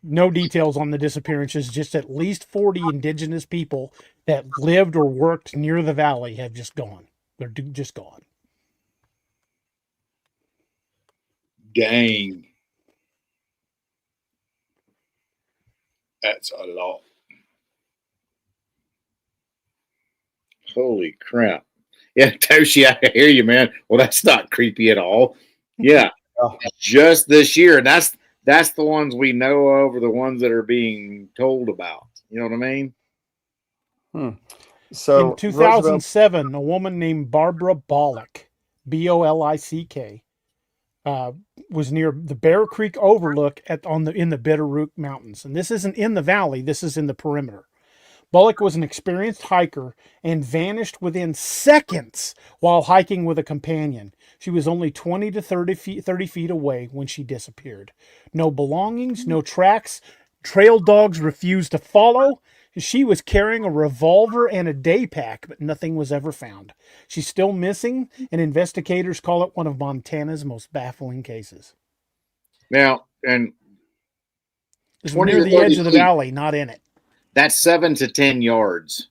No details on the disappearances, just at least 40 indigenous people that lived or worked near the valley have just gone. They're just gone. Dang. That's a lot. Holy crap. Yeah, Toshi, I hear you, man. Well, that's not creepy at all. Yeah. Just this year. And that's the ones we know of, or the ones that are being told about. You know what I mean? So in 2007, a woman named Barbara Bollock, Bolick, was near the Bear Creek Overlook in the Bitterroot Mountains. And this isn't in the valley, this is in the perimeter. Bullock was an experienced hiker and vanished within seconds while hiking with a companion. She was only 20 to 30 feet away when she disappeared. No belongings, no tracks. Trail dogs refused to follow. She was carrying a revolver and a day pack, but nothing was ever found. She's still missing, and investigators call it one of Montana's most baffling cases. Now, and It's near the edge of the valley, not in it. That's 7 to 10 yards.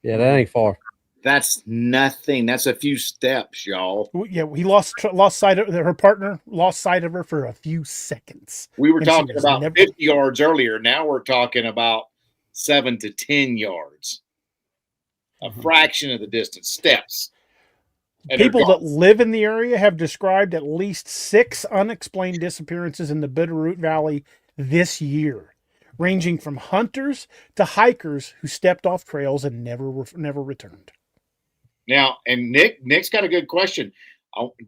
Yeah, that ain't far. That's nothing. That's a few steps, y'all. Yeah, he lost sight of her partner. Lost sight of her for a few seconds. We were talking about 50 yards earlier. Now we're talking about 7 to 10 yards. A fraction of the distance. Steps. And people that live in the area have described at least 6 unexplained disappearances in the Bitterroot Valley this year, ranging from hunters to hikers who stepped off trails and never returned. Now, and Nick's got a good question.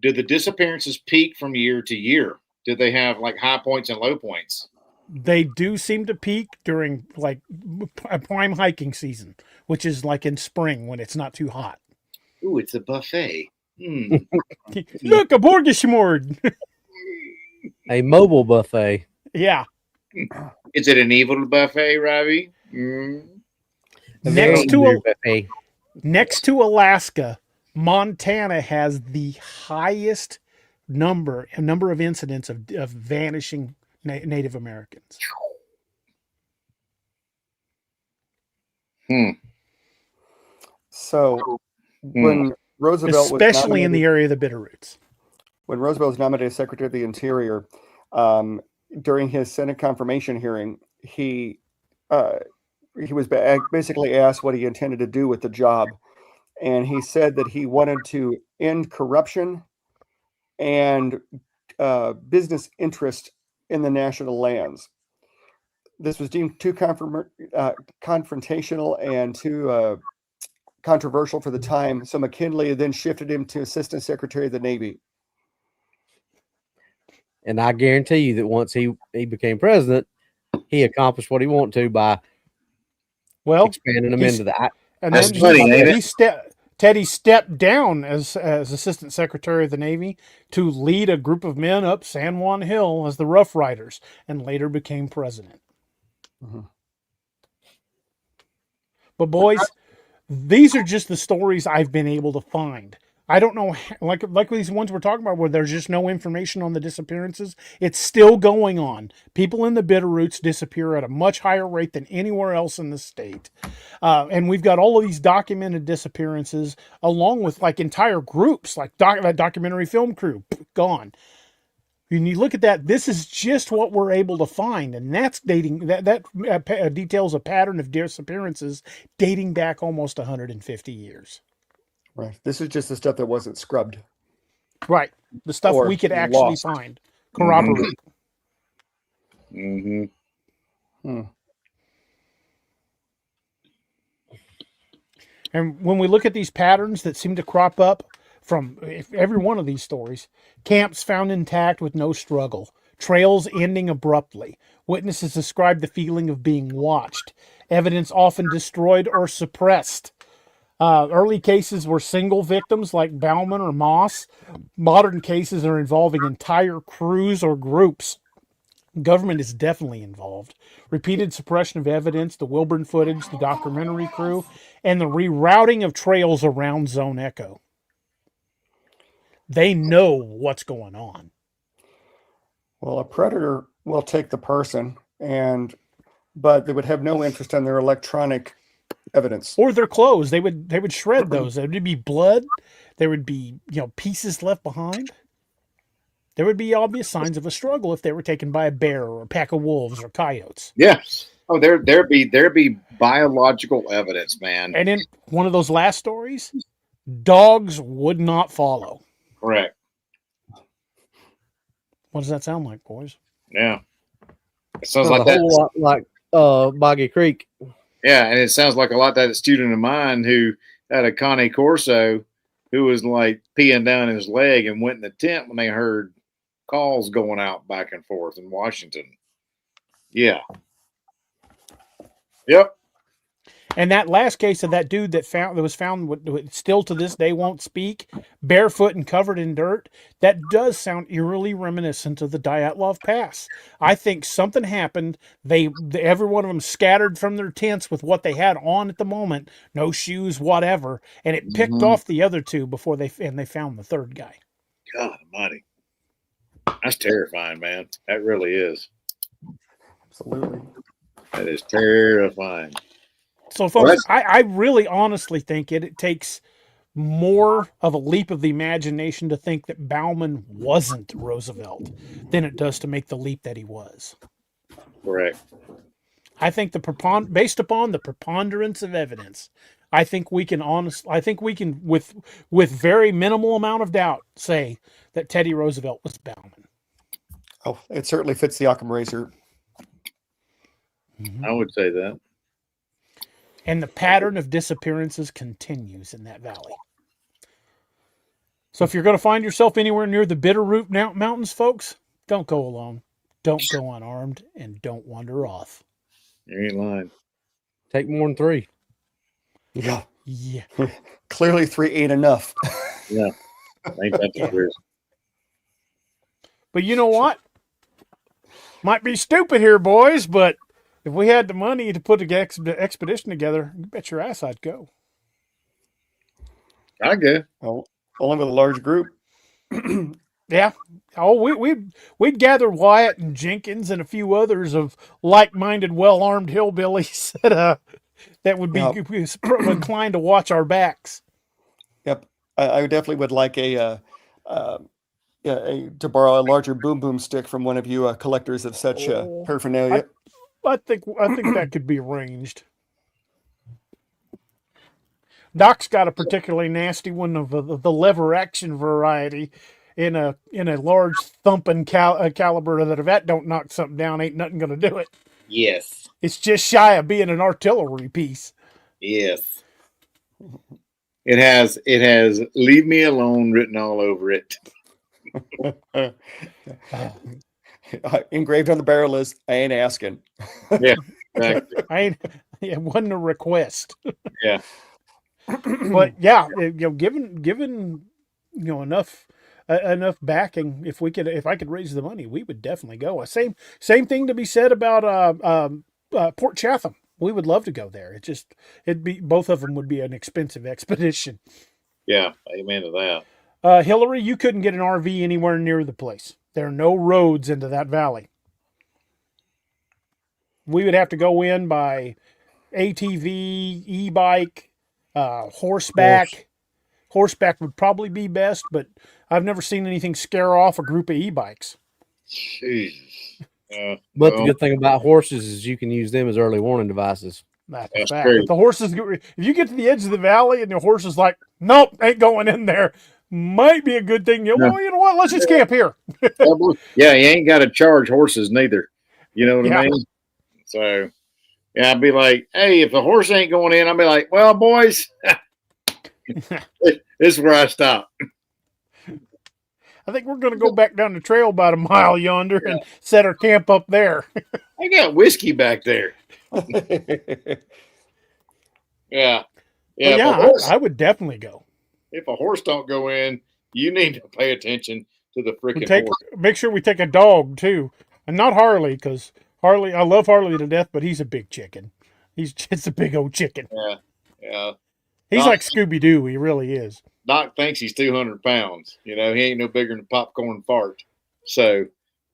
Do the disappearances peak from year to year? Do they have like high points and low points? They do seem to peak during like a prime hiking season, which is like in spring when it's not too hot. Ooh, it's a buffet. Look, a Borgeshmord. A mobile buffet. Yeah. Is it an evil buffet, Robbie? Next to Alaska, Montana has the highest number of incidents of vanishing Native Americans. So when Roosevelt especially in the area of the Bitterroots. When Roosevelt was nominated Secretary of the Interior, during his Senate confirmation hearing, he was basically asked what he intended to do with the job. And he said that he wanted to end corruption and business interest in the national lands. This was deemed too confrontational and too controversial for the time. So McKinley then shifted him to Assistant Secretary of the Navy. And I guarantee you that once he became president, he accomplished what he wanted to by expanding him into that. And then Teddy stepped down as Assistant Secretary of the Navy to lead a group of men up San Juan Hill as the Rough Riders, and later became president. But boys, these are just the stories I've been able to find. I don't know, like these ones we're talking about where there's just no information on the disappearances. It's still going on. People in the Bitterroots disappear at a much higher rate than anywhere else in the state. And we've got all of these documented disappearances along with like entire groups, like that documentary film crew, gone. When you look at that, this is just what we're able to find. And that's details a pattern of disappearances dating back almost 150 years. Right. This is just the stuff that wasn't scrubbed. Right. The stuff we could actually find. Corroborate. Mm-hmm. And when we look at these patterns that seem to crop up from every one of these stories, camps found intact with no struggle, trails ending abruptly, witnesses describe the feeling of being watched, evidence often destroyed or suppressed. Early cases were single victims like Bauman or Moss. Modern cases are involving entire crews or groups. Government is definitely involved. Repeated suppression of evidence, the Wilburn footage, the documentary crew, and the rerouting of trails around Zone Echo. They know what's going on. Well, a predator will take the person, but they would have no interest in their electronic evidence or their clothes. They would shred those. There would be blood. There would be pieces left behind. There would be obvious signs of a struggle if they were taken by a bear or a pack of wolves or coyotes. Yes. Oh, there'd be biological evidence, man. And in one of those last stories, dogs would not follow. Correct. What does that sound like, boys? Yeah. It sounds like that. A whole lot like Boggy Creek. Yeah, and it sounds like a lot that student of mine who had a Cane Corso who was like peeing down his leg and went in the tent when they heard calls going out back and forth in Washington. Yeah. Yep. And that last case of that dude that was found still to this day won't speak, barefoot and covered in dirt, that does sound eerily reminiscent of the Dyatlov Pass. I think something happened. Every one of them scattered from their tents with what they had on at the moment, no shoes, whatever, and it picked off the other two before they found the third guy. God almighty. That's terrifying, man. That really is. Absolutely. That is terrifying. So, folks, I really honestly think it takes more of a leap of the imagination to think that Bauman wasn't Roosevelt than it does to make the leap that he was. Correct. I think based upon the preponderance of evidence, I think we can with very minimal amount of doubt say that Teddy Roosevelt was Bauman. Oh, it certainly fits the Occam razor. I would say that. And the pattern of disappearances continues in that valley. So if you're going to find yourself anywhere near the Bitterroot Mountains, folks, don't go alone. Don't go unarmed, and don't wander off. You ain't lying. Take more than 3. Yeah. Yeah. Clearly 3 ain't enough. Yeah. Ain't that the truth? But you know what? Might be stupid here, boys, but if we had the money to put the expedition together, you bet your ass I'd go. I'd go. Oh, only with a large group. Yeah. Oh, we'd gather Wyatt and Jenkins and a few others of like-minded, well-armed hillbillies that would be inclined to watch our backs. Yep. I definitely would like to borrow a larger boom stick from one of you collectors of such paraphernalia. I think that could be arranged. Doc's got a particularly nasty one of the lever action variety in a large thumping caliber that if that don't knock something down, ain't nothing going to do it. Yes. It's just shy of being an artillery piece. Yes. It has "Leave me alone" written all over it. Engraved on the barrel is "I ain't asking." Yeah, exactly. It wasn't a request. Yeah. But yeah, given enough backing, if I could raise the money, we would definitely go. Same thing to be said about Port Chatham. We would love to go there. Both of them would be an expensive expedition. Yeah, amen to that. Hillary, you couldn't get an RV anywhere near the place. There are no roads into that valley. We would have to go in by ATV, e-bike, horseback. Horseback would probably be best, but I've never seen anything scare off a group of e-bikes. Jesus. But the good thing about horses is you can use them as early warning devices. That's a fact. If the horses, if you get to the edge of the valley and the horse is like, nope, ain't going in there, might be a good thing. Well, you know what? Let's just camp here. Yeah, you ain't got to charge horses neither. You know what I mean? So, yeah, I'd be like, hey, if the horse ain't going in, I'd be like, well, boys, this is where I stop. I think we're going to go back down the trail about a mile yonder and set our camp up there. I got whiskey back there. Yeah. I would definitely go. If a horse don't go in, you need to pay attention to the freaking horse. Make sure we take a dog too, and not Harley, because Harley, I love Harley to death, but he's a big chicken. He's just a big old chicken. Yeah. He's like Scooby-Doo. He really is. Doc thinks he's 200 pounds. He ain't no bigger than a popcorn fart. So,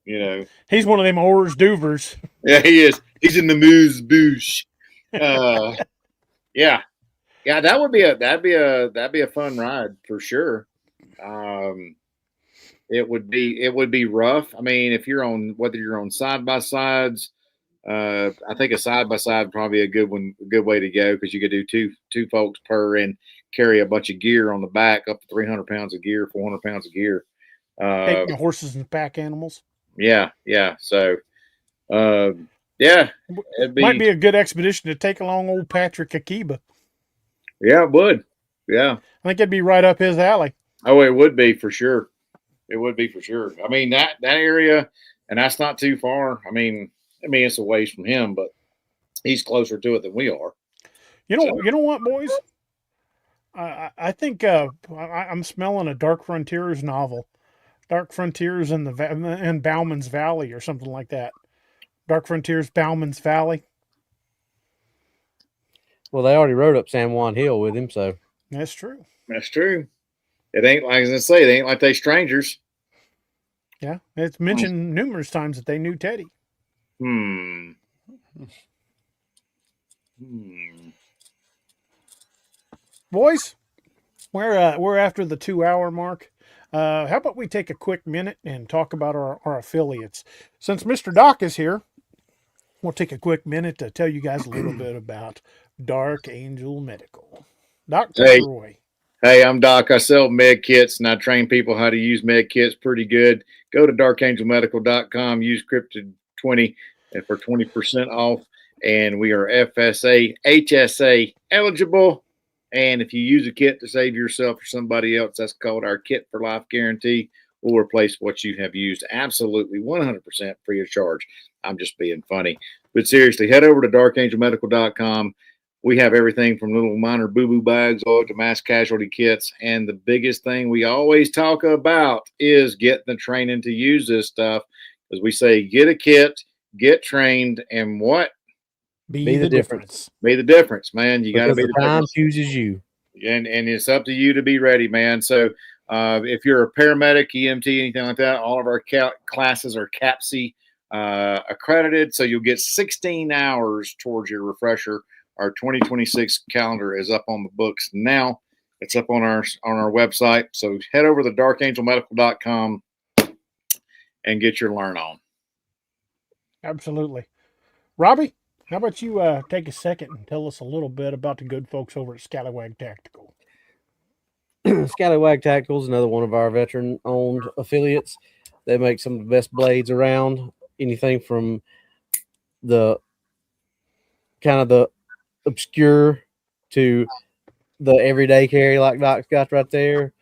he's one of them Ors Doovers. Yeah, he is. He's in the moose boosh. Yeah, that'd be a fun ride for sure. It would be rough. I mean, whether you're on side by sides, I think a side by side probably a good way to go, because you could do two folks per and carry a bunch of gear on the back, up to 300 pounds of gear, 400 pounds of gear. Take the horses and pack animals. Yeah. So, yeah, might be a good expedition to take along old Patrick Akiba. Yeah, it would. Yeah, I think it'd be right up his alley. Oh, it would be for sure. It would be for sure. I mean, that area, and that's not too far. I mean, it's a ways from him, but he's closer to it than we are. You know what, boys? I think I'm smelling a Dark Frontiers novel, Dark Frontiers in Bauman's Valley or something like that. Dark Frontiers, Bauman's Valley. Well, they already rode up San Juan Hill with him, so That's true. That's true. It ain't like I say, they ain't like they strangers. Yeah, it's mentioned numerous times that they knew Teddy. Boys, we're after the 2 hour mark. How about we take a quick minute and talk about our affiliates? Since Mr. Doc is here, we'll take a quick minute to tell you guys a little bit about Dark Angel Medical. Doc, take it away. Hey, I'm Doc. I sell med kits and I train people how to use med kits pretty good. Go to darkangelmedical.com, use Cryptid20 for 20% off. And we are FSA, HSA eligible. And if you use a kit to save yourself or somebody else, that's called our Kit for Life Guarantee. We'll replace what you have used absolutely 100% free of charge. I'm just being funny. But seriously, head over to darkangelmedical.com. We have everything from little minor boo-boo bags all to mass casualty kits. And the biggest thing we always talk about is getting the training to use this stuff. Because we say, get a kit, get trained, and what? Be the difference. Be the difference, man. You got to be the time difference. chooses you. And it's up to you to be ready, man. So if you're a paramedic, EMT, anything like that, all of our classes are CAPC accredited. So you'll get 16 hours towards your refresher. Our 2026 calendar is up on the books now. It's up on our website. So head over to darkangelmedical.com and get your learn on. Absolutely. Robbie, how about you take a second and tell us a little bit about the good folks over at Scallywag Tactical? Scallywag Tactical is another one of our veteran-owned affiliates. They make some of the best blades around. Anything from the kind of the obscure to the everyday carry, like Doc's got right there.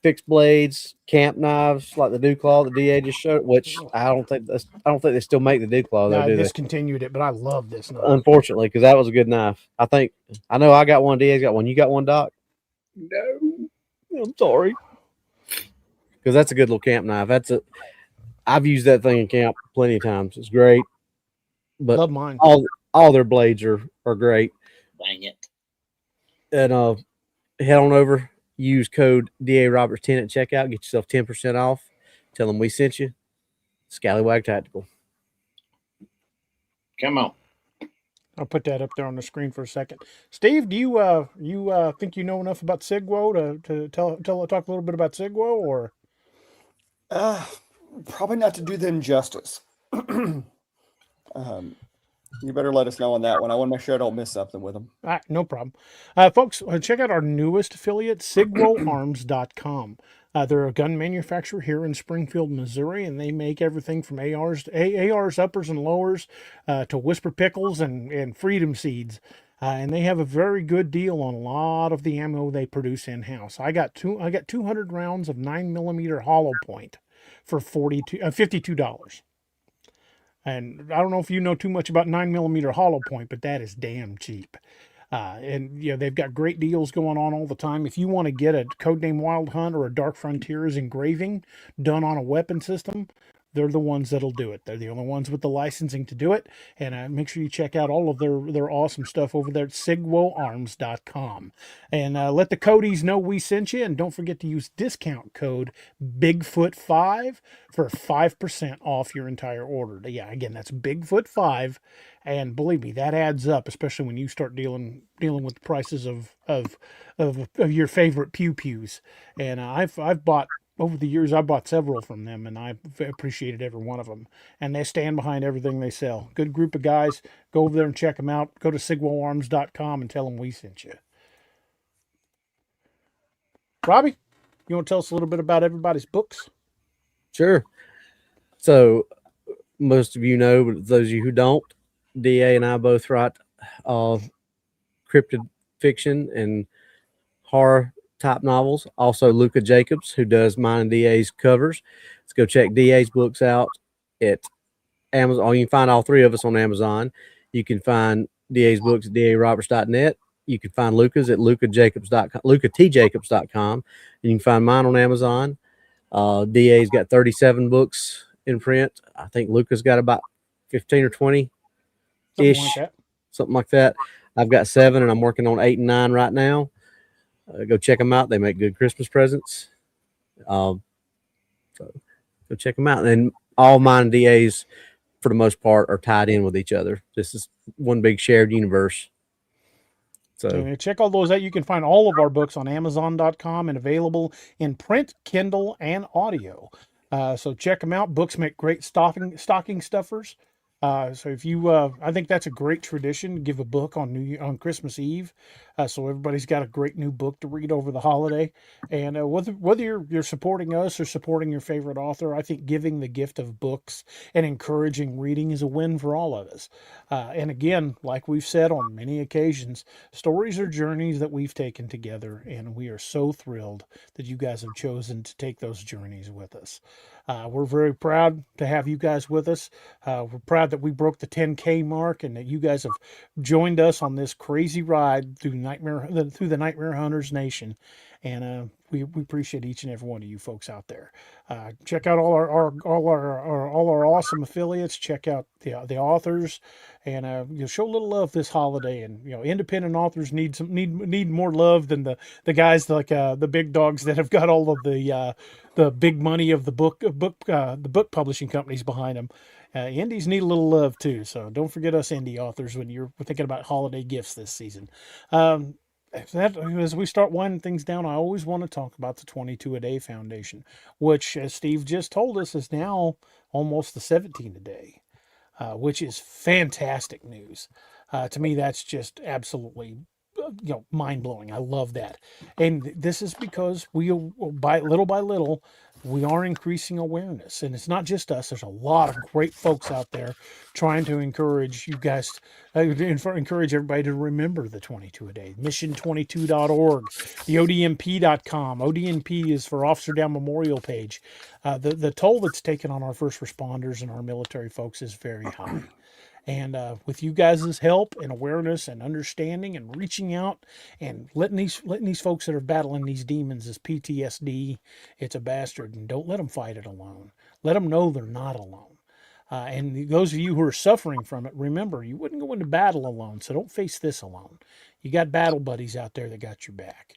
Fixed blades, camp knives, like the Dew Claw the DA just showed. Which I don't think they still make the Dew Claw. No, I discontinued it, but I love this knife. Unfortunately, because that was a good knife. I know I got one. DA's got one. You got one, Doc? No, I'm sorry. Because that's a good little camp knife. I've used that thing in camp plenty of times. It's great. But love mine. All their blades are great. Dang it. And head on over, use code DA Roberts 10 at checkout, get yourself 10% off. Tell them we sent you. Scallywag Tactical. Come on. I'll put that up there on the screen for a second. Steve, do you think you know enough about Sigwo to talk a little bit about Sigwo, or? Probably not to do them justice. You better let us know on that one. I want to make sure I don't miss something with them. No problem. Folks, check out our newest affiliate, SigwoArms.com. They're a gun manufacturer here in Springfield, Missouri, and they make everything from ARs, uppers and lowers, to Whisper Pickles and Freedom Seeds. And they have a very good deal on a lot of the ammo they produce in-house. I got 200 rounds of 9mm hollow point for $52. And I don't know if you know too much about 9mm hollow point, but that is damn cheap. And they've got great deals going on all the time. If you want to get a Codename Wild Hunt or a Dark Frontiers engraving done on a weapon system, they're the ones that'll do it. They're the only ones with the licensing to do it. And make sure you check out all of their awesome stuff over there at SigwoArms.com. And let the Codies know we sent you. And don't forget to use discount code Bigfoot5 for 5% off your entire order. Yeah, again, that's Bigfoot5. And believe me, that adds up, especially when you start dealing with the prices of your favorite pew-pews. And I've bought, over the years, I bought several from them, and I've appreciated every one of them. And they stand behind everything they sell. Good group of guys. Go over there and check them out. Go to SigwoArms.com and tell them we sent you. Robbie, you want to tell us a little bit about everybody's books? Sure. So, most of you know, but those of you who don't, DA and I both write cryptid fiction and horror type novels. Also, Luca Jacobs, who does mine and DA's covers. Let's go check DA's books out at Amazon. You can find all three of us on Amazon. You can find DA's books at daroberts.net. You can find Luca's at lucatjacobs.com, lucatjacobs.com, and you can find mine on Amazon. DA's got 37 books in print. I think Luca's got about 15 or 20 ish, something like that. I've got 7, and I'm working on 8 and 9 right now. Go check them out. They make good Christmas presents. So go check them out. And all mine DAs, for the most part, are tied in with each other. This is one big shared universe. So check all those out. You can find all of our books on Amazon.com and available in print, Kindle, and audio. So check them out. Books make great stocking stuffers. So if you, I think that's a great tradition. Give a book on Christmas Eve, so everybody's got a great new book to read over the holiday. And whether you're supporting us or supporting your favorite author, I think giving the gift of books and encouraging reading is a win for all of us. And again, like we've said on many occasions, stories are journeys that we've taken together, and we are so thrilled that you guys have chosen to take those journeys with us. We're very proud to have you guys with us. We're proud that we broke the 10K mark and that you guys have joined us on this crazy ride through the Nightmare Hunters Nation. And we appreciate each and every one of you folks out there. Check out all our awesome affiliates. Check out the authors, and show a little love this holiday. And independent authors need more love than the guys like the big dogs that have got all of the big money of the book publishing companies behind them. Indies need a little love too, so don't forget us indie authors when you're thinking about holiday gifts this season. As we start winding things down, I always want to talk about the 22 a Day Foundation, which, as Steve just told us, is now almost the 17 a day, which is fantastic news. To me, that's just absolutely mind-blowing. I love that. And this is because by little, we are increasing awareness. And it's not just us. There's a lot of great folks out there trying to encourage you guys, encourage everybody to remember the 22 a day. Mission22.org, the ODMP.com. ODMP is for Officer Down Memorial Page. The toll that's taken on our first responders and our military folks is very high. And with you guys' help and awareness and understanding and reaching out and letting these folks that are battling these demons, this PTSD, it's a bastard, and don't let them fight it alone. Let them know they're not alone. And those of you who are suffering from it, remember, you wouldn't go into battle alone, so don't face this alone. You got battle buddies out there that got your back.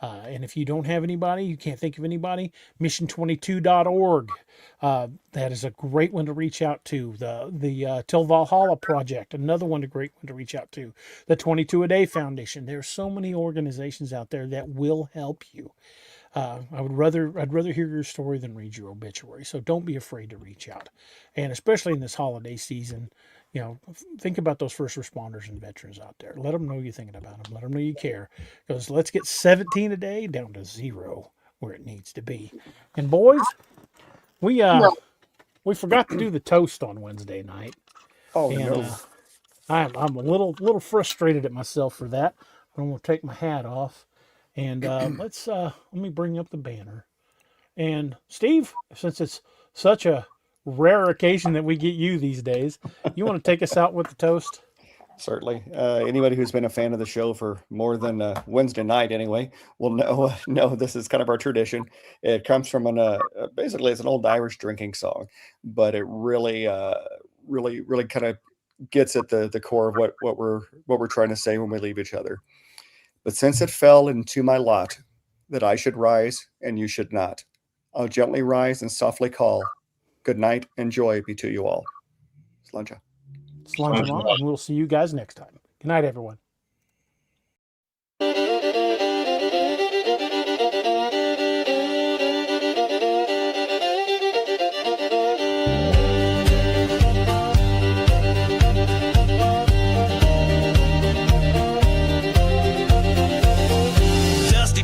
And if you don't have anybody, you can't think of anybody, mission22.org. That is a great one to reach out to. The Till Valhalla Project, another great one to reach out to. The 22 a Day Foundation. There are so many organizations out there that will help you. I'd rather hear your story than read your obituary. So don't be afraid to reach out. And especially in this holiday season, think about those first responders and veterans out there. Let them know you're thinking about them. Let them know you care. Because let's get 17 a day down to 0 where it needs to be. And boys, we forgot to do the toast on Wednesday night. Oh, and, no. I'm a little frustrated at myself for that. I'm going to take my hat off. And let me bring up the banner. And Steve, since it's such a rare occasion that we get you these days, you want to take us out with the toast? Certainly. Anybody who's been a fan of the show for more than Wednesday night anyway will know this is kind of our tradition. It comes from basically it's an old Irish drinking song, but it really kind of gets at the core of what we're trying to say when we leave each other. But since it fell into my lot that I should rise and you should not, I'll gently rise and softly call. Good night and joy be to you all. Slunja. Slunja, and we'll see you guys next time. Good night, everyone.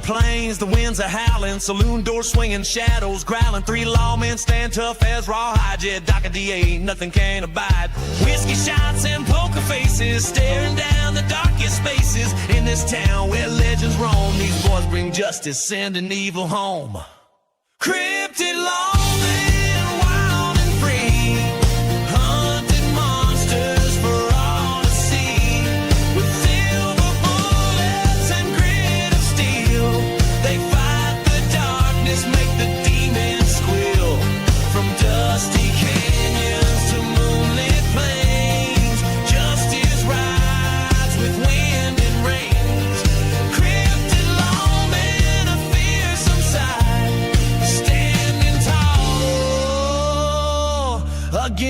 Plains, the winds are howling, saloon doors swinging, shadows growling. 3 lawmen stand tough as rawhide. Yeah, Doc and DA, nothing can abide. Whiskey shots and poker faces, staring down the darkest spaces in this town where legends roam. These boys bring justice, sending evil home. Cryptid long and wild and free, hunted monsters for all to see.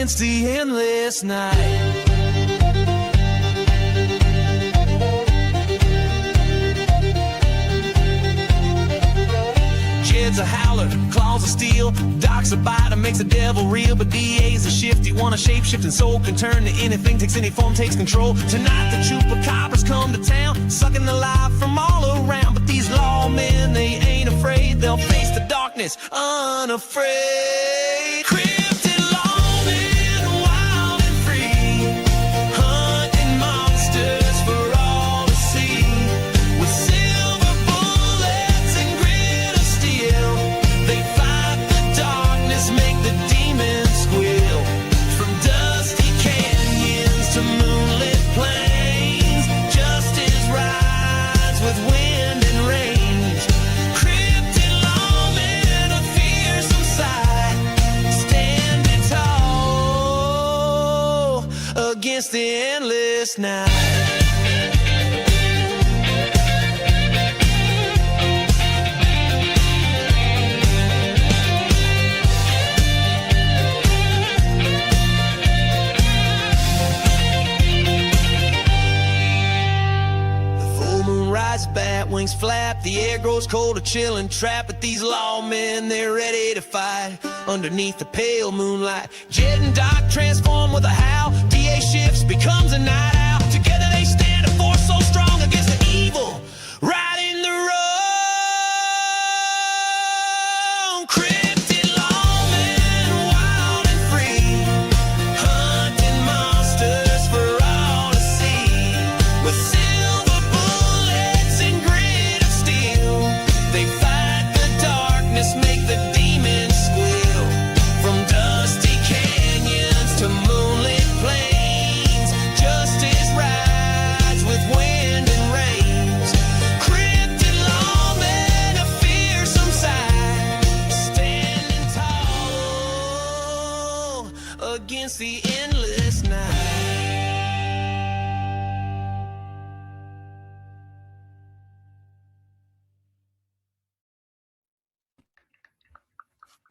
against the endless night. Jed's a howler, claws of steel. Doc's a biter, makes the devil real. But DA's a shifty, want a shape-shifting soul. Can turn to anything, takes any form, takes control. Tonight the chupacabras come to town, sucking the life from all around. But these lawmen, they ain't afraid. They'll face the darkness unafraid. Cryptid lawmen, wild and free, hunting monsters for all to see. With silver bullets and grit of steel, they fight the darkness, make the demons squeal. From dusty canyons to moonlit plains, justice rides with wind and rain. Cryptid lawmen, a fearsome sight, standing tall against the endless night. Full moon rises, bat wings flap, the air grows cold, a chill and trap. But these lawmen, they're ready to fight underneath the pale moonlight. Jed and Doc transform with a howl. DA shifts, becomes a night owl. Together they stand, a force so strong.